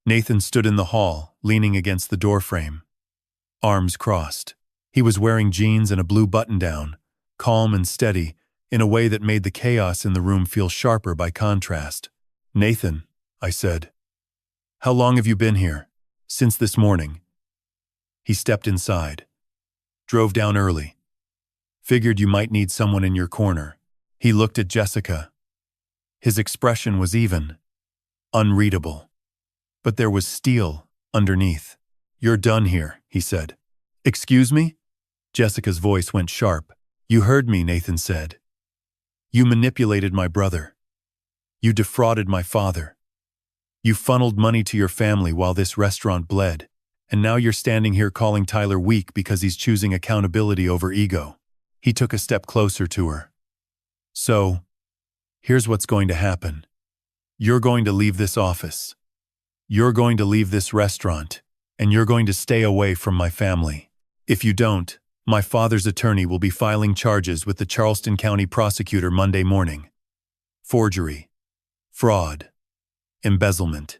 A: Nathan stood in the hall, leaning against the doorframe. Arms crossed. He was wearing jeans and a blue button-down, calm and steady, in a way that made the chaos in the room feel sharper by contrast. Nathan, I said. How long have you been here? Since this morning. He stepped inside. Drove down early. Figured you might need someone in your corner. He looked at Jessica. His expression was even. Unreadable. But there was steel underneath. You're done here, he said. Excuse me? Jessica's voice went sharp. You heard me, Nathan said. You manipulated my brother. You defrauded my father. You funneled money to your family while this restaurant bled, and now you're standing here calling Tyler weak because he's choosing accountability over ego. He took a step closer to her. So, here's what's going to happen. You're going to leave this office. You're going to leave this restaurant, and you're going to stay away from my family. If you don't, my father's attorney will be filing charges with the Charleston County prosecutor Monday morning. Forgery. Fraud. Embezzlement.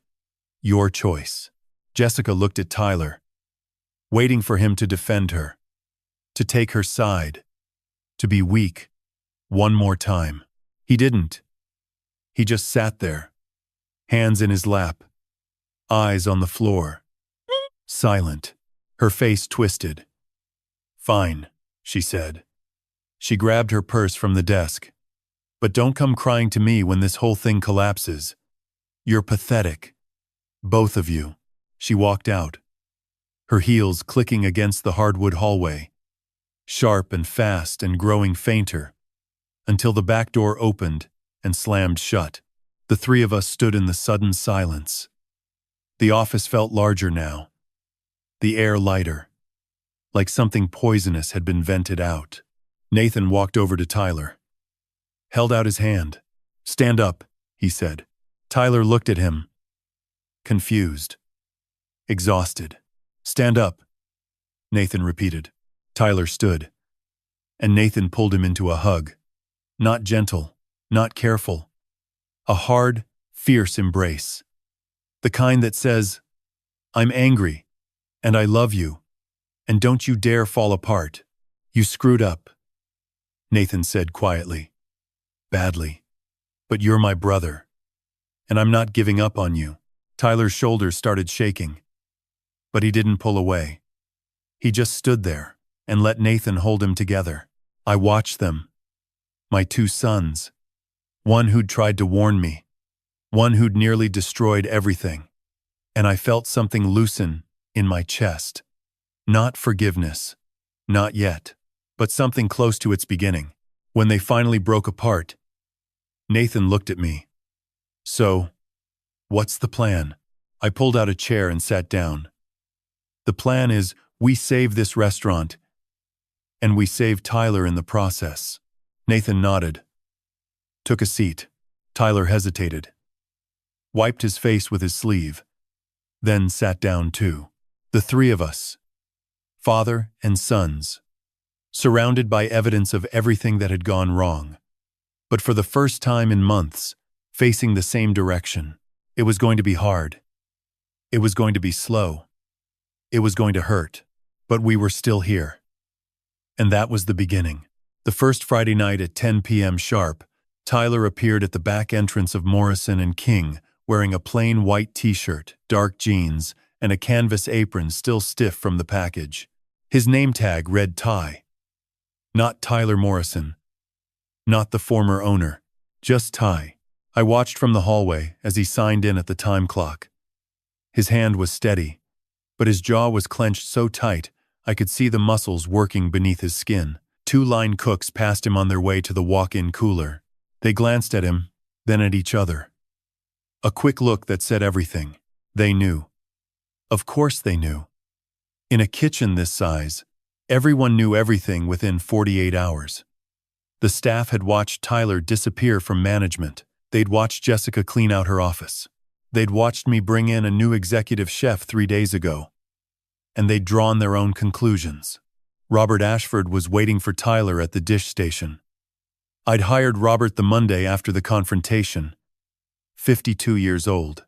A: Your choice. Jessica looked at Tyler, waiting for him to defend her, to take her side, to be weak. One more time. He didn't. He just sat there, hands in his lap, eyes on the floor, silent, her face twisted. Fine, she said. She grabbed her purse from the desk. But don't come crying to me when this whole thing collapses. You're pathetic. Both of you. She walked out, her heels clicking against the hardwood hallway, sharp and fast and growing fainter, until the back door opened and slammed shut. The three of us stood in the sudden silence. The office felt larger now, the air lighter, like something poisonous had been vented out. Nathan walked over to Tyler, held out his hand. Stand up, he said. Tyler looked at him, confused, exhausted. Stand up, Nathan repeated. Tyler stood, and Nathan pulled him into a hug. Not gentle, not careful. A hard, fierce embrace. The kind that says, I'm angry, and I love you, and don't you dare fall apart. You screwed up, Nathan said quietly. Badly. But you're my brother, and I'm not giving up on you. Tyler's shoulders started shaking, but he didn't pull away. He just stood there and let Nathan hold him together. I watched them. My two sons. One who'd tried to warn me. One who'd nearly destroyed everything. And I felt something loosen in my chest. Not forgiveness. Not yet. But something close to its beginning. When they finally broke apart, Nathan looked at me. So, what's the plan? I pulled out a chair and sat down. The plan is, we save this restaurant, and we save Tyler in the process. Nathan nodded. Took a seat. Tyler hesitated. Wiped his face with his sleeve. Then sat down too. The three of us. Father and sons. Surrounded by evidence of everything that had gone wrong. But for the first time in months, facing the same direction. It was going to be hard. It was going to be slow. It was going to hurt. But we were still here. And that was the beginning. The first Friday night at 10 p.m. sharp, Tyler appeared at the back entrance of Morrison and King, wearing a plain white t-shirt, dark jeans, and a canvas apron still stiff from the package. His name tag read Ty. Not Tyler Morrison. Not the former owner. Just Ty. I watched from the hallway as he signed in at the time clock. His hand was steady, but his jaw was clenched so tight I could see the muscles working beneath his skin. Two line cooks passed him on their way to the walk-in cooler. They glanced at him, then at each other. A quick look that said everything. They knew. Of course they knew. In a kitchen this size, Everyone knew everything within 48 hours. The staff had watched Tyler disappear from management. They'd watched Jessica clean out her office. They'd watched me bring in a new executive chef 3 days ago. And they'd drawn their own conclusions. Robert Ashford was waiting for Tyler at the dish station. I'd hired Robert the Monday after the confrontation. 52 years old.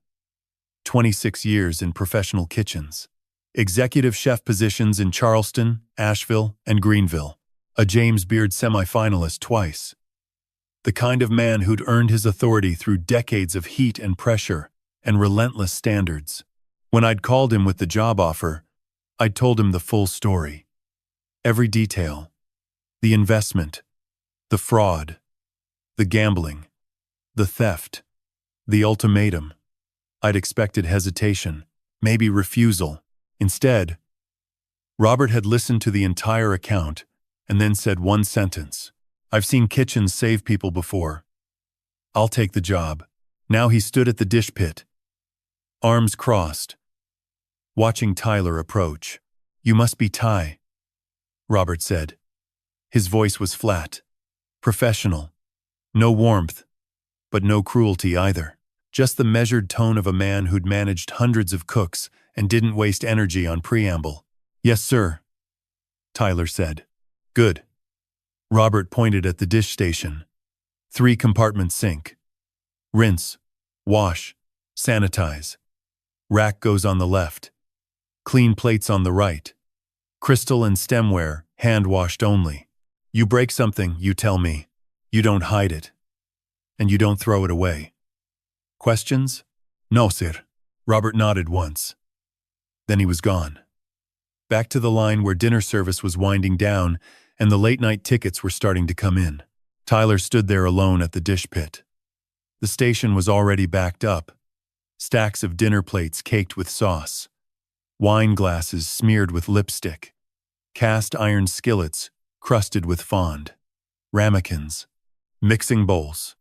A: 26 years in professional kitchens. Executive chef positions in Charleston, Asheville, and Greenville. A James Beard semifinalist twice. The kind of man who'd earned his authority through decades of heat and pressure and relentless standards. When I'd called him with the job offer, I'd told him the full story. Every detail. The investment. The fraud. The gambling. The theft. The ultimatum. I'd expected hesitation, maybe refusal. Instead, Robert had listened to the entire account and then said one sentence. I've seen kitchens save people before. I'll take the job. Now he stood at the dish pit, arms crossed, watching Tyler approach. You must be Ty, Robert said. His voice was flat, professional. No warmth, but no cruelty either. Just the measured tone of a man who'd managed hundreds of cooks and didn't waste energy on preamble. Yes, sir, Tyler said. Good. Robert pointed at the dish station. 3-compartment sink. Rinse, wash, sanitize. Rack goes on the left. Clean plates on the right. Crystal and stemware, hand-washed only. You break something, you tell me. You don't hide it. And you don't throw it away. Questions? No, sir. Robert nodded once. Then he was gone. Back to the line where dinner service was winding down and the late-night tickets were starting to come in. Tyler stood there alone at the dish pit. The station was already backed up. Stacks of dinner plates caked with sauce. Wine glasses smeared with lipstick. Cast iron skillets crusted with fond. Ramekins. Mixing bowls.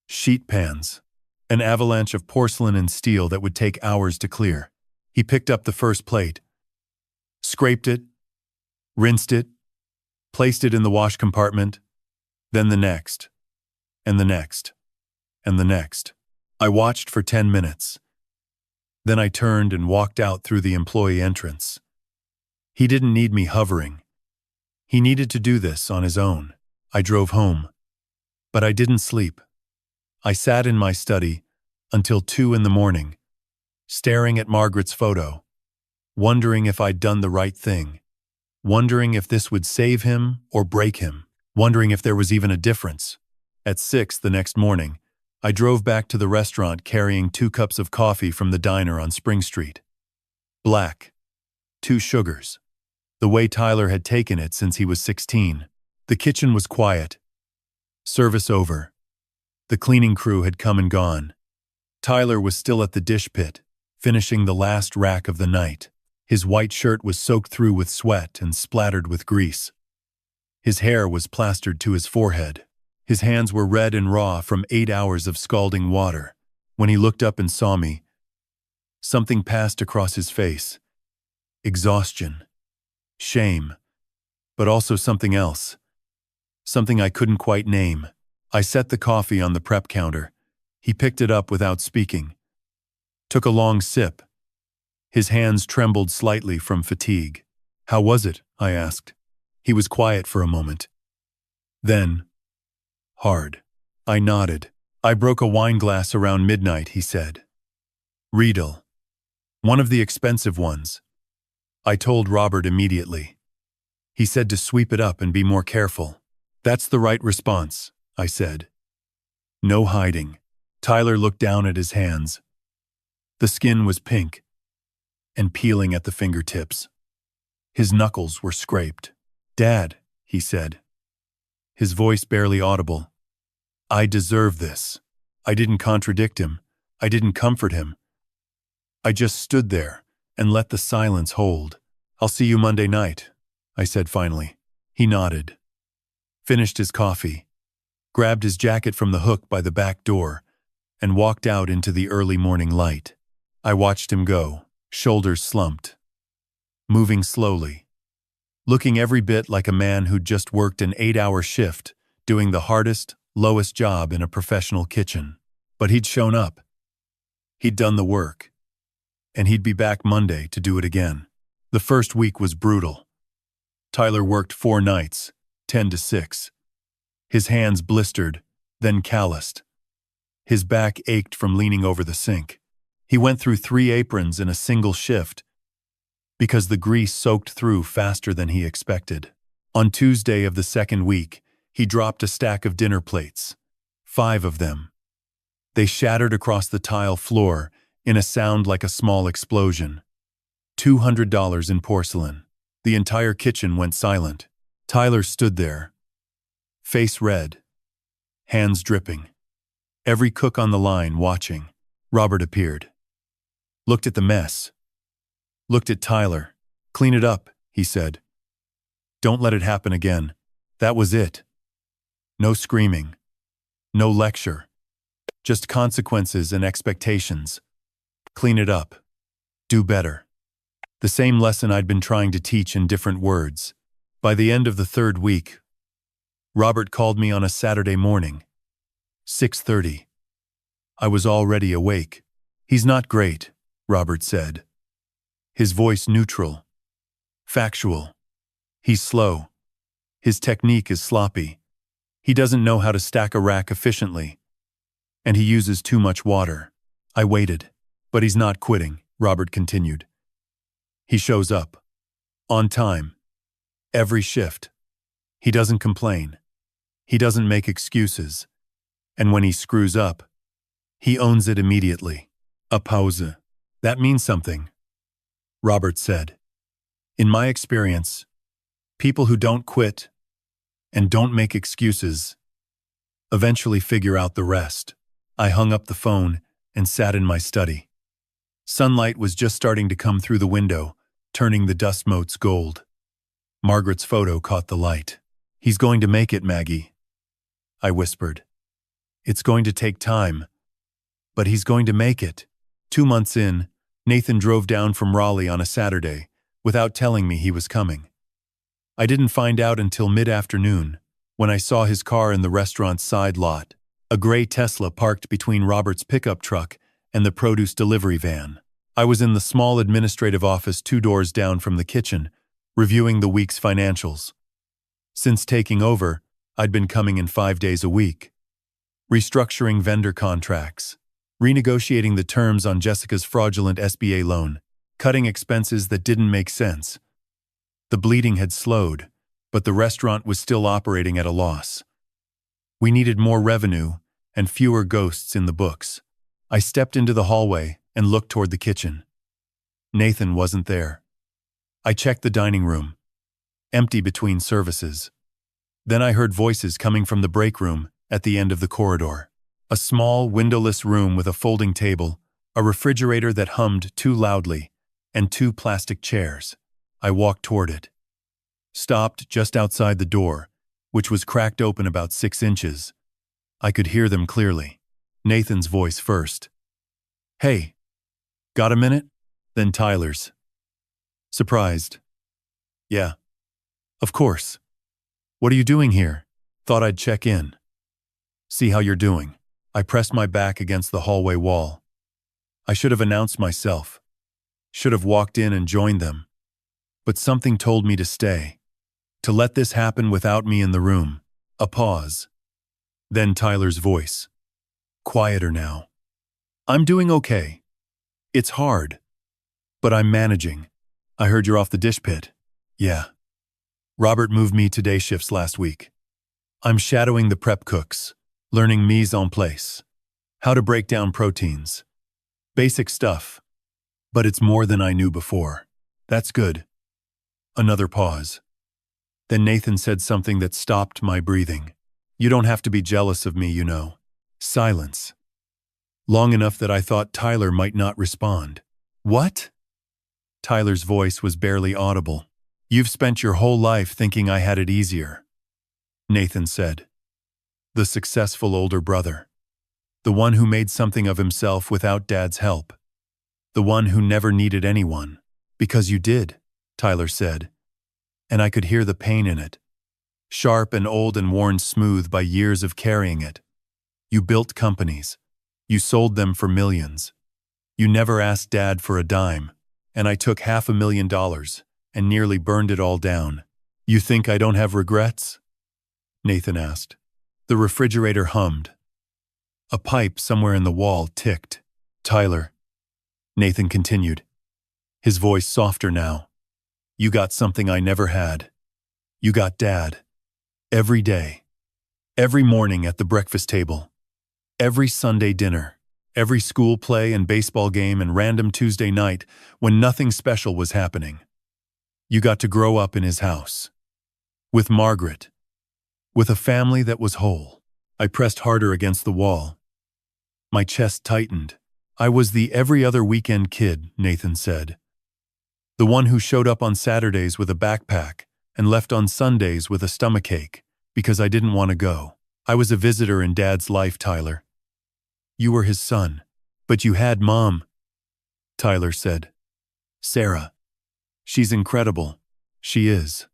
A: Sheet pans. An avalanche of porcelain and steel that would take hours to clear. He picked up the first plate, scraped it, rinsed it, placed it in the wash compartment, then the next, and the next, and the next. I watched for 10 minutes. Then I turned and walked out through the employee entrance. He didn't need me hovering. He needed to do this on his own. I drove home. But I didn't sleep. I sat in my study until 2 in the morning, staring at Margaret's photo, wondering if I'd done the right thing, wondering if this would save him or break him, wondering if there was even a difference. At 6 the next morning, I drove back to the restaurant carrying 2 cups of coffee from the diner on Spring Street. Black. 2 sugars. The way Tyler had taken it since he was 16. The kitchen was quiet. Service over. The cleaning crew had come and gone. Tyler was still at the dish pit, finishing the last rack of the night. His white shirt was soaked through with sweat and splattered with grease. His hair was plastered to his forehead. His hands were red and raw from 8 hours of scalding water. When he looked up and saw me, something passed across his face. Exhaustion. Shame. But also something else. Something I couldn't quite name. I set the coffee on the prep counter. He picked it up without speaking. Took a long sip. His hands trembled slightly from fatigue. How was it? I asked. He was quiet for a moment. Then, hard. I nodded. I broke a wine glass around midnight, he said. Riedel. One of the expensive ones. I told Robert immediately. He said to sweep it up and be more careful. That's the right response, I said. No hiding. Tyler looked down at his hands. The skin was pink and peeling at the fingertips. His knuckles were scraped. Dad, he said. His voice barely audible. I deserve this. I didn't contradict him. I didn't comfort him. I just stood there and let the silence hold. I'll see you Monday night, I said finally. He nodded. Finished his coffee, grabbed his jacket from the hook by the back door, and walked out into the early morning light. I watched him go, shoulders slumped, moving slowly, looking every bit like a man who'd just worked an 8-hour shift, doing the hardest, lowest job in a professional kitchen. But he'd shown up. He'd done the work. And he'd be back Monday to do it again. The first week was brutal. Tyler worked 4 nights, 10 to 6. His hands blistered, then calloused. His back ached from leaning over the sink. He went through 3 aprons in a single shift because the grease soaked through faster than he expected. On Tuesday of the second week, he dropped a stack of dinner plates. 5 of them. They shattered across the tile floor in a sound like a small explosion. $200 in porcelain. The entire kitchen went silent. Tyler stood there, face red, hands dripping. Every cook on the line watching. Robert appeared. Looked at the mess. Looked at Tyler. "Clean it up," he said. "Don't let it happen again. That was it. No screaming. No lecture. Just consequences and expectations. Clean it up. Do better." The same lesson I'd been trying to teach in different words. By the end of the 3rd week, Robert called me on a Saturday morning. 6:30. I was already awake. "He's not great," Robert said. His voice neutral. Factual. "He's slow. His technique is sloppy. He doesn't know how to stack a rack efficiently. And he uses too much water." I waited. "But he's not quitting," Robert continued. "He shows up. On time. Every shift. He doesn't complain. He doesn't make excuses. And when he screws up, he owns it immediately." A pause. "That means something," Robert said. "In my experience, people who don't quit and don't make excuses eventually figure out the rest." I hung up the phone and sat in my study. Sunlight was just starting to come through the window, turning the dust motes gold. Margaret's photo caught the light. "He's going to make it, Maggie," I whispered. "It's going to take time, but he's going to make it." 2 months in, Nathan drove down from Raleigh on a Saturday, without telling me he was coming. I didn't find out until mid-afternoon, when I saw his car in the restaurant's side lot, a gray Tesla parked between Robert's pickup truck and the produce delivery van. I was in the small administrative office 2 doors down from the kitchen, reviewing the week's financials. Since taking over, I'd been coming in 5 days a week. Restructuring vendor contracts, renegotiating the terms on Jessica's fraudulent SBA loan, cutting expenses that didn't make sense. The bleeding had slowed, but the restaurant was still operating at a loss. We needed more revenue and fewer ghosts in the books. I stepped into the hallway and looked toward the kitchen. Nathan wasn't there. I checked the dining room, empty between services. Then I heard voices coming from the break room at the end of the corridor. A small, windowless room with a folding table, a refrigerator that hummed too loudly, and 2 plastic chairs. I walked toward it. Stopped just outside the door, which was cracked open about 6 inches. I could hear them clearly. Nathan's voice first. "Hey, got a minute?" Then Tyler's. Surprised. "Yeah. Of course. What are you doing here?" "Thought I'd check in. See how you're doing." I pressed my back against the hallway wall. I should have announced myself. Should have walked in and joined them. But something told me to stay. To let this happen without me in the room. A pause. Then Tyler's voice. Quieter now. "I'm doing okay. It's hard. But I'm managing. I heard you're off the dish pit." "Yeah. Robert moved me to day shifts last week. I'm shadowing the prep cooks, learning mise en place, how to break down proteins. Basic stuff. But it's more than I knew before." "That's good." Another pause. Then Nathan said something that stopped my breathing. "You don't have to be jealous of me, you know." Silence. Long enough that I thought Tyler might not respond. "What?" Tyler's voice was barely audible. "You've spent your whole life thinking I had it easier," Nathan said. The successful older brother. The one who made something of himself without Dad's help. The one who never needed anyone. "Because you did," Tyler said. and I could hear the pain in it. Sharp and old and worn smooth by years of carrying it. You built companies. You sold them for millions. You never asked Dad for a dime, and I took $500,000 and nearly burned it all down. You think I don't have regrets? Nathan asked. The refrigerator hummed. A pipe somewhere in the wall ticked. Tyler, Nathan continued, his voice softer now. You got something I never had. You got Dad. Every day. Every morning at the breakfast table. Every Sunday dinner. Every school play and baseball game and random Tuesday night when nothing special was happening. You got to grow up in his house. With Margaret. With a family that was whole. I pressed harder against the wall. My chest tightened. I was the every other weekend kid, Nathan said. The one who showed up on Saturdays with a backpack and left on Sundays with a stomachache because I didn't want to go. I was a visitor in Dad's life, Tyler. You were his son, but you had Mom, Tyler said. Sarah. She's incredible. She is.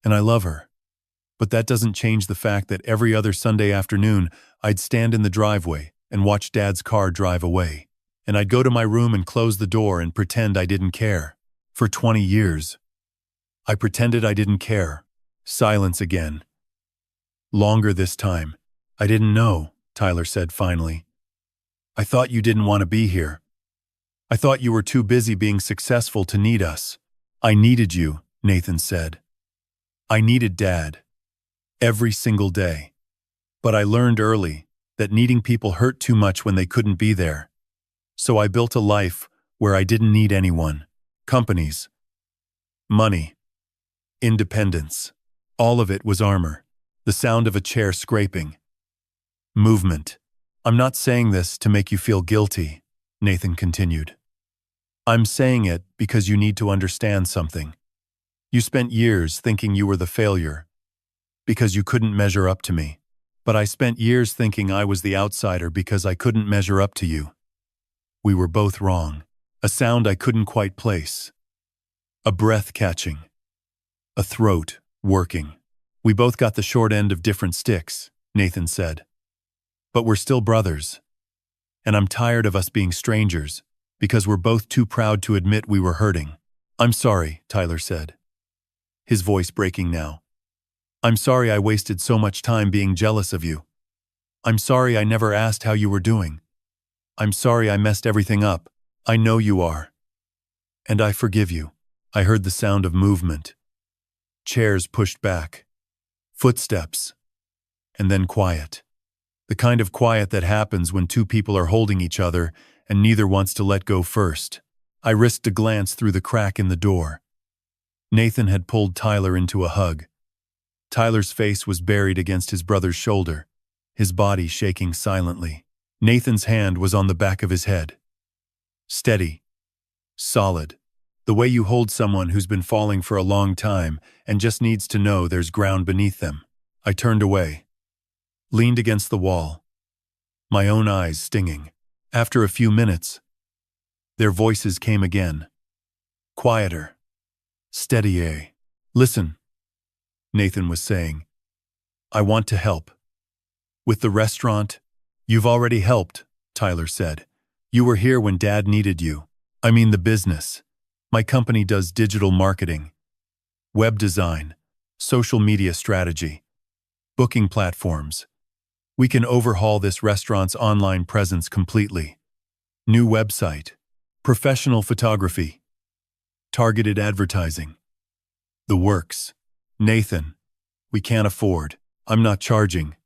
A: And I love her. But that doesn't change the fact that every other Sunday afternoon I'd stand in the driveway and watch Dad's car drive away. And I'd go to my room and close the door and pretend I didn't care. For 20 years. I pretended I didn't care. Silence again. Longer this time. I didn't know, Tyler said finally. I thought you didn't want to be here. I thought you were too busy being successful to need us. I needed you, Nathan said. I needed Dad. Every single day. But I learned early that needing people hurt too much when they couldn't be there. So I built a life where I didn't need anyone. Companies. Money. Independence. All of it was armor. The sound of a chair scraping. Movement. I'm not saying this to make you feel guilty, Nathan continued. I'm saying it because you need to understand something. You spent years thinking you were the failure, because you couldn't measure up to me. But I spent years thinking I was the outsider because I couldn't measure up to you. We were both wrong. A sound I couldn't quite place. A breath catching. A throat working. We both got the short end of different sticks, Nathan said. But we're still brothers. And I'm tired of us being strangers, because we're both too proud to admit we were hurting. I'm sorry, Tyler said. His voice breaking now. I'm sorry I wasted so much time being jealous of you. I'm sorry I never asked how you were doing. I'm sorry I messed everything up. I know you are. And I forgive you. I heard the sound of movement. Chairs pushed back. Footsteps. And then quiet. The kind of quiet that happens when two people are holding each other and neither wants to let go first. I risked a glance through the crack in the door. Nathan had pulled Tyler into a hug. Tyler's face was buried against his brother's shoulder, his body shaking silently. Nathan's hand was on the back of his head. Steady. Solid. The way you hold someone who's been falling for a long time and just needs to know there's ground beneath them. I turned away. Leaned against the wall. My own eyes stinging. After a few minutes, their voices came again. Quieter. Steady. Listen, Nathan was saying. I want to help. With the restaurant, you've already helped, Tyler said. You were here when Dad needed you. I mean the business. My company does digital marketing, web design, social media strategy, booking platforms. We can overhaul this restaurant's online presence completely. New website, professional photography, targeted advertising. The works. Nathan, we can't afford. I'm not charging.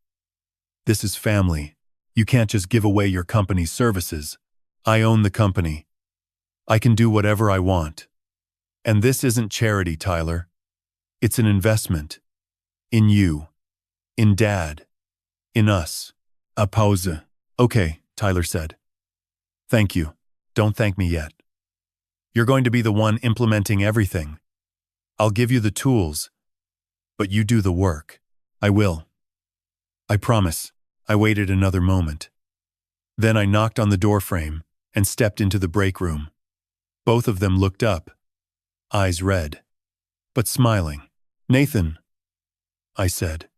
A: This is family. You can't just give away your company's services. I own the company. I can do whatever I want. And this isn't charity, Tyler. It's an investment. In you. In Dad. In us. A pause. Okay, Tyler said. Thank you. Don't thank me yet. You're going to be the one implementing everything. I'll give you the tools, but you do the work. I will. I promise. I waited another moment. Then I knocked on the doorframe and stepped into the break room. Both of them looked up, eyes red. but smiling. "Nathan," I said.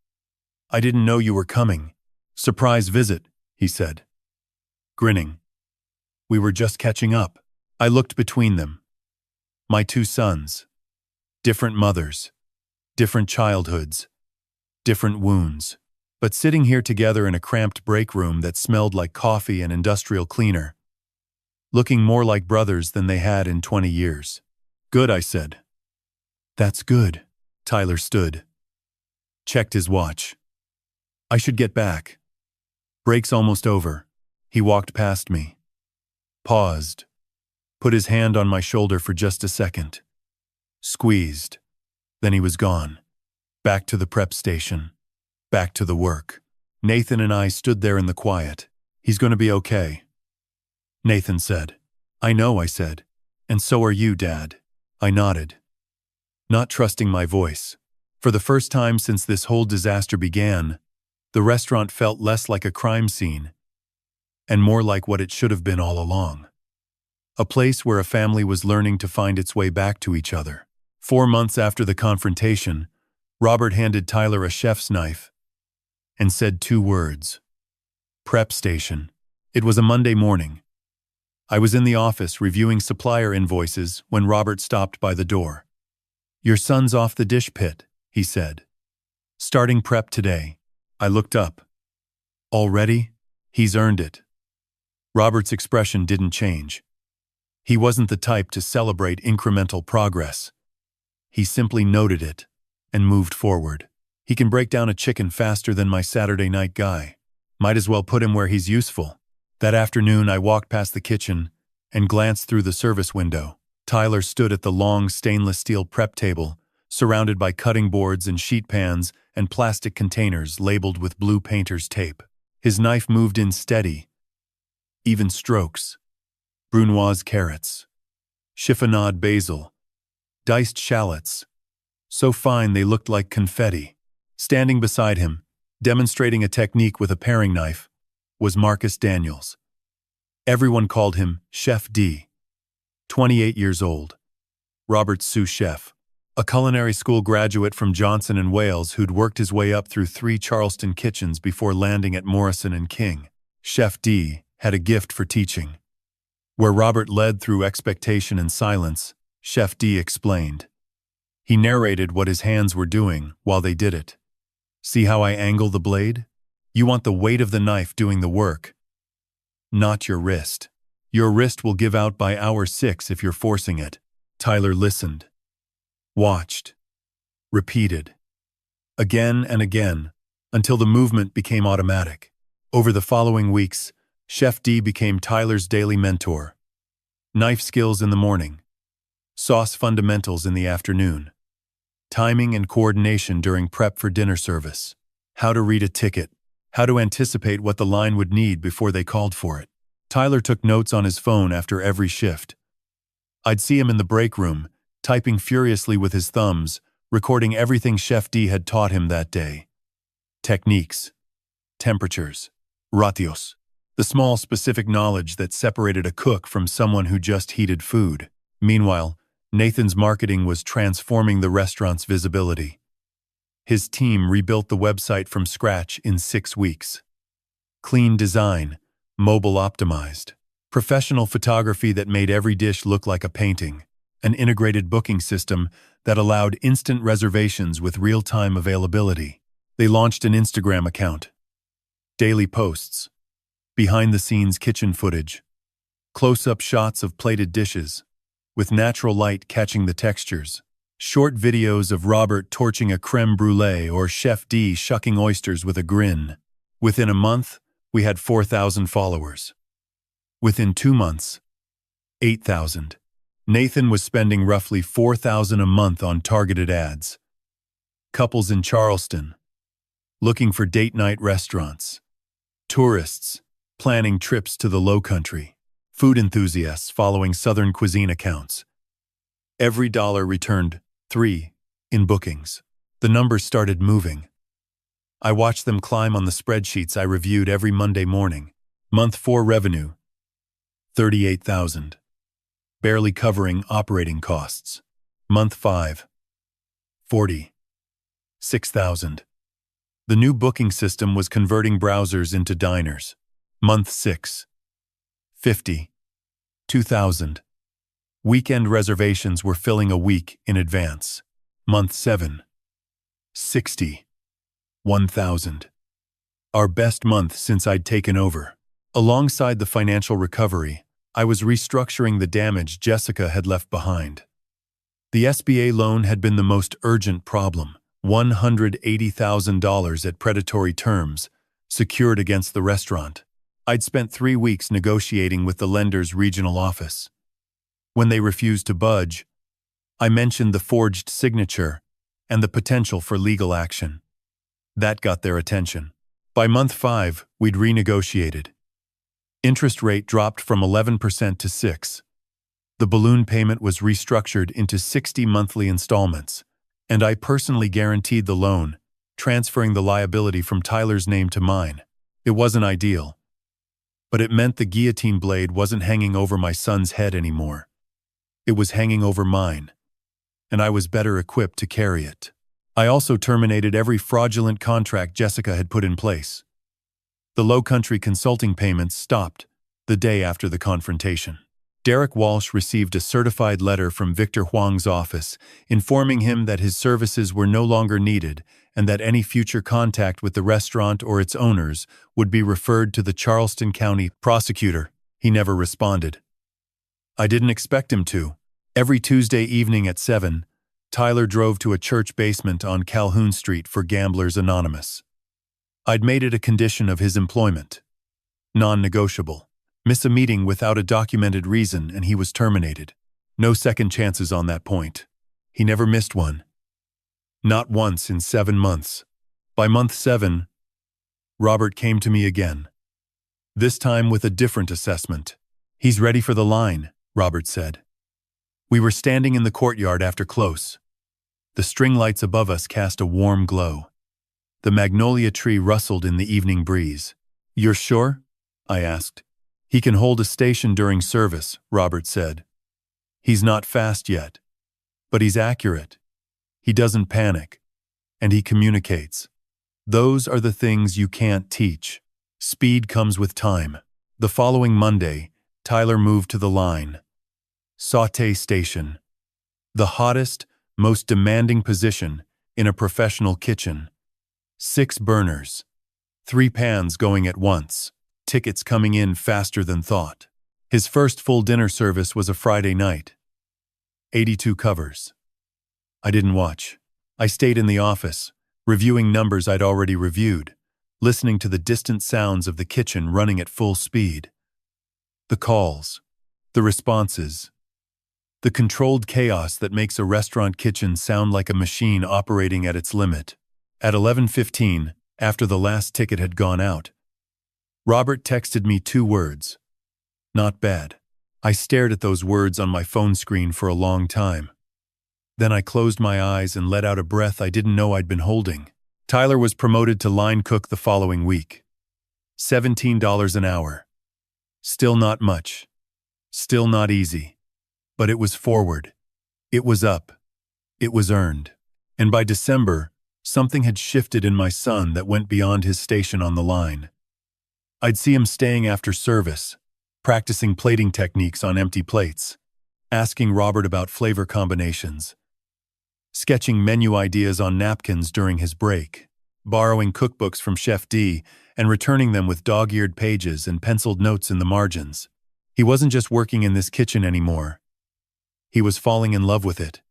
A: "I didn't know you were coming. Surprise visit," he said, grinning. We were just catching up. I looked between them. My two sons. Different mothers. Different childhoods. Different wounds. But sitting here together in a cramped break room that smelled like coffee and industrial cleaner. Looking more like brothers than they had in 20 years. "Good," I said. "That's good." Tyler stood. Checked his watch. "I should get back. Break's almost over." He walked past me. Paused. Put his hand on my shoulder for just a second. Squeezed. Then he was gone. Back to the prep station. Back to the work. Nathan and I stood there in the quiet. "He's going to be okay," Nathan said. "I know," I said. "And so are you, Dad." I nodded. Not trusting my voice. For the first time since this whole disaster began, the restaurant felt less like a crime scene and more like what it should have been all along. A place where a family was learning to find its way back to each other. 4 months after the confrontation, Robert handed Tyler a chef's knife and said 2 words. Prep station. It was a Monday morning. I was in the office reviewing supplier invoices when Robert stopped by the door. "Your son's off the dish pit," he said. "Starting prep today." I looked up. "Already? He's earned it." Robert's expression didn't change. He wasn't the type to celebrate incremental progress. He simply noted it and moved forward. "He can break down a chicken faster than my Saturday night guy. Might as well put him where he's useful." That afternoon, I walked past the kitchen and glanced through the service window. Tyler stood at the long stainless steel prep table, surrounded by cutting boards and sheet pans and plastic containers labeled with blue painter's tape. His knife moved in steady, even strokes. Brunoise carrots, chiffonade basil, diced shallots, so fine they looked like confetti. Standing beside him, demonstrating a technique with a paring knife, was Marcus Daniels. Everyone called him Chef D. 28 years old. Robert's sous chef, a culinary school graduate from Johnson & Wales who'd worked his way up through 3 Charleston kitchens before landing at Morrison & King. Chef D had a gift for teaching. Where Robert led through expectation and silence, Chef D explained. He narrated what his hands were doing while they did it. "See how I angle the blade? You want the weight of the knife doing the work, not your wrist. Your wrist will give out by hour 6 if you're forcing it." Tyler listened, watched, repeated, again and again, until the movement became automatic. Over the following weeks, Chef D became Tyler's daily mentor. Knife skills in the morning, sauce fundamentals in the afternoon, timing and coordination during prep for dinner service, how to read a ticket, how to anticipate what the line would need before they called for it. Tyler took notes on his phone after every shift. I'd see him in the break room, typing furiously with his thumbs, recording everything Chef D had taught him that day. Techniques, temperatures, ratios. The small specific knowledge that separated a cook from someone who just heated food. Meanwhile, Nathan's marketing was transforming the restaurant's visibility. His team rebuilt the website from scratch in 6 weeks. Clean design, mobile optimized, professional photography that made every dish look like a painting, an integrated booking system that allowed instant reservations with real-time availability. They launched an Instagram account. Daily posts. Behind-the-scenes kitchen footage, close-up shots of plated dishes, with natural light catching the textures, short videos of Robert torching a creme brulee or Chef D shucking oysters with a grin. Within a month, we had 4,000 followers. Within 2 months, 8,000. Nathan was spending roughly $4,000 a month on targeted ads. Couples in Charleston, looking for date night restaurants. Tourists, planning trips to the Lowcountry. Food enthusiasts following Southern cuisine accounts. Every dollar returned 3 in bookings. The numbers started moving. I watched them climb on the spreadsheets I reviewed every Monday morning. Month 4 revenue, $38,000. Barely covering operating costs. Month 5, 40. 6,000. The new booking system was converting browsers into diners. Month 6. 50. 2,000. Weekend reservations were filling a week in advance. Month 7. 60. 1,000. Our best month since I'd taken over. Alongside the financial recovery, I was restructuring the damage Jessica had left behind. The SBA loan had been the most urgent problem. $180,000 at predatory terms, secured against the restaurant. I'd spent 3 weeks negotiating with the lender's regional office. When they refused to budge, I mentioned the forged signature and the potential for legal action. That got their attention. By month 5, we'd renegotiated. Interest rate dropped from 11% to 6%. The balloon payment was restructured into 60 monthly installments, and I personally guaranteed the loan, transferring the liability from Tyler's name to mine. It wasn't ideal, but it meant the guillotine blade wasn't hanging over my son's head anymore. It was hanging over mine, and I was better equipped to carry it. I also terminated every fraudulent contract Jessica had put in place. The Low Country consulting payments stopped the day after the confrontation. Derek Walsh received a certified letter from Victor Huang's office informing him that his services were no longer needed and that any future contact with the restaurant or its owners would be referred to the Charleston County prosecutor. He never responded. I didn't expect him to. Every Tuesday evening at 7, Tyler drove to a church basement on Calhoun Street for Gamblers Anonymous. I'd made it a condition of his employment. Non-negotiable. Miss a meeting without a documented reason and he was terminated. No second chances on that point. He never missed one. Not once in 7 months. By month 7, Robert came to me again. This time with a different assessment. He's ready for the line, Robert said. We were standing in the courtyard after close. The string lights above us cast a warm glow. The magnolia tree rustled in the evening breeze. You're sure? I asked. He can hold a station during service, Robert said. He's not fast yet, but he's accurate. He doesn't panic, and he communicates. Those are the things you can't teach. Speed comes with time. The following Monday, Tyler moved to the line. Sauté station. The hottest, most demanding position in a professional kitchen. 6 burners. 3 pans going at once. Tickets coming in faster than thought. His first full dinner service was a Friday night. 82 covers. I didn't watch. I stayed in the office, reviewing numbers I'd already reviewed, listening to the distant sounds of the kitchen running at full speed. The calls, the responses, the controlled chaos that makes a restaurant kitchen sound like a machine operating at its limit. At 11:15, after the last ticket had gone out, Robert texted me 2 words. Not bad. I stared at those words on my phone screen for a long time. Then I closed my eyes and let out a breath I didn't know I'd been holding. Tyler was promoted to line cook the following week. $17 an hour. Still not much. Still not easy. But it was forward. It was up. It was earned. And by December, something had shifted in my son that went beyond his station on the line. I'd see him staying after service, practicing plating techniques on empty plates, asking Robert about flavor combinations, sketching menu ideas on napkins during his break, borrowing cookbooks from Chef D and returning them with dog-eared pages and penciled notes in the margins. He wasn't just working in this kitchen anymore. He was falling in love with it.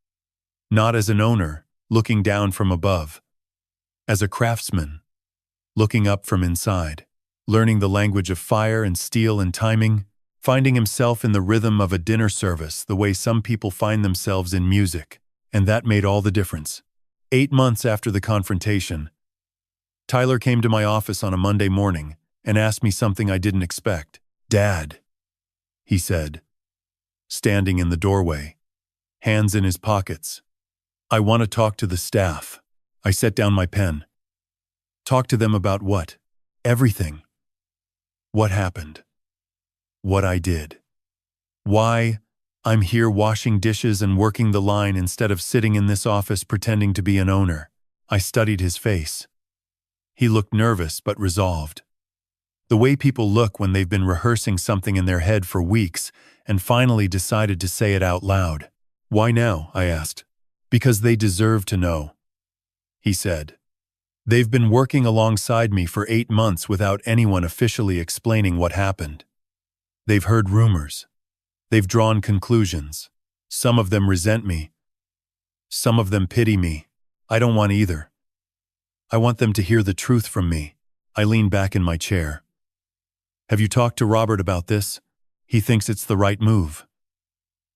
A: Not as an owner, looking down from above. As a craftsman, looking up from inside, learning the language of fire and steel and timing, finding himself in the rhythm of a dinner service the way some people find themselves in music, and that made all the difference. 8 months after the confrontation, Tyler came to my office on a Monday morning and asked me something I didn't expect. "Dad," he said, standing in the doorway, hands in his pockets. "I want to talk to the staff." I set down my pen. Talk to them about what? Everything. What happened? What I did. Why I'm here washing dishes and working the line instead of sitting in this office pretending to be an owner. I studied his face. He looked nervous but resolved. The way people look when they've been rehearsing something in their head for weeks and finally decided to say it out loud. Why now? I asked. Because they deserve to know, he said. They've been working alongside me for 8 months without anyone officially explaining what happened. They've heard rumors. They've drawn conclusions. Some of them resent me. Some of them pity me. I don't want either. I want them to hear the truth from me. I lean back in my chair. Have you talked to Robert about this? He thinks it's the right move.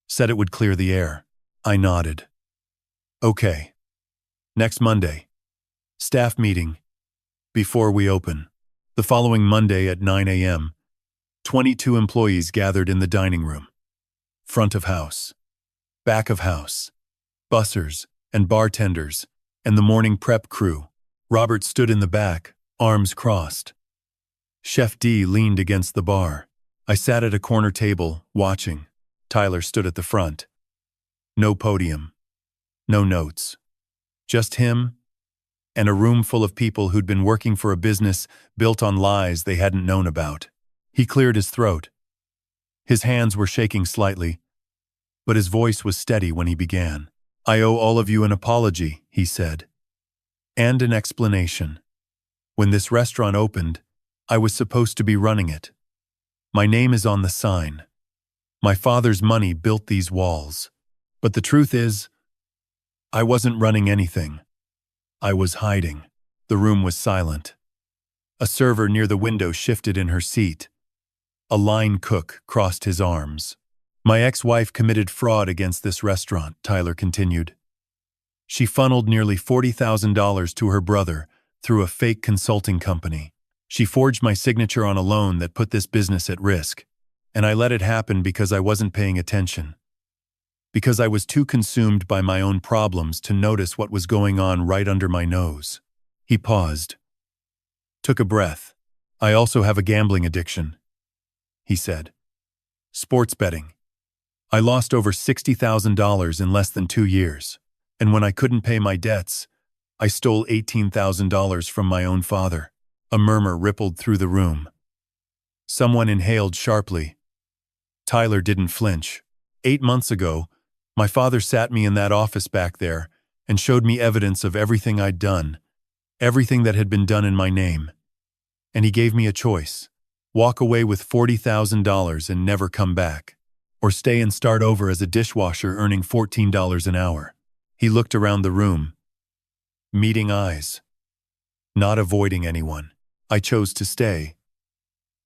A: Said it would clear the air. I nodded. Okay. Next Monday. Staff meeting. Before we open. The following Monday at 9 a.m., 22 employees gathered in the dining room. Front of house. Back of house. Bussers and bartenders and the morning prep crew. Robert stood in the back, arms crossed. Chef D leaned against the bar. I sat at a corner table, watching. Tyler stood at the front. No podium. No notes. Just him and a room full of people who'd been working for a business built on lies they hadn't known about. He cleared his throat. His hands were shaking slightly, but his voice was steady when he began. I owe all of you an apology, he said. And an explanation. When this restaurant opened, I was supposed to be running it. My name is on the sign. My father's money built these walls. But the truth is, I wasn't running anything. I was hiding. The room was silent. A server near the window shifted in her seat. A line cook crossed his arms. My ex-wife committed fraud against this restaurant, Tyler continued. She funneled nearly $40,000 to her brother through a fake consulting company. She forged my signature on a loan that put this business at risk, and I let it happen because I wasn't paying attention. Because I was too consumed by my own problems to notice what was going on right under my nose. He paused. Took a breath. I also have a gambling addiction, he said. Sports betting. I lost over $60,000 in less than 2 years, and when I couldn't pay my debts, I stole $18,000 from my own father. A murmur rippled through the room. Someone inhaled sharply. Tyler didn't flinch. 8 months ago, my father sat me in that office back there and showed me evidence of everything I'd done, everything that had been done in my name. And he gave me a choice. Walk away with $40,000 and never come back, or stay and start over as a dishwasher earning $14 an hour. He looked around the room, meeting eyes, not avoiding anyone. I chose to stay.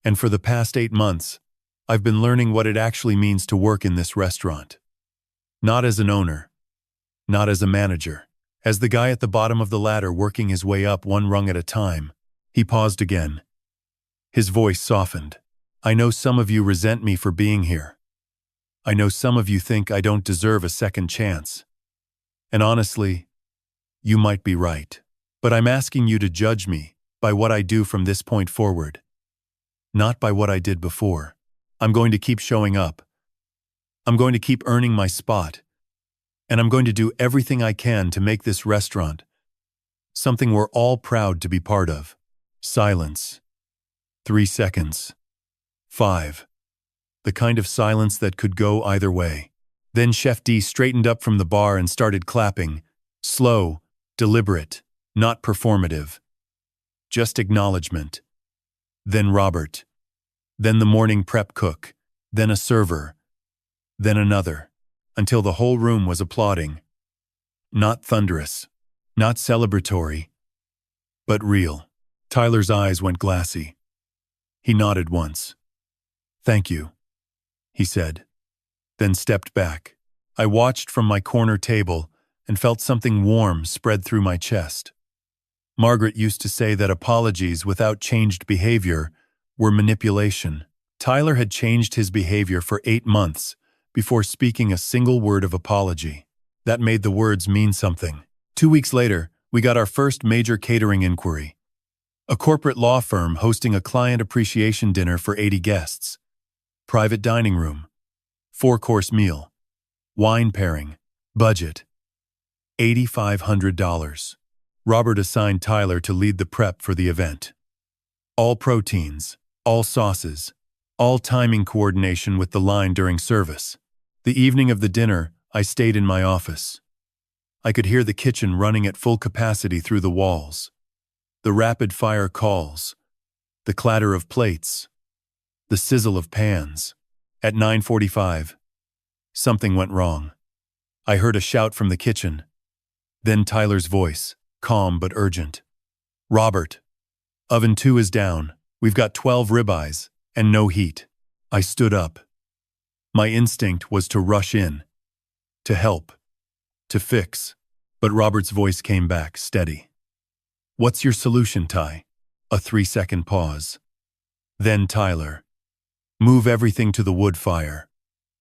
A: And for the past 8 months, I've been learning what it actually means to work in this restaurant. Not as an owner, not as a manager, as the guy at the bottom of the ladder working his way up one rung at a time. He paused again. His voice softened. I know some of you resent me for being here. I know some of you think I don't deserve a second chance. And honestly, you might be right. But I'm asking you to judge me by what I do from this point forward, not by what I did before. I'm going to keep showing up. I'm going to keep earning my spot. And I'm going to do everything I can to make this restaurant something we're all proud to be part of. Silence. 3 seconds. 5. The kind of silence that could go either way. Then Chef D straightened up from the bar and started clapping. Slow, deliberate, not performative. Just acknowledgement. Then Robert. Then the morning prep cook. Then a server. Then another. Until the whole room was applauding. Not thunderous. Not celebratory. But real. Tyler's eyes went glassy. He nodded once. Thank you, he said. Then stepped back. I watched from my corner table and felt something warm spread through my chest. Margaret used to say that apologies without changed behavior were manipulation. Tyler had changed his behavior for 8 months before speaking a single word of apology. That made the words mean something. 2 weeks later, we got our first major catering inquiry. A corporate law firm hosting a client appreciation dinner for 80 guests. Private dining room. 4-course meal. Wine pairing. Budget. $8,500. Robert assigned Tyler to lead the prep for the event. All proteins, all sauces, all timing coordination with the line during service. The evening of the dinner, I stayed in my office. I could hear the kitchen running at full capacity through the walls. The rapid-fire calls, the clatter of plates, the sizzle of pans. At 9:45, something went wrong. I heard a shout from the kitchen. Then Tyler's voice, calm but urgent. "Robert, oven 2 is down. We've got 12 ribeyes, and no heat." I stood up. My instinct was to rush in, to help, to fix. But Robert's voice came back, steady. "What's your solution, Ty?" A 3-second pause. Then Tyler. "Move everything to the wood fire.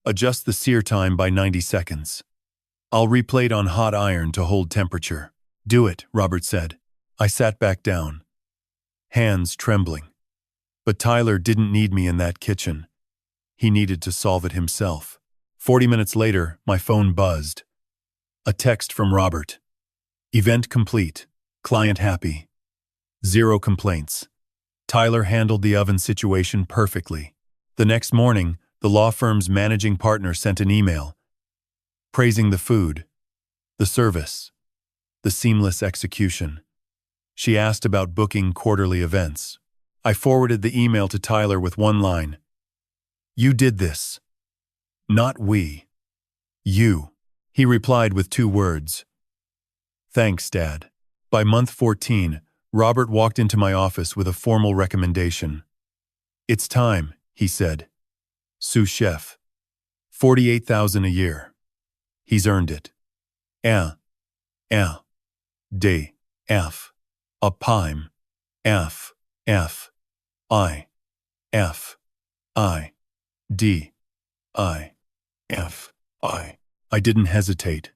A: Adjust the sear time by 90 seconds. I'll replate on hot iron to hold temperature." "Do it," Robert said. I sat back down, hands trembling. But Tyler didn't need me in that kitchen. He needed to solve it himself. 40 minutes later, my phone buzzed. A text from Robert. "Event complete. Client happy. 0 complaints." Tyler handled the oven situation perfectly. The next morning, the law firm's managing partner sent an email praising the food, the service, the seamless execution. She asked about booking quarterly events. I forwarded the email to Tyler with one line. "You did this. Not we. You." He replied with 2 words. "Thanks, Dad." By month 14, Robert walked into my office with a formal recommendation. "It's time," he said. "Sous chef. $48,000 a year. He's earned it. D. F. A pime. F. I. D. I didn't hesitate.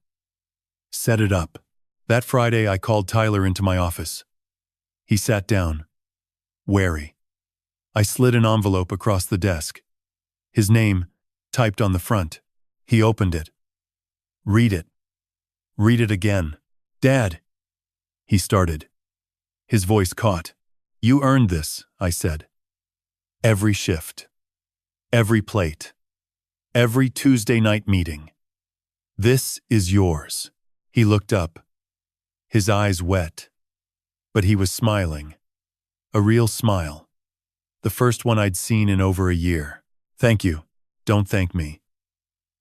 A: Set it up. That Friday, I called Tyler into my office. He sat down, wary. I slid an envelope across the desk. His name, typed on the front. He opened it. "Read it. Read it again." "Dad," he started. His voice caught. "You earned this," I said. "Every shift. Every plate. Every Tuesday night meeting. This is yours." He looked up, his eyes wet. But he was smiling. A real smile. The first one I'd seen in over a year. "Thank you. Don't thank me.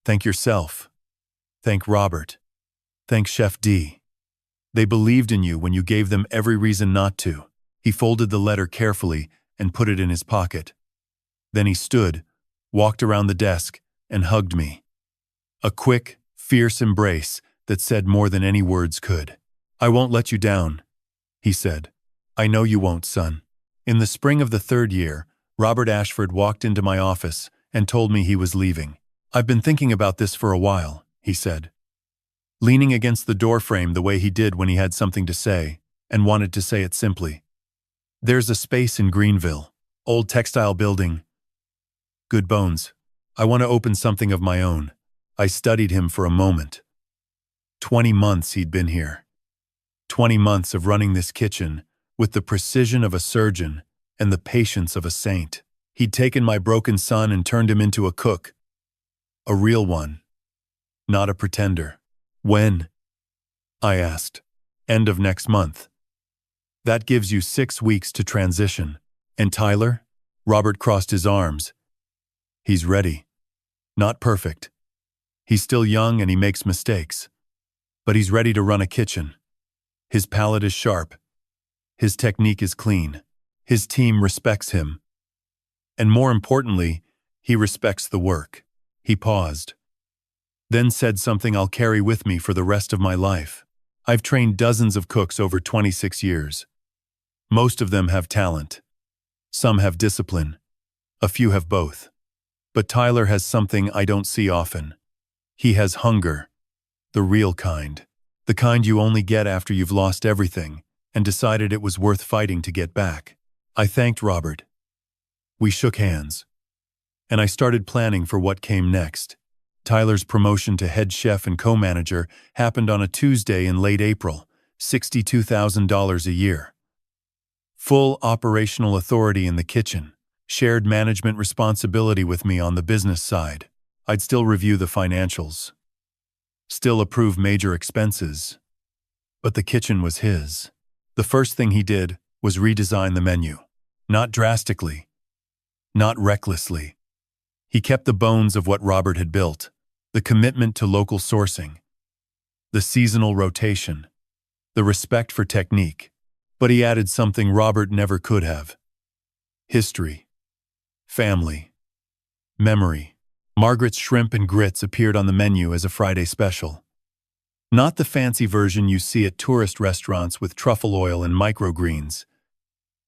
A: Thank yourself. Thank Robert. Thank Chef D. They believed in you when you gave them every reason not to." He folded the letter carefully and put it in his pocket. Then he stood, walked around the desk, and hugged me. A quick, fierce embrace that said more than any words could. "I won't let you down," he said. "I know you won't, son." In the spring of the 3rd year, Robert Ashford walked into my office and told me he was leaving. "I've been thinking about this for a while," he said, leaning against the doorframe the way he did when he had something to say, and wanted to say it simply. "There's a space in Greenville, old textile building. Good bones. I want to open something of my own." I studied him for a moment. 20 months he'd been here. 20 months of running this kitchen with the precision of a surgeon and the patience of a saint. He'd taken my broken son and turned him into a cook. A real one. Not a pretender. "When?" I asked. "End of next month." "That gives you 6 weeks to transition." "And Tyler?" Robert crossed his arms. "He's ready. Not perfect. He's still young and he makes mistakes. But he's ready to run a kitchen. His palate is sharp. His technique is clean. His team respects him. And more importantly, he respects the work." He paused, then said something I'll carry with me for the rest of my life. "I've trained dozens of cooks over 26 years. Most of them have talent. Some have discipline. A few have both. But Tyler has something I don't see often. He has hunger. The real kind. The kind you only get after you've lost everything and decided it was worth fighting to get back." I thanked Robert. We shook hands, and I started planning for what came next. Tyler's promotion to head chef and co-manager happened on a Tuesday in late April, $62,000 a year. Full operational authority in the kitchen, shared management responsibility with me on the business side. I'd still review the financials, still approve major expenses. But the kitchen was his. The first thing he did was redesign the menu. Not drastically, not recklessly. He kept the bones of what Robert had built, the commitment to local sourcing, the seasonal rotation, the respect for technique, but he added something Robert never could have. History, family, memory. Margaret's shrimp and grits appeared on the menu as a Friday special. Not the fancy version you see at tourist restaurants with truffle oil and microgreens.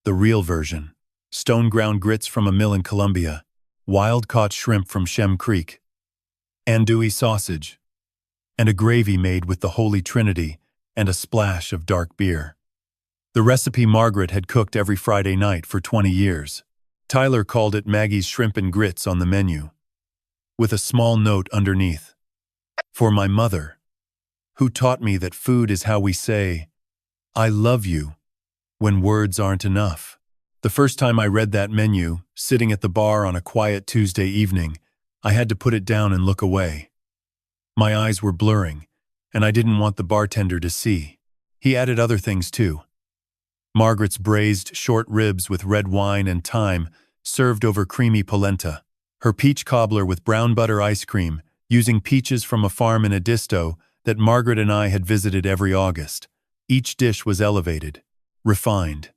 A: The real version, stone-ground grits from a mill in Colombia, wild-caught shrimp from Shem Creek, andouille sausage, and a gravy made with the Holy Trinity and a splash of dark beer. The recipe Margaret had cooked every Friday night for 20 years. Tyler called it Maggie's Shrimp and Grits on the menu, with a small note underneath. For my mother, who taught me that food is how we say, "I love you," when words aren't enough. The first time I read that menu, sitting at the bar on a quiet Tuesday evening, I had to put it down and look away. My eyes were blurring, and I didn't want the bartender to see. He added other things too. Margaret's braised short ribs with red wine and thyme served over creamy polenta. Her peach cobbler with brown butter ice cream, using peaches from a farm in Edisto that Margaret and I had visited every August. Each dish was elevated, refined,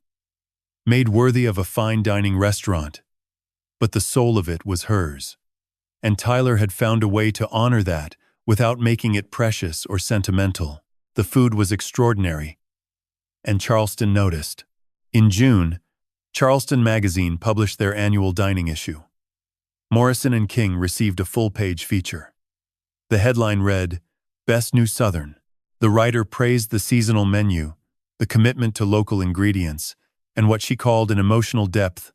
A: made worthy of a fine dining restaurant, but the soul of it was hers. And Tyler had found a way to honor that without making it precious or sentimental. The food was extraordinary, and Charleston noticed. In June, Charleston magazine published their annual dining issue. Morrison and King received a full-page feature. The headline read, "Best New Southern." The writer praised the seasonal menu, the commitment to local ingredients, and what she called an emotional depth,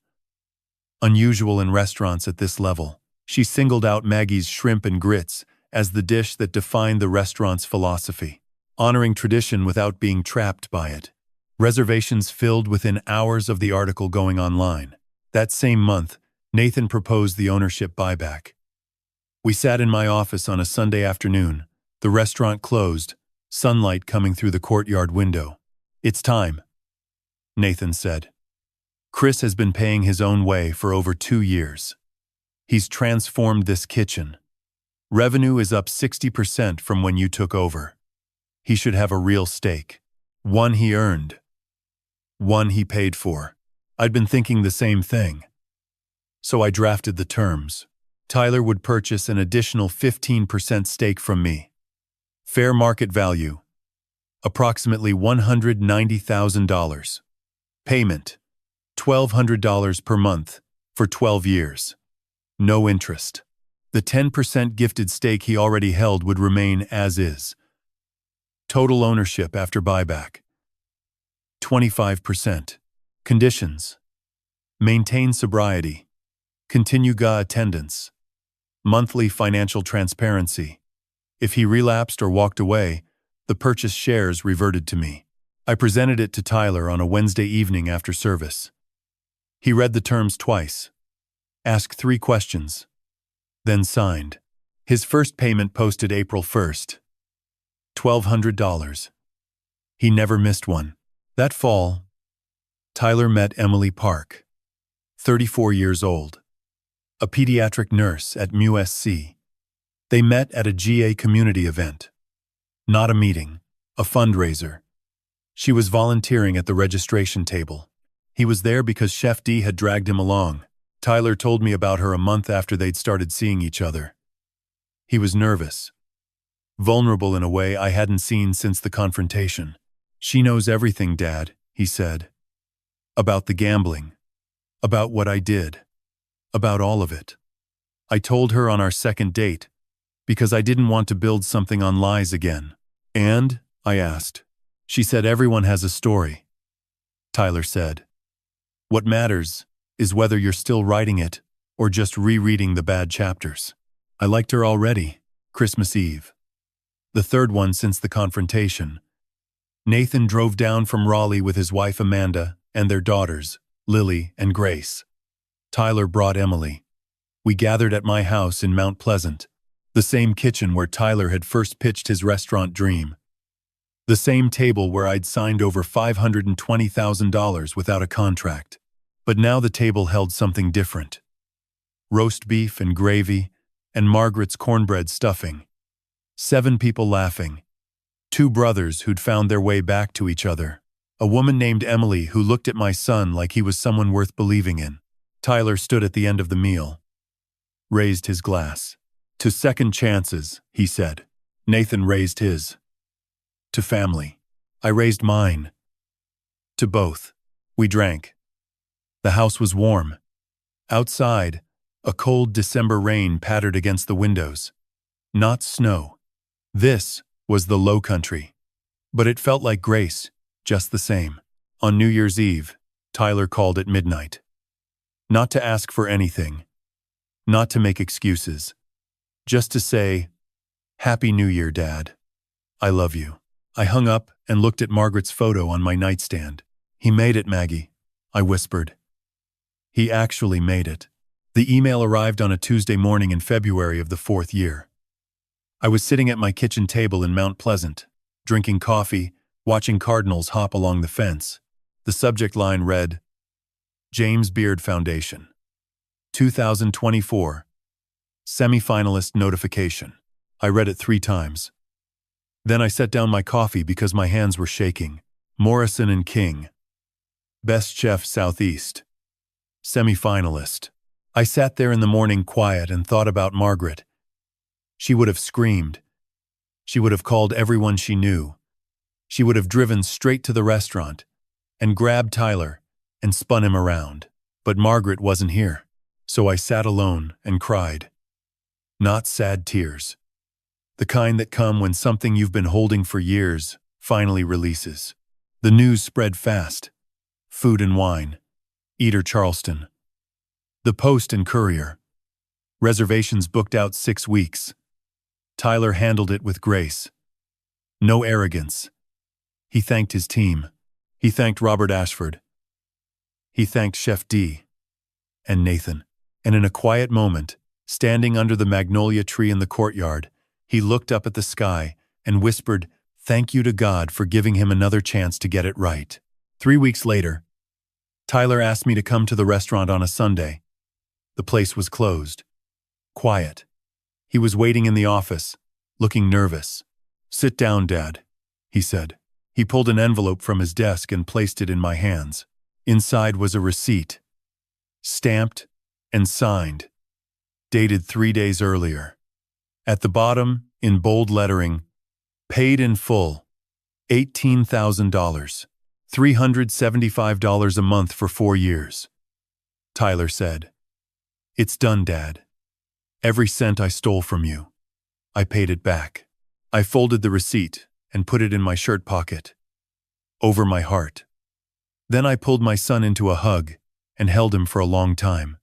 A: unusual in restaurants at this level. She singled out Maggie's Shrimp and Grits as the dish that defined the restaurant's philosophy, honoring tradition without being trapped by it. Reservations filled within hours of the article going online. That same month, Nathan proposed the ownership buyback. We sat in my office on a Sunday afternoon, the restaurant closed, sunlight coming through the courtyard window. "It's time," Nathan said. "Chris has been paying his own way for over 2 years. He's transformed this kitchen. Revenue is up 60% from when you took over. He should have a real stake. One he earned. One he paid for." I'd been thinking the same thing. So I drafted the terms. Tyler would purchase an additional 15% stake from me. Fair market value, approximately $190,000. Payment, $1,200 per month for 12 years. No interest. The 10% gifted stake he already held would remain as is. Total ownership after buyback, 25%. Conditions: maintain sobriety, continue GA attendance, monthly financial transparency. If he relapsed or walked away, the purchased shares reverted to me. I presented it to Tyler on a Wednesday evening after service. He read the terms twice, asked 3 questions, then signed. His first payment posted April 1st, $1,200. He never missed one. That fall, Tyler met Emily Park, 34 years old, a pediatric nurse at MUSC. They met at a GA community event. Not a meeting, a fundraiser. She was volunteering at the registration table. He was there because Chef D had dragged him along. Tyler told me about her a month after they'd started seeing each other. He was nervous, vulnerable in a way I hadn't seen since the confrontation. "She knows everything, Dad," he said. "About the gambling, about what I did, about all of it." I told her on our second date, because I didn't want to build something on lies again. "And?" I asked. She said, "Everyone has a story." Tyler said, "What matters is whether you're still writing it or just rereading the bad chapters." I liked her already. Christmas Eve. The third one since the confrontation. Nathan drove down from Raleigh with his wife Amanda and their daughters, Lily and Grace. Tyler brought Emily. We gathered at my house in Mount Pleasant, the same kitchen where Tyler had first pitched his restaurant dream. The same table where I'd signed over $520,000 without a contract. But now the table held something different. Roast beef and gravy, and Margaret's cornbread stuffing. 7 people laughing. 2 brothers who'd found their way back to each other. A woman named Emily who looked at my son like he was someone worth believing in. Tyler stood at the end of the meal. Raised his glass. To second chances, he said. Nathan raised his. To family. I raised mine. To both. We drank. The house was warm. Outside, a cold December rain pattered against the windows. Not snow. This was the Low Country. But it felt like grace, just the same. On New Year's Eve, Tyler called at midnight. Not to ask for anything. Not to make excuses. Just to say, "Happy New Year, Dad. I love you." I hung up and looked at Margaret's photo on my nightstand. "He made it, Maggie," I whispered. He actually made it. The email arrived on a Tuesday morning in February of the 4th year. I was sitting at my kitchen table in Mount Pleasant, drinking coffee, watching cardinals hop along the fence. The subject line read, James Beard Foundation. 2024. Semifinalist notification. I read it 3 times. Then I set down my coffee because my hands were shaking. Morrison and King. Best Chef Southeast. Semifinalist. I sat there in the morning quiet and thought about Margaret. She would have screamed. She would have called everyone she knew. She would have driven straight to the restaurant and grabbed Tyler and spun him around. But Margaret wasn't here, so I sat alone and cried. Not sad tears. The kind that come when something you've been holding for years finally releases. The news spread fast. Food and Wine. Eater Charleston. The Post and Courier. Reservations booked out 6 weeks. Tyler handled it with grace. No arrogance. He thanked his team. He thanked Robert Ashford. He thanked Chef D. And Nathan. And in a quiet moment, standing under the magnolia tree in the courtyard, he looked up at the sky and whispered, "Thank you to God for giving him another chance to get it right." 3 weeks later, Tyler asked me to come to the restaurant on a Sunday. The place was closed. Quiet. He was waiting in the office, looking nervous. "Sit down, Dad," he said. He pulled an envelope from his desk and placed it in my hands. Inside was a receipt, stamped and signed, dated 3 days earlier. At the bottom, in bold lettering, paid in full, $18,000, $375 a month for 4 years. Tyler said, "It's done, Dad. Every cent I stole from you. I paid it back." I folded the receipt and put it in my shirt pocket, over my heart. Then I pulled my son into a hug and held him for a long time.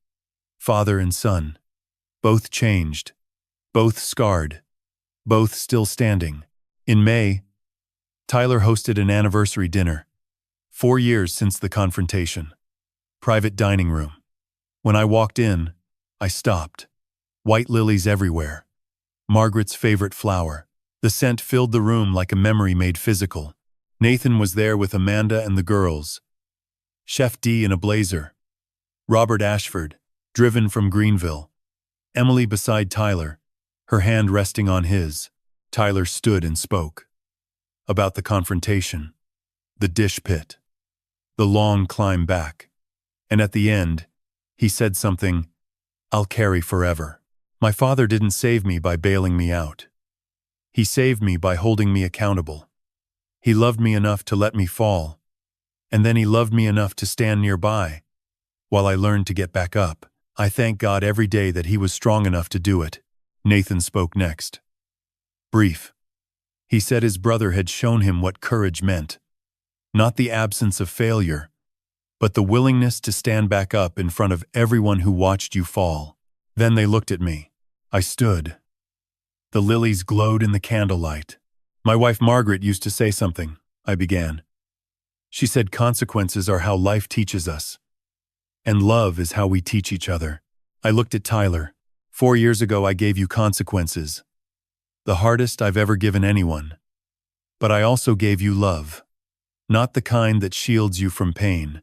A: Father and son, both changed, both scarred, both still standing. In May, Tyler hosted an anniversary dinner. 4 years since the confrontation. Private dining room. When I walked in, I stopped. White lilies everywhere. Margaret's favorite flower. The scent filled the room like a memory made physical. Nathan was there with Amanda and the girls. Chef D in a blazer. Robert Ashford, driven from Greenville. Emily beside Tyler, her hand resting on his. Tyler stood and spoke. About the confrontation. The dish pit. The long climb back. And at the end, he said something I'll carry forever. My father didn't save me by bailing me out. He saved me by holding me accountable. He loved me enough to let me fall, and then he loved me enough to stand nearby while I learned to get back up. I thank God every day that he was strong enough to do it. Nathan spoke next. Brief. He said his brother had shown him what courage meant. Not the absence of failure, but the willingness to stand back up in front of everyone who watched you fall. Then they looked at me. I stood. The lilies glowed in the candlelight. My wife Margaret used to say something, I began. She said consequences are how life teaches us. And love is how we teach each other. I looked at Tyler. 4 years ago I gave you consequences. The hardest I've ever given anyone. But I also gave you love. Not the kind that shields you from pain.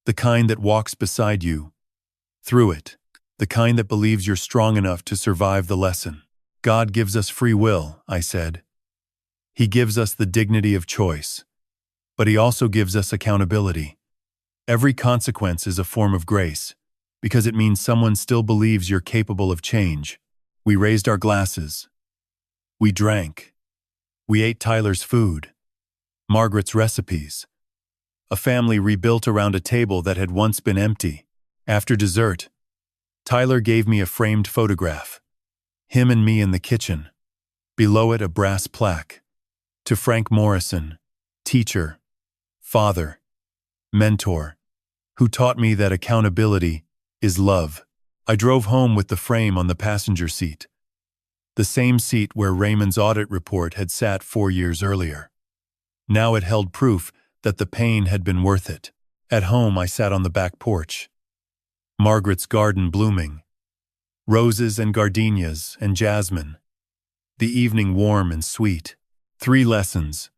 A: The kind that walks beside you. Through it. The kind that believes you're strong enough to survive the lesson. God gives us free will, I said. He gives us the dignity of choice. But He also gives us accountability. Every consequence is a form of grace, because it means someone still believes you're capable of change. We raised our glasses. We drank. We ate Tyler's food. Margaret's recipes. A family rebuilt around a table that had once been empty. After dessert, Tyler gave me a framed photograph. Him and me in the kitchen. Below it a brass plaque. To Frank Morrison, teacher, father, mentor, who taught me that accountability is love. I drove home with the frame on the passenger seat. The same seat where Raymond's audit report had sat 4 years earlier. Now it held proof that the pain had been worth it. At home I sat on the back porch. Margaret's garden blooming. Roses and gardenias and jasmine. The evening warm and sweet. 3 lessons.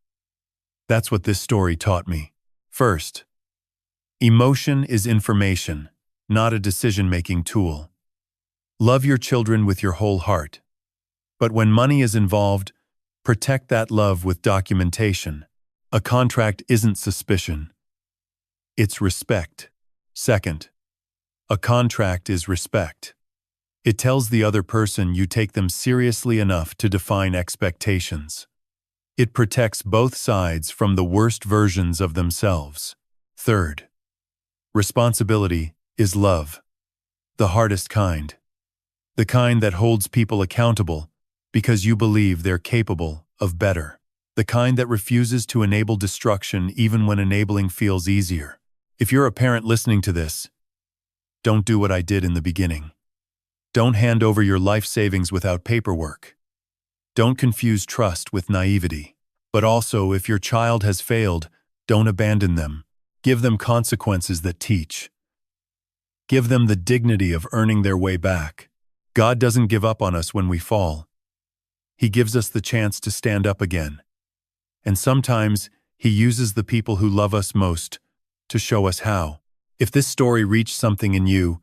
A: That's what this story taught me. First, emotion is information, not a decision-making tool. Love your children with your whole heart. But when money is involved, protect that love with documentation. A contract isn't suspicion. It's respect. Second, a contract is respect. It tells the other person you take them seriously enough to define expectations. It protects both sides from the worst versions of themselves. Third, responsibility is love. The hardest kind. The kind that holds people accountable because you believe they're capable of better. The kind that refuses to enable destruction even when enabling feels easier. If you're a parent listening to this, don't do what I did in the beginning. Don't hand over your life savings without paperwork. Don't confuse trust with naivety. But also, if your child has failed, don't abandon them. Give them consequences that teach. Give them the dignity of earning their way back. God doesn't give up on us when we fall. He gives us the chance to stand up again. And sometimes, He uses the people who love us most to show us how. If this story reached something in you,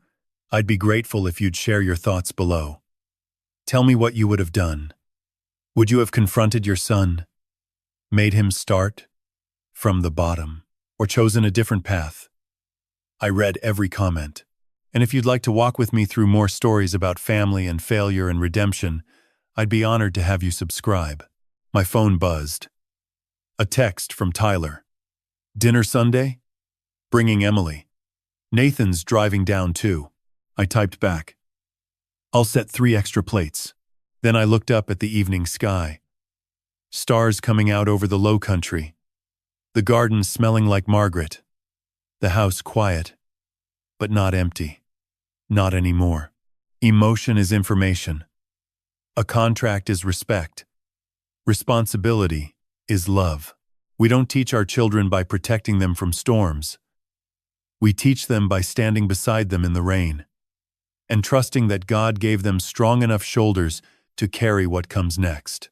A: I'd be grateful if you'd share your thoughts below. Tell me what you would have done. Would you have confronted your son, made him start from the bottom, or chosen a different path? I read every comment. And if you'd like to walk with me through more stories about family and failure and redemption, I'd be honored to have you subscribe. My phone buzzed. A text from Tyler. Dinner Sunday? Bringing Emily. Nathan's driving down too. I typed back. I'll set 3 extra plates. Then I looked up at the evening sky. Stars coming out over the low country. The garden smelling like Margaret. The house quiet, but not empty. Not anymore. Emotion is information. A contract is respect. Responsibility is love. We don't teach our children by protecting them from storms. We teach them by standing beside them in the rain and trusting that God gave them strong enough shoulders to carry what comes next.